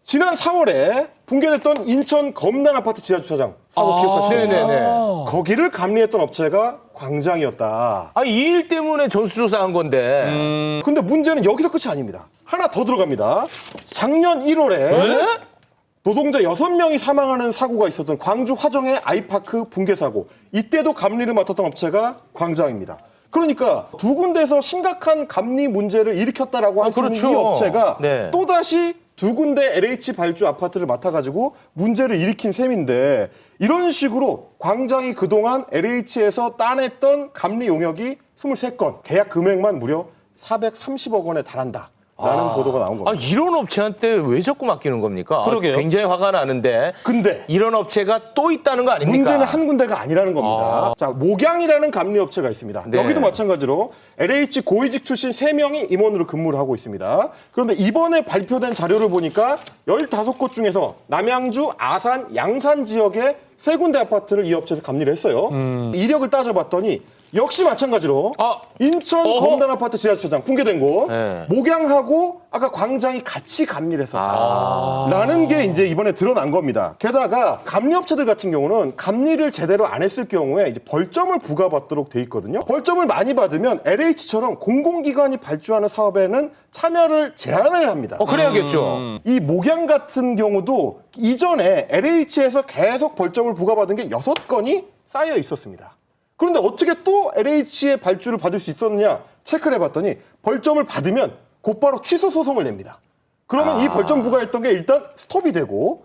지난 4월에 붕괴됐던 인천 검단 아파트 지하주차장 사고 기억하시나요? 네네네. 거기를 감리했던 업체가 광장이었다. 이 일 때문에 전수조사한 건데. 근데 문제는 여기서 끝이 아닙니다. 하나 더 들어갑니다. 작년 1월에 노동자 6명이 사망하는 사고가 있었던 광주 화정의 아이파크 붕괴 사고. 이때도 감리를 맡았던 업체가 광장입니다. 그러니까 2군데에서 심각한 감리 문제를 일으켰다라고 할 수 있는 이 업체가 또다시 2군데 LH 발주 아파트를 맡아가지고 문제를 일으킨 셈인데 이런 식으로 광장이 그동안 LH에서 따냈던 감리 용역이 23건, 계약 금액만 무려 430억 원에 달한다. 라는 보도가 나온 겁니다. 이런 업체한테 왜 자꾸 맡기는 겁니까? 그러게요. 굉장히 화가 나는데. 근데 이런 업체가 또 있다는 거 아닙니까? 문제는 한 군데가 아니라는 겁니다. 자, 목양이라는 감리 업체가 있습니다. 네. 여기도 마찬가지로 LH 고위직 출신 3명이 임원으로 근무를 하고 있습니다. 그런데 이번에 발표된 자료를 보니까 15곳 중에서 남양주, 아산, 양산 지역에 3군데 아파트를 이 업체에서 감리를 했어요. 이력을 따져봤더니 역시 마찬가지로 인천 검단 아파트 지하주차장 붕괴된 곳 목양하고 아까 광장이 같이 감리를 했었다. 라는 게 이제 이번에 드러난 겁니다. 게다가 감리업체들 같은 경우는 감리를 제대로 안 했을 경우에 이제 벌점을 부과받도록 돼 있거든요. 벌점을 많이 받으면 LH처럼 공공기관이 발주하는 사업에는 참여를 제한을 합니다. 그래야겠죠. 이 목양 같은 경우도 이전에 LH에서 계속 벌점을 부과받은 게 6건이 쌓여 있었습니다. 그런데 어떻게 또 LH의 발주를 받을 수 있었느냐 체크를 해봤더니 벌점을 받으면 곧바로 취소 소송을 냅니다. 그러면 이 벌점 부과했던 게 일단 스톱이 되고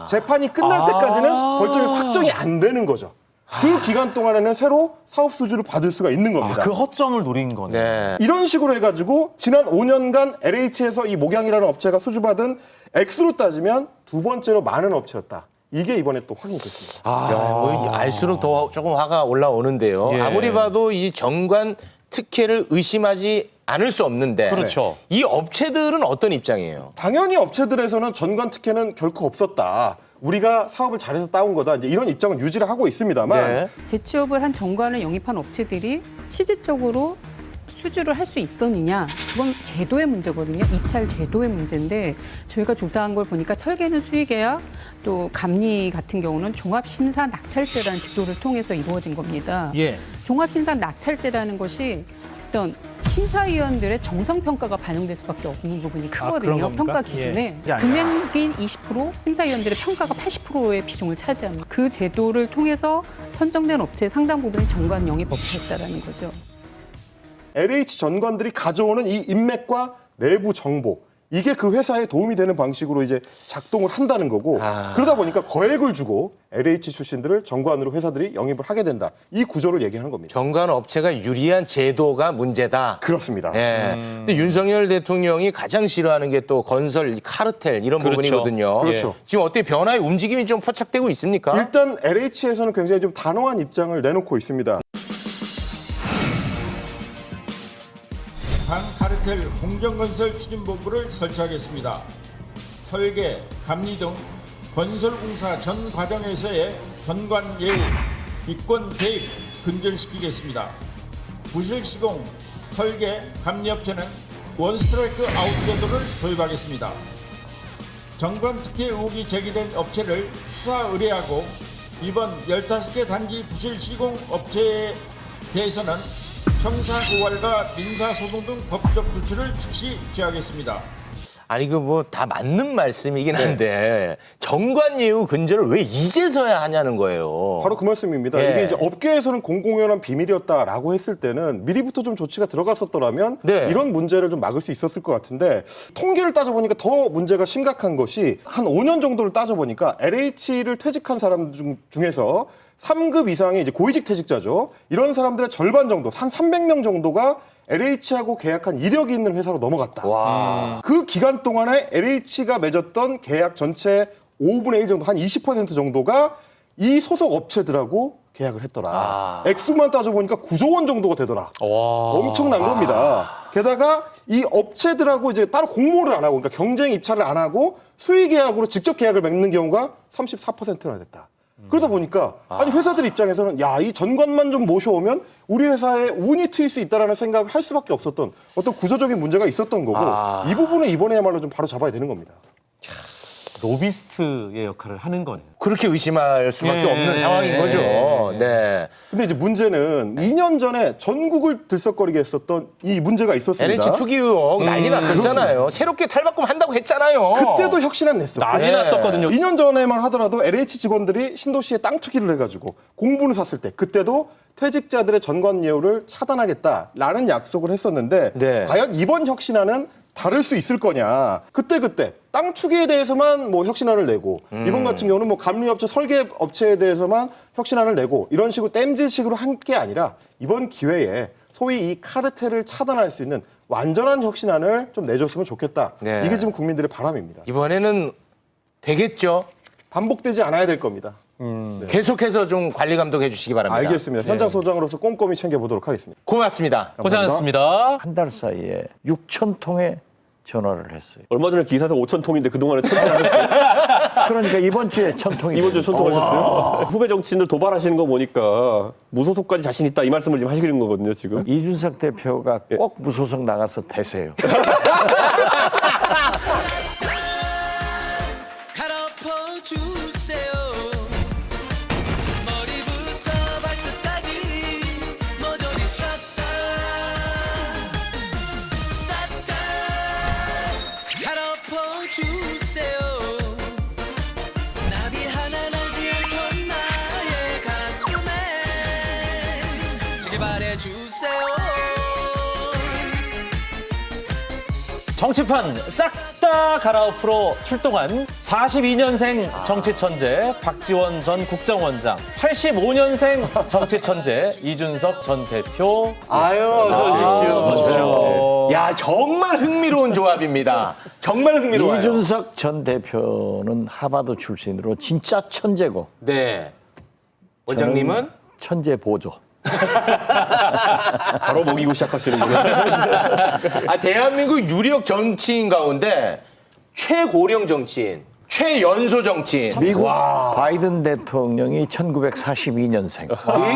재판이 끝날 때까지는 벌점이 확정이 안 되는 거죠. 그 기간 동안에는 새로 사업 수주를 받을 수가 있는 겁니다. 그 허점을 노린 거네. 이런 식으로 해가지고 지난 5년간 LH에서 이 목양이라는 업체가 수주받은 액수로 따지면 2번째로 많은 업체였다. 이게 이번에 또 확인이 됐습니다. 뭐 알수록 더 조금 화가 올라오는데요. 예. 아무리 봐도 이 정관 특혜를 의심하지 않을 수 없는데 그렇죠. 이 업체들은 어떤 입장이에요? 당연히 업체들에서는 전관 특혜는 결코 없었다. 우리가 사업을 잘해서 따온 거다. 이제 이런 입장을 유지를 하고 있습니다만 재취업을 한 정관을 영입한 업체들이 실질적으로 수주를 할 수 있었느냐, 그건 제도의 문제거든요. 입찰 제도의 문제인데 저희가 조사한 걸 보니까 철계는 수의계약, 또 감리 같은 경우는 종합심사 낙찰제라는 제도를 통해서 이루어진 겁니다. 예. 종합심사 낙찰제라는 것이 어떤 심사위원들의 정성평가가 반영될 수밖에 없는 부분이 크거든요. 평가 기준에. 예. 금액인 20%, 심사위원들의 평가가 80%의 비중을 차지합니다. 그 제도를 통해서 선정된 업체의 상당 부분이 정관 영입 업체였다라는 거죠. LH 전관들이 가져오는 이 인맥과 내부 정보 이게 그 회사에 도움이 되는 방식으로 이제 작동을 한다는 거고 그러다 보니까 거액을 주고 LH 출신들을 전관으로 회사들이 영입을 하게 된다. 이 구조를 얘기하는 겁니다. 전관 업체가 유리한 제도가 문제다. 그렇습니다. 예. 근데 윤석열 대통령이 가장 싫어하는 게 또 건설 카르텔 이런 그렇죠. 부분이거든요. 그렇죠. 지금 어떻게 변화의 움직임이 좀 포착되고 있습니까? 일단 LH에서는 굉장히 좀 단호한 입장을 내놓고 있습니다. 반카르텔 공정건설 추진본부를 설치하겠습니다. 설계, 감리 등 건설공사 전 과정에서의 전관 예우, 이권 개입 근절시키겠습니다. 부실 시공, 설계, 감리업체는 원스트라이크 아웃 제도를 도입하겠습니다. 정관 특혜 의혹이 제기된 업체를 수사 의뢰하고 이번 15개 단기 부실 시공 업체에 대해서는 형사고발과 민사소송 등 법적 조치를 즉시 취하겠습니다. 아니 그 뭐 다 맞는 말씀이긴 한데 정관 예우 근절을 왜 이제서야 하냐는 거예요. 바로 그 말씀입니다. 예. 이게 이제 업계에서는 공공연한 비밀이었다라고 했을 때는 미리부터 좀 조치가 들어갔었더라면 이런 문제를 좀 막을 수 있었을 것 같은데 통계를 따져보니까 더 문제가 심각한 것이 한 5년 정도를 따져보니까 LH를 퇴직한 사람 중에서 3급 이상의 이제 고위직 퇴직자죠. 이런 사람들의 절반 정도, 한 300명 정도가 LH하고 계약한 이력이 있는 회사로 넘어갔다. 그 기간 동안에 LH가 맺었던 계약 전체 5분의 1 정도, 한 20% 정도가 이 소속 업체들하고 계약을 했더라. 액수만 따져보니까 9조 원 정도가 되더라. 엄청난 겁니다. 게다가 이 업체들하고 이제 따로 공모를 안 하고, 그러니까 경쟁 입찰을 안 하고 수의 계약으로 직접 계약을 맺는 경우가 34%나 됐다. 그러다 보니까 아니 회사들 입장에서는 야, 이 전관만 좀 모셔오면 우리 회사에 운이 트일 수 있다라는 생각을 할 수밖에 없었던 어떤 구조적인 문제가 있었던 거고 이 부분은 이번에야말로 좀 바로 잡아야 되는 겁니다. 로비스트의 역할을 하는 거네요. 그렇게 의심할 수밖에 없는 상황인 거죠. 네. 근데 이제 문제는 2년 전에 전국을 들썩거리게 했었던 이 문제가 있었습니다. LH 투기 의혹 난리 났었잖아요. 그렇습니다. 새롭게 탈바꿈 한다고 했잖아요. 그때도 혁신안 냈었고. 난리 났었거든요. 2년 전에만 하더라도 LH 직원들이 신도시에 땅 투기를 해가지고 공분을 샀을 때 그때도 퇴직자들의 전관 예우를 차단하겠다라는 약속을 했었는데 과연 이번 혁신안은 다를 수 있을 거냐. 그때 땅 투기에 대해서만 뭐 혁신안을 내고 이번 같은 경우는 뭐 감리업체, 설계업체에 대해서만 혁신안을 내고 이런 식으로 땜질식으로 한 게 아니라 이번 기회에 소위 이 카르텔을 차단할 수 있는 완전한 혁신안을 좀 내줬으면 좋겠다. 이게 지금 국민들의 바람입니다. 이번에는 되겠죠? 반복되지 않아야 될 겁니다. 계속해서 좀 관리 감독해 주시기 바랍니다. 알겠습니다. 현장 소장으로서 꼼꼼히 챙겨보도록 하겠습니다. 고맙습니다. 고생하셨습니다. 한 달 사이에 6천 통의 전화를 했어요. 얼마 전에 기사에서 5천 통인데 그동안에 1,000통 하셨어요? 그러니까 이번 주에 1,000통이 이번 주에 1,000통 하셨어요? 후배 정치인들 도발하시는 거 보니까 무소속까지 자신 있다 이 말씀을 지금 하시는 거거든요, 지금. 이준석 대표가 꼭 무소속 나가서 대세요. 정치판 싹 다 갈아엎으러 출동한 42년생 정치 천재 박지원 전 국정원장, 85년생 정치 천재 이준석 전 대표. 아유, 어서 오십시오. 야, 정말 흥미로운 조합입니다. 정말 흥미로워요. 이준석 전 대표는 하버드 출신으로 진짜 천재고. 네. 원장님은? 천재 보조. 바로 먹이고 시작하시는군요. 아, 대한민국 유력 정치인 가운데 최고령 정치인, 최연소 정치인. 미국 와. 바이든 대통령이 1942년생.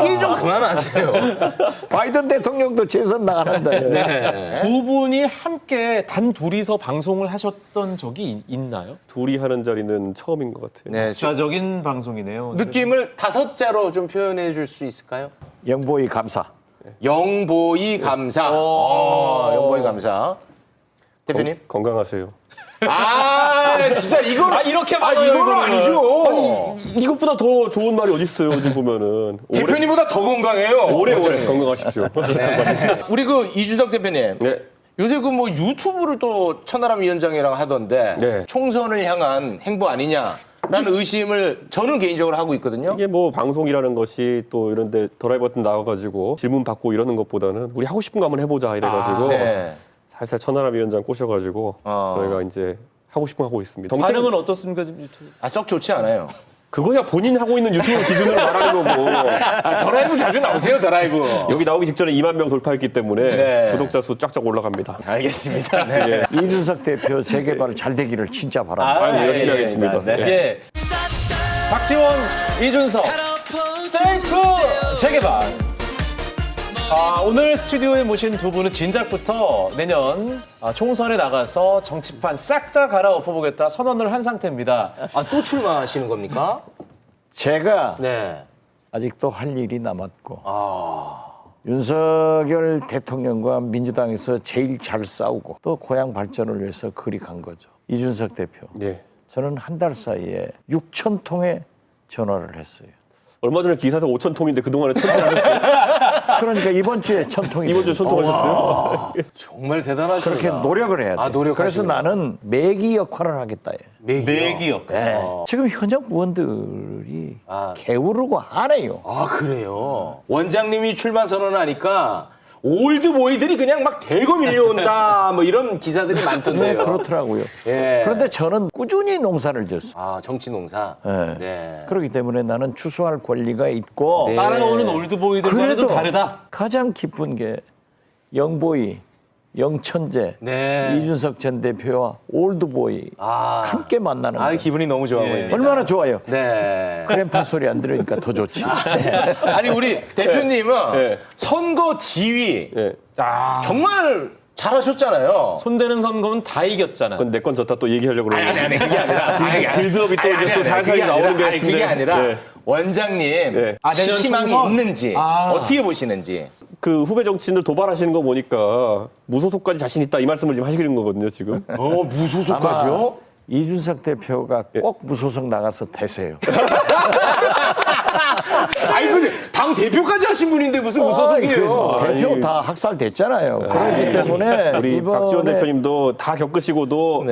얘기 좀 그만하세요. 바이든 대통령도 재선 나가는데. 네. 두 분이 함께 단 둘이서 방송을 하셨던 적이 있나요? 둘이 하는 자리는 처음인 것 같아요. 네. 역사적인 방송이네요. 느낌을 5자로 좀 표현해 줄 수 있을까요? 영보이 감사. 영보이 감사. 영보이 감사. 대표님? 건강하세요. 아, 진짜 이걸 이렇게 이건 아니죠. 아니 이것보다 더 좋은 말이 어디 있어요? 지금 보면은 대표님보다 더 건강해요. 오래오래 건강하십시오. 네. 우리 그 이준석 대표님. 네. 요새 그 뭐 유튜브를 또 천하람 위원장이랑 하던데 네. 총선을 향한 행보 아니냐라는 의심을 저는 개인적으로 하고 있거든요. 이게 뭐 방송이라는 것이 또 이런데 드라이버 같은 데 나와가지고 질문 받고 이러는 것보다는 우리 하고 싶은 거 한번 해보자 이래가지고 네. 살살 천하람 위원장 꼬셔가지고 저희가 이제 하고 싶은 거 하고 있습니다. 반응은 어떻습니까? 지금 유튜브? 썩 좋지 않아요. 그거야 본인이 하고 있는 유튜브 기준으로 말하는 거고. 드라이브 자주 나오세요, 드라이브. 여기 나오기 직전에 2만 명 돌파했기 때문에 네. 구독자 수 쫙쫙 올라갑니다. 알겠습니다. 네. 예. 이준석 대표 재개발 잘 되기를 진짜 바랍니다. 열심히 하겠습니다. 네. 예. 박지원, 이준석, 셀프 재개발. 오늘 스튜디오에 모신 두 분은 진작부터 내년 총선에 나가서 정치판 싹 다 갈아엎어보겠다 선언을 한 상태입니다. 또 출마하시는 겁니까? 제가 네. 아직도 할 일이 남았고 윤석열 대통령과 민주당에서 제일 잘 싸우고 또 고향 발전을 위해서 그리 간 거죠. 이준석 대표. 네. 저는 한 달 사이에 6천 통의 전화를 했어요. 얼마 전에 기사에서 5천 통인데 그동안에 1,000통 하셨어요? 그러니까 이번 주에 1,000통이 이번 주에 1,000통 하셨어요? 정말 대단하시다. 그렇게 노력을 해야 돼. 노력하시구나. 그래서 나는 매기 역할을 하겠다. 매기 역할. 네. 지금 현역 의원들이 게으르고 하네요. 그래요. 원장님이 출마 선언하니까 올드보이들이 그냥 막 대거 밀려온다 뭐 이런 기사들이 많던데요. 네, 그렇더라고요. 예. 그런데 저는 꾸준히 농사를 졌어요. 정치 농사. 네. 네. 그렇기 때문에 나는 추수할 권리가 있고 네. 따라오는 올드보이들과는 좀 그래도 다르다. 가장 기쁜 게 영보이, 영천재, 이준석 전 대표와 올드보이 함께 만나는 거예요. 기분이 너무 좋아 보입니다. 얼마나 좋아요. 네. 크램파 소리 안 들으니까 더 좋지. 아니 우리 대표님은 선거 지휘 정말 잘하셨잖아요. 손대는 선거는 다 이겼잖아. 그건 내 건 졌다 또 얘기하려고 그러는데. 아니 그게 아니라 빌드업이 또 이제 또 살살 나오는 게 같은데. 그게 아니라 네. 원장님 내년 희망이 총선? 있는지 어떻게 보시는지. 그 후배 정치인들 도발하시는 거 보니까 무소속까지 자신 있다 이 말씀을 지금 하시는 거거든요 지금. 무소속까지요? 이준석 대표가 꼭 무소속 나가서 되세요. 아니 근데 당 대표까지 하신 분인데 무슨 무소속이에요? 대표 다 학살됐잖아요. 그렇기 때문에 우리 이번에 박지원 대표님도 다 겪으시고도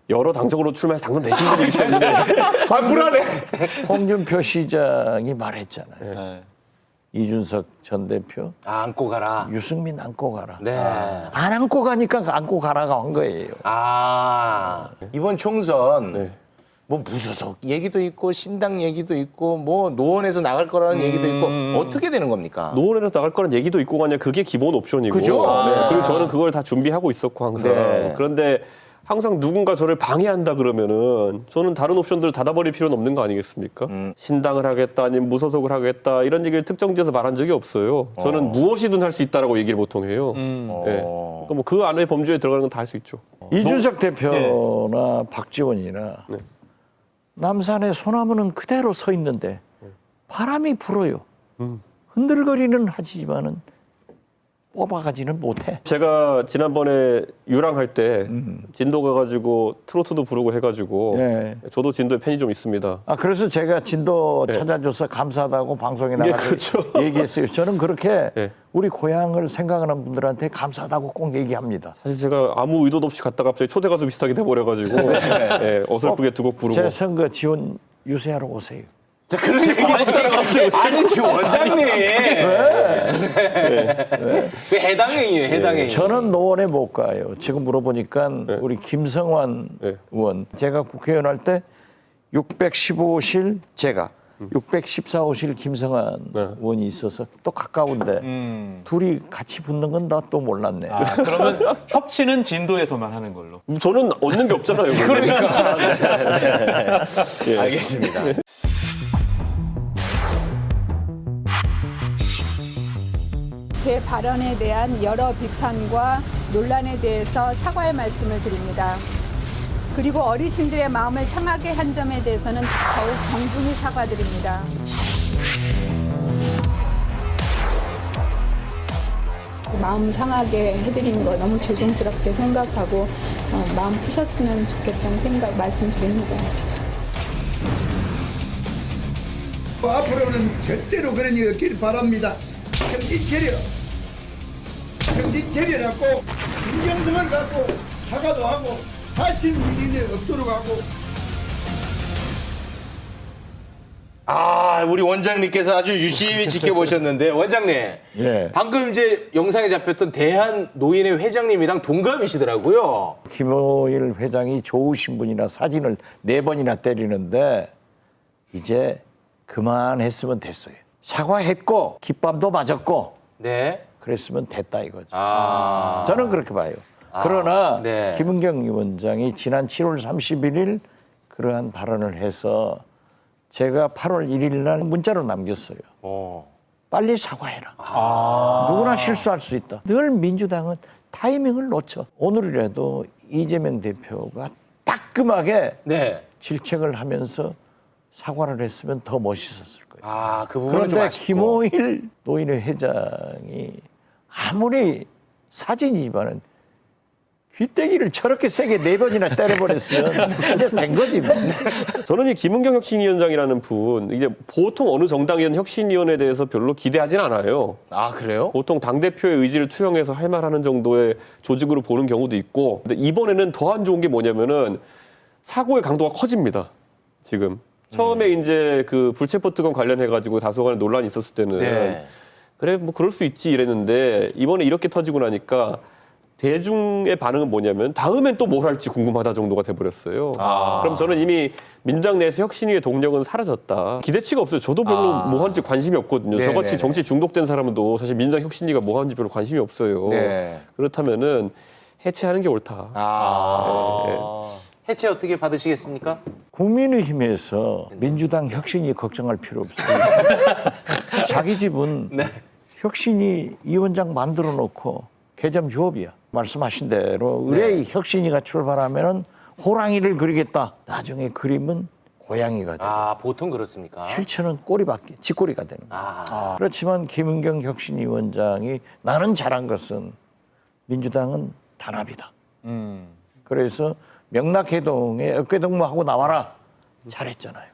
여러 당적으로 출마해서 당선되신 분이기 때문에 불안해. 홍준표 시장이 말했잖아요. 이준석 전 대표 안고 가라. 유승민 안고 가라. 네. 안 안고 가니까 안고 가라가 한 거예요. 이번 총선 뭐 무소속 얘기도 있고 신당 얘기도 있고 뭐 노원에서 나갈 거라는 얘기도 있고 어떻게 되는 겁니까? 노원에서 나갈 거란 얘기도 있고 그냥 그게 기본 옵션이고. 그죠? 그리고 저는 그걸 다 준비하고 있었고 항상. 그런데 항상 누군가 저를 방해한다 그러면은 저는 다른 옵션들을 닫아버릴 필요는 없는 거 아니겠습니까? 신당을 하겠다 아니면 무소속을 하겠다 이런 얘기를 특정지어서 말한 적이 없어요. 저는 무엇이든 할 수 있다라고 얘기를 보통 해요. 그러니까 뭐 그 안에 범주에 들어가는 건 다 할 수 있죠. 이준석 대표나 박지원이나 남산의 소나무는 그대로 서 있는데 바람이 불어요. 흔들거리는 하지만은 뽑아가지는 못해. 제가 지난번에 유랑할 때 진도 가가지고 트로트도 부르고 해가지고 저도 진도에 팬이 좀 있습니다. 그래서 제가 진도 찾아줘서 감사하다고 방송에 나가서 얘기했어요. 저는 그렇게 우리 고향을 생각하는 분들한테 감사하다고 꼭 얘기합니다. 사실 제가 아무 의도도 없이 갔다가 갑자기 초대 가수 비슷하게 돼버려가지고 어설프게 두 곡 부르고. 제 선거 지원 유세하러 오세요. 자, 그런 얘기 아니 지금 원장님. 그 해당행위예요, 해당행위. 저는 노원에 못 가요. 지금 물어보니까 우리 김성환 의원, 제가 국회의원 할 때 615실 제가 614호실 김성한 의원이 있어서 또 가까운데 둘이 같이 붙는 건 나 또 몰랐네. 그러면 협치는 진도에서만 하는 걸로. 저는 얻는 게 없잖아요. 그러니까. 네. 알겠습니다. 제 발언에 대한 여러 비판과 논란에 대해서 사과의 말씀을 드립니다. 그리고 어르신들의 마음을 상하게 한 점에 대해서는 더욱 정중히 사과드립니다. 마음 상하게 해드린 거 너무 죄송스럽게 생각하고 마음 푸셨으면 좋겠다는 말씀드립니다. 앞으로는 절대로 그런 일이 없길 바랍니다. 정신 차려라고 진정성을 갖고 사과도 하고 다시 일이 없도록 하고. 우리 원장님께서 아주 유심히 지켜보셨는데 원장님 예. 방금 이제 영상에 잡혔던 대한 노인회 회장님이랑 동갑이시더라고요. 김호일 회장이 좋으신 분이라 사진을 4번이나 때리는데 이제 그만했으면 됐어요. 사과했고 깃밤도 맞았고 네. 그랬으면 됐다 이거죠. 저는 그렇게 봐요. 그러나 네. 김은경 위원장이 지난 7월 31일 그러한 발언을 해서 제가 8월 1일 날 문자로 남겼어요. 빨리 사과해라. 누구나 실수할 수 있다. 늘 민주당은 타이밍을 놓쳐. 오늘이라도 이재명 대표가 따끔하게 질책을 하면서 사과를 했으면 더 멋있었을 거예요. 그 부분은 좀 그런데 아쉽고. 김호일 노인회 회장이 아무리 사진이지만은 귀때기를 저렇게 세게 4번이나 때려버렸으면 이제 된 거지. 뭐. 저는 이 김은경 혁신위원장이라는 분 이게 보통 어느 정당이든 혁신위원회에 대해서 별로 기대하진 않아요. 그래요? 보통 당대표의 의지를 투영해서 할 말하는 정도의 조직으로 보는 경우도 있고 근데 이번에는 더 안 좋은 게 뭐냐면은 사고의 강도가 커집니다. 지금. 처음에 이제 그 불체포 특권 관련해가지고 다소간 논란이 있었을 때는 그래 뭐 그럴 수 있지 이랬는데 이번에 이렇게 터지고 나니까 대중의 반응은 뭐냐면 다음엔 또 뭘 할지 궁금하다 정도가 돼버렸어요. 그럼 저는 이미 민주당 내에서 혁신위의 동력은 사라졌다. 기대치가 없어요. 저도 별로 뭐 하는지 관심이 없거든요. 네네네. 저같이 정치 중독된 사람도 사실 민주당 혁신위가 뭐 하는지 별로 관심이 없어요. 그렇다면은 해체하는 게 옳다. 해체 어떻게 받으시겠습니까? 국민의힘에서 민주당 혁신이 걱정할 필요 없어요. 자기 집은 혁신이 위원장 만들어 놓고 개점 휴업이야. 말씀하신 대로 의뢰의 혁신이가 출발하면은 호랑이를 그리겠다. 나중에 그림은 고양이가 돼. 보통 그렇습니까? 실체는 꼬리밖에 쥐꼬리가 되는 거야. 그렇지만 김은경 혁신위원장이 나는 잘한 것은 민주당은 단합이다. 그래서 명락해동에 어깨동무하고 나와라. 잘했잖아요.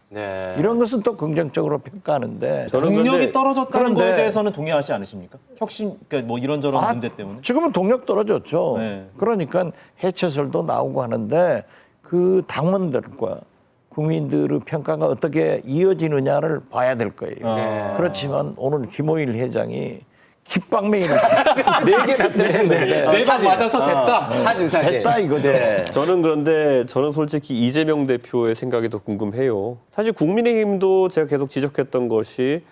이런 것은 또 긍정적으로 평가하는데 동력이 떨어졌다는 그런데 거에 대해서는 동의하지 않으십니까? 혁신, 그러니까 뭐 이런저런 문제 때문에. 지금은 동력 떨어졌죠. 그러니까 해체설도 나오고 하는데 그 당원들과 국민들의 평가가 어떻게 이어지느냐를 봐야 될 거예요. 그렇지만 오늘 김호일 회장이 깃방맹이를 4개나 때렸는데 내가 맞아서 됐다. 사진. 됐다 이거죠. 저는 그런데 저는 솔직히 이재명 대표의 생각이 더 궁금해요. 사실 국민의힘도 제가 계속 지적했던 것이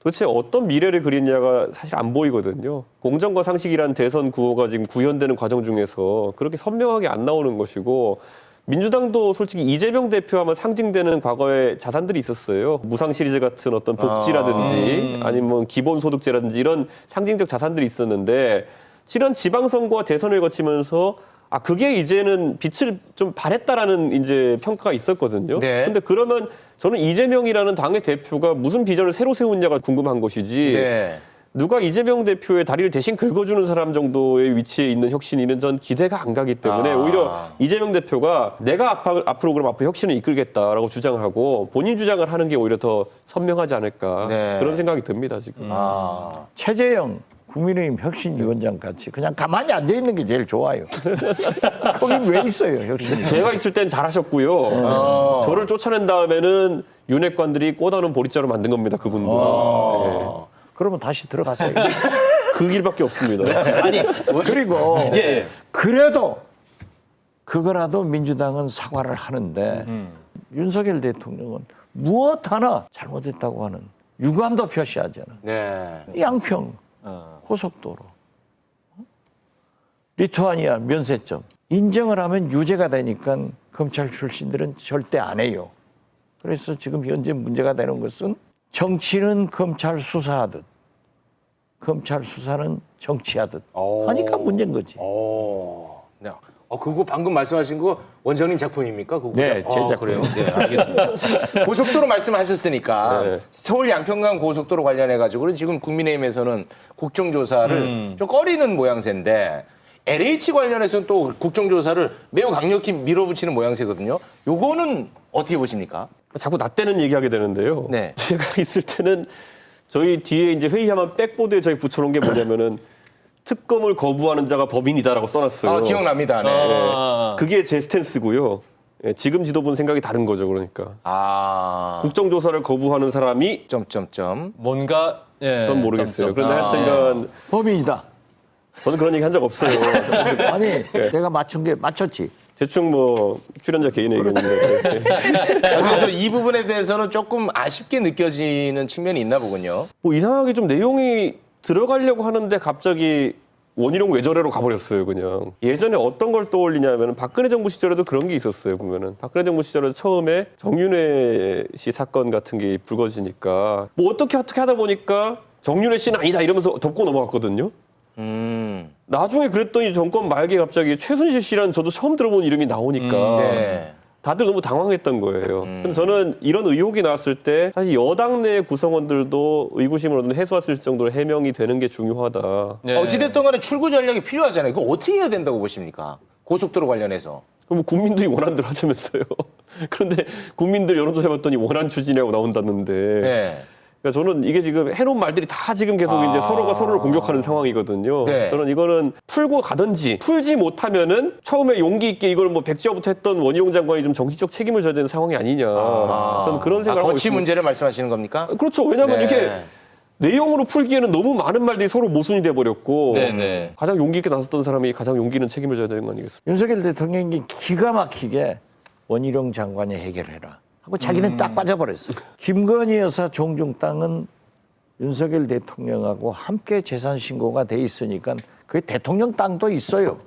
도대체 어떤 미래를 그리냐가 사실 안 보이거든요. 공정과 상식이란 대선 구호가 지금 구현되는 과정 중에서 그렇게 선명하게 안 나오는 것이고 민주당도 솔직히 이재명 대표하면 상징되는 과거의 자산들이 있었어요. 무상 시리즈 같은 어떤 복지라든지 아니면 기본소득제라든지 이런 상징적 자산들이 있었는데 지난 지방선거와 대선을 거치면서 그게 이제는 빛을 좀 발했다라는 이제 평가가 있었거든요. 근데 그러면 저는 이재명이라는 당의 대표가 무슨 비전을 새로 세우느냐가 궁금한 것이지. 누가 이재명 대표의 다리를 대신 긁어주는 사람 정도의 위치에 있는 혁신위는 전 기대가 안 가기 때문에 오히려 이재명 대표가 내가 앞으로 그럼 앞으로 혁신을 이끌겠다라고 주장을 하고 본인 주장을 하는 게 오히려 더 선명하지 않을까 그런 생각이 듭니다 지금. 최재형 국민의힘 혁신위원장 같이 그냥 가만히 앉아 있는 게 제일 좋아요. 거기 왜 있어요 혁신이? 제가 있을 땐 잘하셨고요. 저를 쫓아낸 다음에는 윤핵관들이 꼬다는 보리자로 만든 겁니다 그분도. 그러면 다시 들어가세요. 그 길밖에 없습니다. 아니 그리고 그래도 그거라도 민주당은 사과를 하는데 윤석열 대통령은 무엇 하나 잘못했다고 하는 유감도 표시하잖아. 네. 양평 고속도로, 리투아니아 면세점 인정을 하면 유죄가 되니까 검찰 출신들은 절대 안 해요. 그래서 지금 현재 문제가 되는 것은 정치는 검찰 수사하듯 검찰 수사는 정치하듯 하니까 문제인 거지. 네. 그거 방금 말씀하신 거 원장님 작품입니까? 그거 네, 제 작품. 그래요? 네, 알겠습니다. 고속도로 말씀하셨으니까 네. 서울 양평간 고속도로 관련해 가지고는 지금 국민의힘에서는 국정조사를 좀 꺼리는 모양새인데 LH 관련해서는 또 국정조사를 매우 강력히 밀어붙이는 모양새거든요. 요거는 어떻게 보십니까? 자꾸 나 때는 얘기하게 되는데요. 네. 제가 있을 때는 저희 뒤에 이제 회의하면 백보드에 저희 붙여놓은 게 뭐냐면은 특검을 거부하는 자가 범인이다라고 써놨어요. 아, 기억납니다. 네. 그게 제 스탠스고요. 예, 지금 지도부는 생각이 다른 거죠, 그러니까. 국정조사를 거부하는 사람이 뭔가 전 모르겠어요. 그런데 하여튼간 범인이다. 저는 그런 얘기 한 적 없어요. 아니 내가 맞춘 게 맞췄지. 대충 뭐 출연자 개인의 의견인데. 그래서 이 부분에 대해서는 조금 아쉽게 느껴지는 측면이 있나 보군요. 뭐 이상하게 좀 내용이 들어가려고 하는데 갑자기 원희룡 외절해로 가버렸어요, 그냥. 예전에 어떤 걸 떠올리냐면 박근혜 정부 시절에도 그런 게 있었어요, 보면은. 박근혜 정부 시절에 처음에 정윤회 씨 사건 같은 게 불거지니까 뭐 어떻게 하다 보니까 정윤회 씨는 아니다 이러면서 덮고 넘어갔거든요. 나중에 그랬더니 정권 말기에 갑자기 최순실 씨라는 저도 처음 들어본 이름이 나오니까 다들 너무 당황했던 거예요. 그래서 저는 이런 의혹이 나왔을 때 사실 여당 내 구성원들도 의구심을 해소했을 정도로 해명이 되는 게 중요하다. 어찌됐든 간에 출구 전략이 필요하잖아요. 그거 어떻게 해야 된다고 보십니까? 고속도로 관련해서. 그럼 국민들이 원하는 대로 하자면서요. 그런데 국민들 여론조사 해봤더니 원한 추진이라고 나온다는데. 그러니까 저는 이게 지금 해놓은 말들이 다 지금 계속 이제 서로가 서로를 공격하는 상황이거든요. 저는 이거는 풀고 가든지 풀지 못하면은 처음에 용기 있게 이걸 뭐 백지화부터 했던 원희룡 장관이 좀 정치적 책임을 져야 되는 상황이 아니냐. 저는 그런 생각을 하고 거치 있습니다. 문제를 말씀하시는 겁니까? 그렇죠. 왜냐하면 이게 내용으로 풀기에는 너무 많은 말들이 서로 모순이 돼버렸고 가장 용기 있게 나섰던 사람이 가장 용기 있는 책임을 져야 되는 거 아니겠습니까? 윤석열 대통령이 기가 막히게 원희룡 장관이 해결해라 하고 자기는 딱 빠져버렸어. 김건희 여사 종중 땅은 윤석열 대통령하고 함께 재산 신고가 돼 있으니까 그게 대통령 땅도 있어요.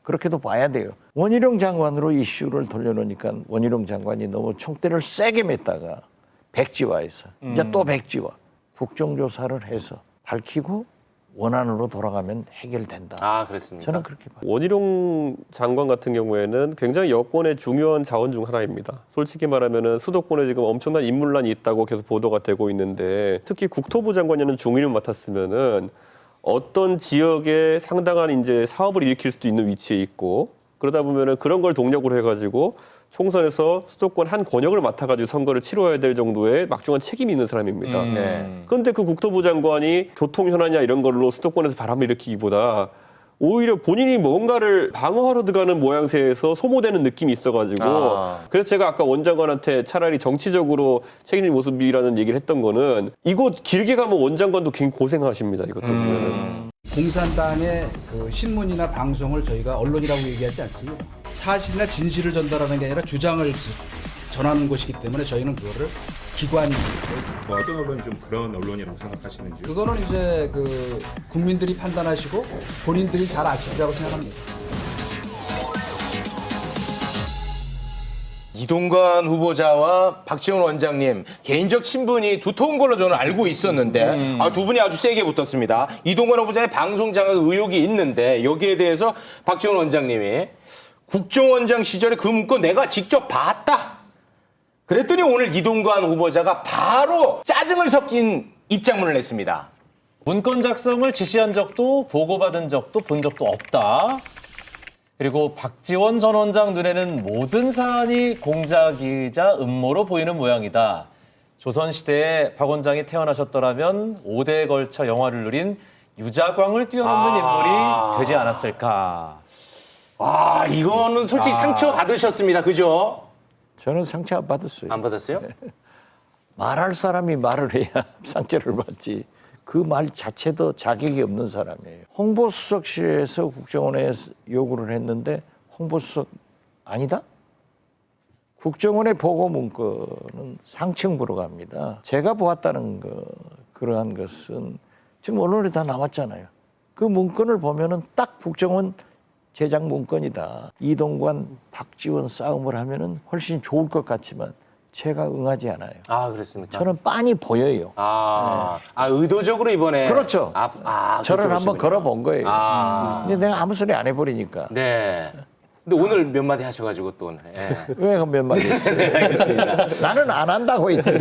그렇게도 봐야 돼요. 원희룡 장관으로 이슈를 돌려놓으니까 원희룡 장관이 너무 총대를 세게 맸다가 백지화해서 이제 또 백지화. 국정조사를 해서 밝히고 원안으로 돌아가면 해결된다. 그렇습니까? 저는 그렇게 봐요. 원희룡 장관 같은 경우에는 굉장히 여권의 중요한 자원 중 하나입니다. 솔직히 말하면은 수도권에 지금 엄청난 인물난이 있다고 계속 보도가 되고 있는데 특히 국토부 장관이라는 중위를 맡았으면은 어떤 지역에 상당한 이제 사업을 일으킬 수도 있는 위치에 있고 그러다 보면은 그런 걸 동력으로 해가지고 총선에서 수도권 한 권역을 맡아가지고 선거를 치러야 될 정도의 막중한 책임이 있는 사람입니다. 그런데 그 국토부 장관이 교통 현안이나 이런 걸로 수도권에서 바람을 일으키기보다 오히려 본인이 뭔가를 방어하러 들어가는 모양새에서 소모되는 느낌이 있어가지고 그래서 제가 아까 원 장관한테 차라리 정치적으로 책임질 모습이라는 얘기를 했던 거는 이거 길게 가면 원 장관도 굉장히 고생하십니다. 이것도 보면은. 공산당의 그 신문이나 방송을 저희가 언론이라고 얘기하지 않습니다. 사실이나 진실을 전달하는 게 아니라 주장을 전하는 것이기 때문에 저희는 그거를 기관. 어떤 언론이 좀 그런 언론이라고 생각하시는지? 그거는 이제 그 국민들이 판단하시고 본인들이 잘 아시리라고 생각합니다. 이동관 후보자와 박지원 원장님 개인적 친분이 두터운 걸로 저는 알고 있었는데 두 분이 아주 세게 붙었습니다. 이동관 후보자의 방송 장악 의혹이 있는데 여기에 대해서 박지원 원장님이 국정원장 시절에 그 문건 내가 직접 봤다. 그랬더니 오늘 이동관 후보자가 바로 짜증을 섞인 입장문을 냈습니다. 문건 작성을 지시한 적도 보고받은 적도 본 적도 없다. 그리고 박지원 전 원장 눈에는 모든 사안이 공작이자 음모로 보이는 모양이다. 조선시대에 박 원장이 태어나셨더라면 5대에 걸쳐 영화를 누린 유자광을 뛰어넘는 인물이 되지 않았을까. 이거는 솔직히 상처 받으셨습니다. 그죠? 저는 상처 안 받았어요. 안 받았어요? 말할 사람이 말을 해야 상처를 받지. 그 말 자체도 자격이 없는 사람이에요. 홍보수석실에서 국정원에 요구를 했는데 홍보수석 아니다? 국정원의 보고 문건은 상층부로 갑니다. 제가 보았다는 그러한 것은 지금 언론에 다 나왔잖아요. 그 문건을 보면은 딱 국정원 제작 문건이다. 이동관, 박지원 싸움을 하면은 훨씬 좋을 것 같지만 제가 응하지 않아요. 아, 그렇습니까? 저는 빤히 보여요. 의도적으로 이번에. 그렇죠. 저를 한번 걸어본 거예요. 근데 내가 아무 소리 안 해버리니까. 네. 근데 오늘 몇 마디 하셔가지고 또. 왜 몇 마디? 네, 알겠습니다. 나는 안 한다고 했지.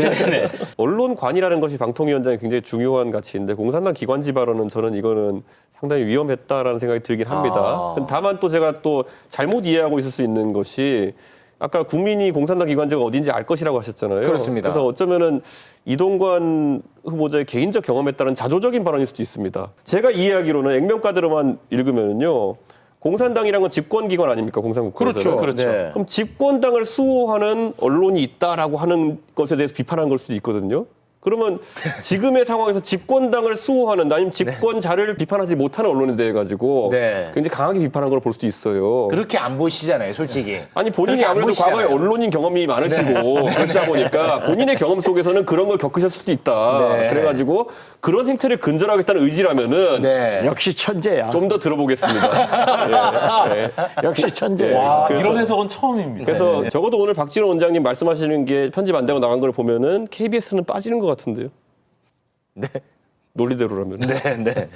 언론관이라는 것이 방통위원장이 굉장히 중요한 가치인데 공산당 기관지 발언은 저는 이거는 상당히 위험했다라는 생각이 들긴 합니다. 다만 또 제가 또 잘못 이해하고 있을 수 있는 것이 아까 국민이 공산당 기관지가 어딘지 알 것이라고 하셨잖아요. 그렇습니다. 그래서 어쩌면은 이동관 후보자의 개인적 경험에 따른 자조적인 발언일 수도 있습니다. 제가 이해하기로는 액면가대로만 읽으면은요. 공산당이란 건 집권기관 아닙니까? 공산국가에서는. 그렇죠. 네. 그럼 집권당을 수호하는 언론이 있다라고 하는 것에 대해서 비판한 걸 수도 있거든요. 그러면 지금의 상황에서 집권당을 수호하는 아니면 집권자를 비판하지 못하는 언론에 대해 가지고 굉장히 강하게 비판한 걸 볼 수도 있어요. 그렇게 안 보시잖아요, 솔직히. 아니 본인이 아무래도 과거에 언론인 경험이 많으시고 그러시다 보니까 본인의 경험 속에서는 그런 걸 겪으실 수도 있다. 그래가지고 그런 행태를 근절하겠다는 의지라면은 역시 천재야. 좀 더 들어보겠습니다. 역시 천재야. 와, 이런 해석은 처음입니다. 그래서 적어도 오늘 박지원 원장님 말씀하시는 게 편집 안 되고 나간 걸 보면은 KBS는 빠지는 것 같은데요. 네. 논리대로라면. 네.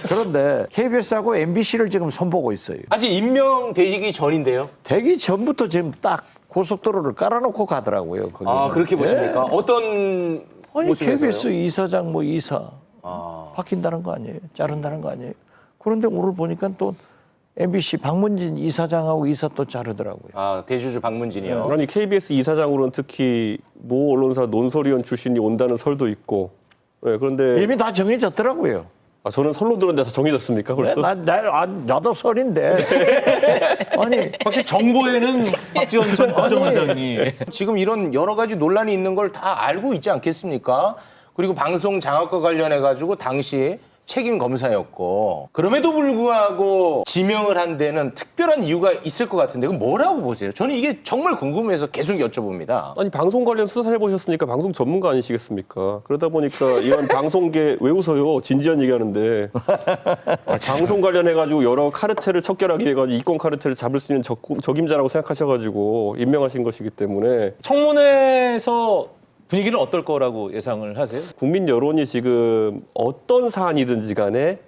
그런데 KBS하고 MBC를 지금 손보고 있어요. 아직 임명되시기 전인데요? 되기 전부터 지금 딱 고속도로를 깔아놓고 가더라고요. 거기는. 아, 그렇게 보십니까? 어떤 아니, 모습에서요? KBS 이사장 이사 바뀐다는 거 아니에요? 자른다는 거 아니에요? 그런데 오늘 보니까 또 MBC 박문진 이사장하고 이사 또 자르더라고요. 대주주 박문진이요. 아니 KBS 이사장으로는 특히 모 언론사 논설위원 출신이 온다는 설도 있고. 그런데 이미 다 정해졌더라고요. 저는 설로 들었는데 다 정해졌습니까 벌써? 나도 설인데. 아니 확실히 정보에는 박지원 전 국정원장이 지금 이런 여러 가지 논란이 있는 걸 다 알고 있지 않겠습니까? 그리고 방송 장악과 관련해 가지고 당시 책임 검사였고 그럼에도 불구하고 지명을 한 데는 특별한 이유가 있을 것 같은데 그건 뭐라고 보세요? 저는 이게 정말 궁금해서 계속 여쭤봅니다. 아니 방송 관련 수사를 해보셨으니까 방송 전문가 아니시겠습니까? 그러다 보니까 이런 방송계 왜 웃어요? 진지한 얘기하는데 방송 관련해가지고 여러 카르텔을 척결하기 해가지고 이권 카르텔을 잡을 수 있는 적임자라고 생각하셔가지고 임명하신 것이기 때문에 청문회에서 분위기는 어떨 거라고 예상을 하세요? 국민 여론이 지금 어떤 사안이든지 간에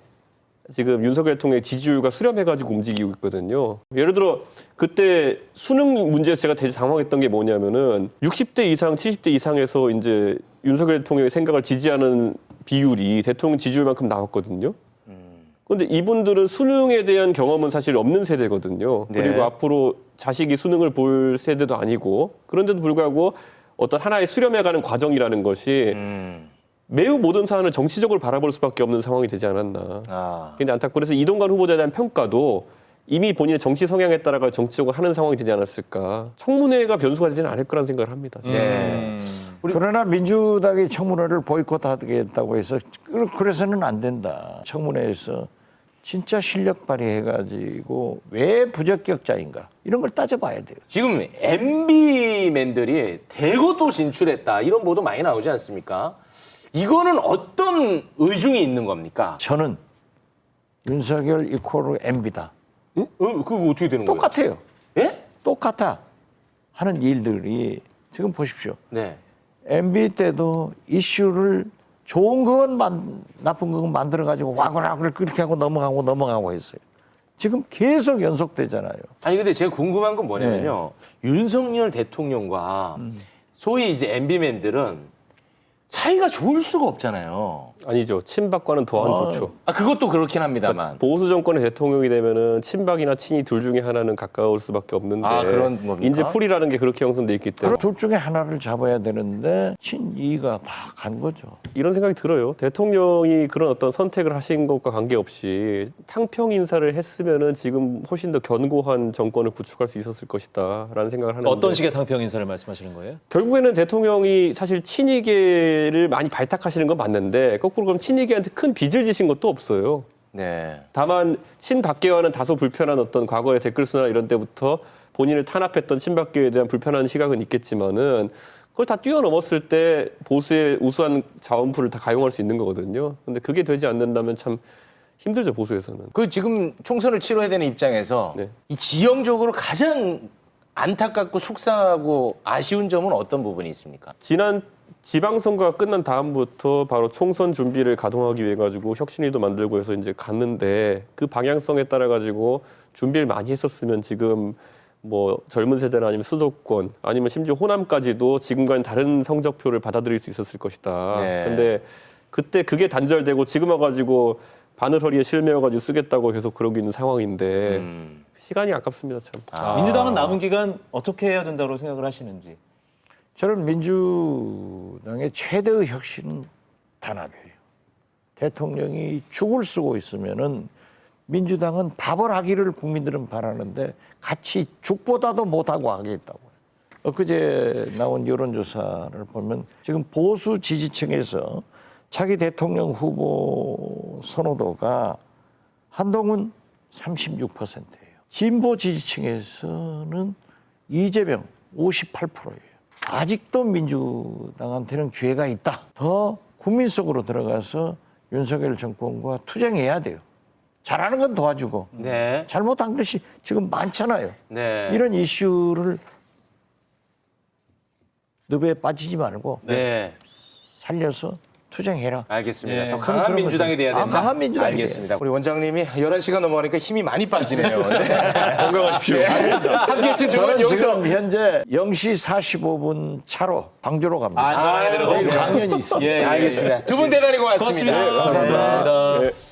지금 윤석열 대통령의 지지율과 수렴해가지고 움직이고 있거든요. 예를 들어 그때 수능 문제에서 제가 되게 당황했던 게 뭐냐면은 60대 이상, 70대 이상에서 이제 윤석열 대통령의 생각을 지지하는 비율이 대통령 지지율만큼 나왔거든요. 그런데 이분들은 수능에 대한 경험은 사실 없는 세대거든요. 그리고 앞으로 자식이 수능을 볼 세대도 아니고 그런데도 불구하고 어떤 하나의 수렴해가는 과정이라는 것이 매우 모든 사안을 정치적으로 바라볼 수밖에 없는 상황이 되지 않았나. 굉장히 안타깝고 그래서 이동관 후보자에 대한 평가도 이미 본인의 정치 성향에 따라가 정치적으로 하는 상황이 되지 않았을까. 청문회가 변수가 되지는 않을 거라는 생각을 합니다. 그러나 민주당이 청문회를 보이콧하겠다고 해서 그래서는 안 된다. 청문회에서 진짜 실력 발휘해가지고 왜 부적격자인가 이런 걸 따져봐야 돼요. 지금 MB맨들이 대거도 진출했다 이런 보도 많이 나오지 않습니까? 이거는 어떤 의중이 있는 겁니까? 저는 윤석열 이코르 MB다. 그거 어떻게 되는 거예요? 똑같아요. 예? 똑같아. 하는 일들이 지금 보십시오. 네. MB 때도 이슈를 좋은 건 나쁜 건 만들어가지고 와글와글 그렇게 하고 넘어가고 했어요. 지금 계속 연속되잖아요. 아니 근데 제가 궁금한 건 뭐냐면요. 윤석열 대통령과 소위 이제 MB맨들은 사이가 좋을 수가 없잖아요. 아니죠. 친박과는 더 안 좋죠. 그것도 그렇긴 합니다만. 보수 정권의 대통령이 되면은 친박이나 친이 둘 중에 하나는 가까울 수밖에 없는데 그런 겁니까? 이제 풀이라는 게 그렇게 형성돼 있기 때문에 둘 중에 하나를 잡아야 되는데 친이가 다 간 거죠. 이런 생각이 들어요. 대통령이 그런 어떤 선택을 하신 것과 관계없이 탕평 인사를 했으면은 지금 훨씬 더 견고한 정권을 구축할 수 있었을 것이다라는 생각을 하는데 어떤 식의 탕평 인사를 말씀하시는 거예요? 결국에는 대통령이 사실 친이계를 많이 발탁하시는 건 맞는데 거꾸로 그럼 친이계한테 큰 빚을 지신 것도 없어요. 네. 다만 친박계와는 다소 불편한 어떤 과거의 댓글수나 이런 때부터 본인을 탄압했던 친박계에 대한 불편한 시각은 있겠지만은 그걸 다 뛰어넘었을 때 보수의 우수한 자원풀을 다 가용할 수 있는 거거든요. 근데 그게 되지 않는다면 참 힘들죠, 보수에서는. 그 지금 총선을 치러야 되는 입장에서 이 지형적으로 가장 안타깝고 속상하고 아쉬운 점은 어떤 부분이 있습니까? 지난 지방선거가 끝난 다음부터 바로 총선 준비를 가동하기 위해 가지고 혁신위도 만들고 해서 이제 갔는데 그 방향성에 따라 가지고 준비를 많이 했었으면 지금 뭐 젊은 세대나 아니면 수도권 아니면 심지어 호남까지도 지금과는 다른 성적표를 받아들일 수 있었을 것이다. 네. 근데 그때 그게 단절되고 지금 와가지고 바늘 허리에 실매어가지고 쓰겠다고 계속 그러고 있는 상황인데 시간이 아깝습니다, 참. 민주당은 남은 기간 어떻게 해야 된다고 생각을 하시는지. 저는 민주당의 최대의 혁신은 단합이에요. 대통령이 죽을 쓰고 있으면은 민주당은 밥을 하기를 국민들은 바라는데 같이 죽보다도 못하고 하겠다고요. 엊그제 나온 여론조사를 보면 지금 보수 지지층에서 차기 대통령 후보 선호도가 한동훈 36%예요. 진보 지지층에서는 이재명 58%예요. 아직도 민주당한테는 기회가 있다. 더 국민 속으로 들어가서 윤석열 정권과 투쟁해야 돼요. 잘하는 건 도와주고 잘못한 것이 지금 많잖아요. 이런 이슈를 늪에 빠지지 말고 살려서 투쟁해라. 알겠습니다. 네. 더 강한 그런 민주당이 거죠. 돼야 된다. 강한 민주당이 알겠습니다. 우리 원장님이 11시가 넘어가니까 힘이 많이 빠지네요. 건강하십시오. 함께해주신 두 분 저는 여기서 지금 현재 0시 45분 차로 방주로 갑니다. 안전하게 들어가시고. 내일 강연이 있습니다. 알겠습니다. 두 분 대단히 고맙습니다. 고맙습니다. 감사합니다. 네.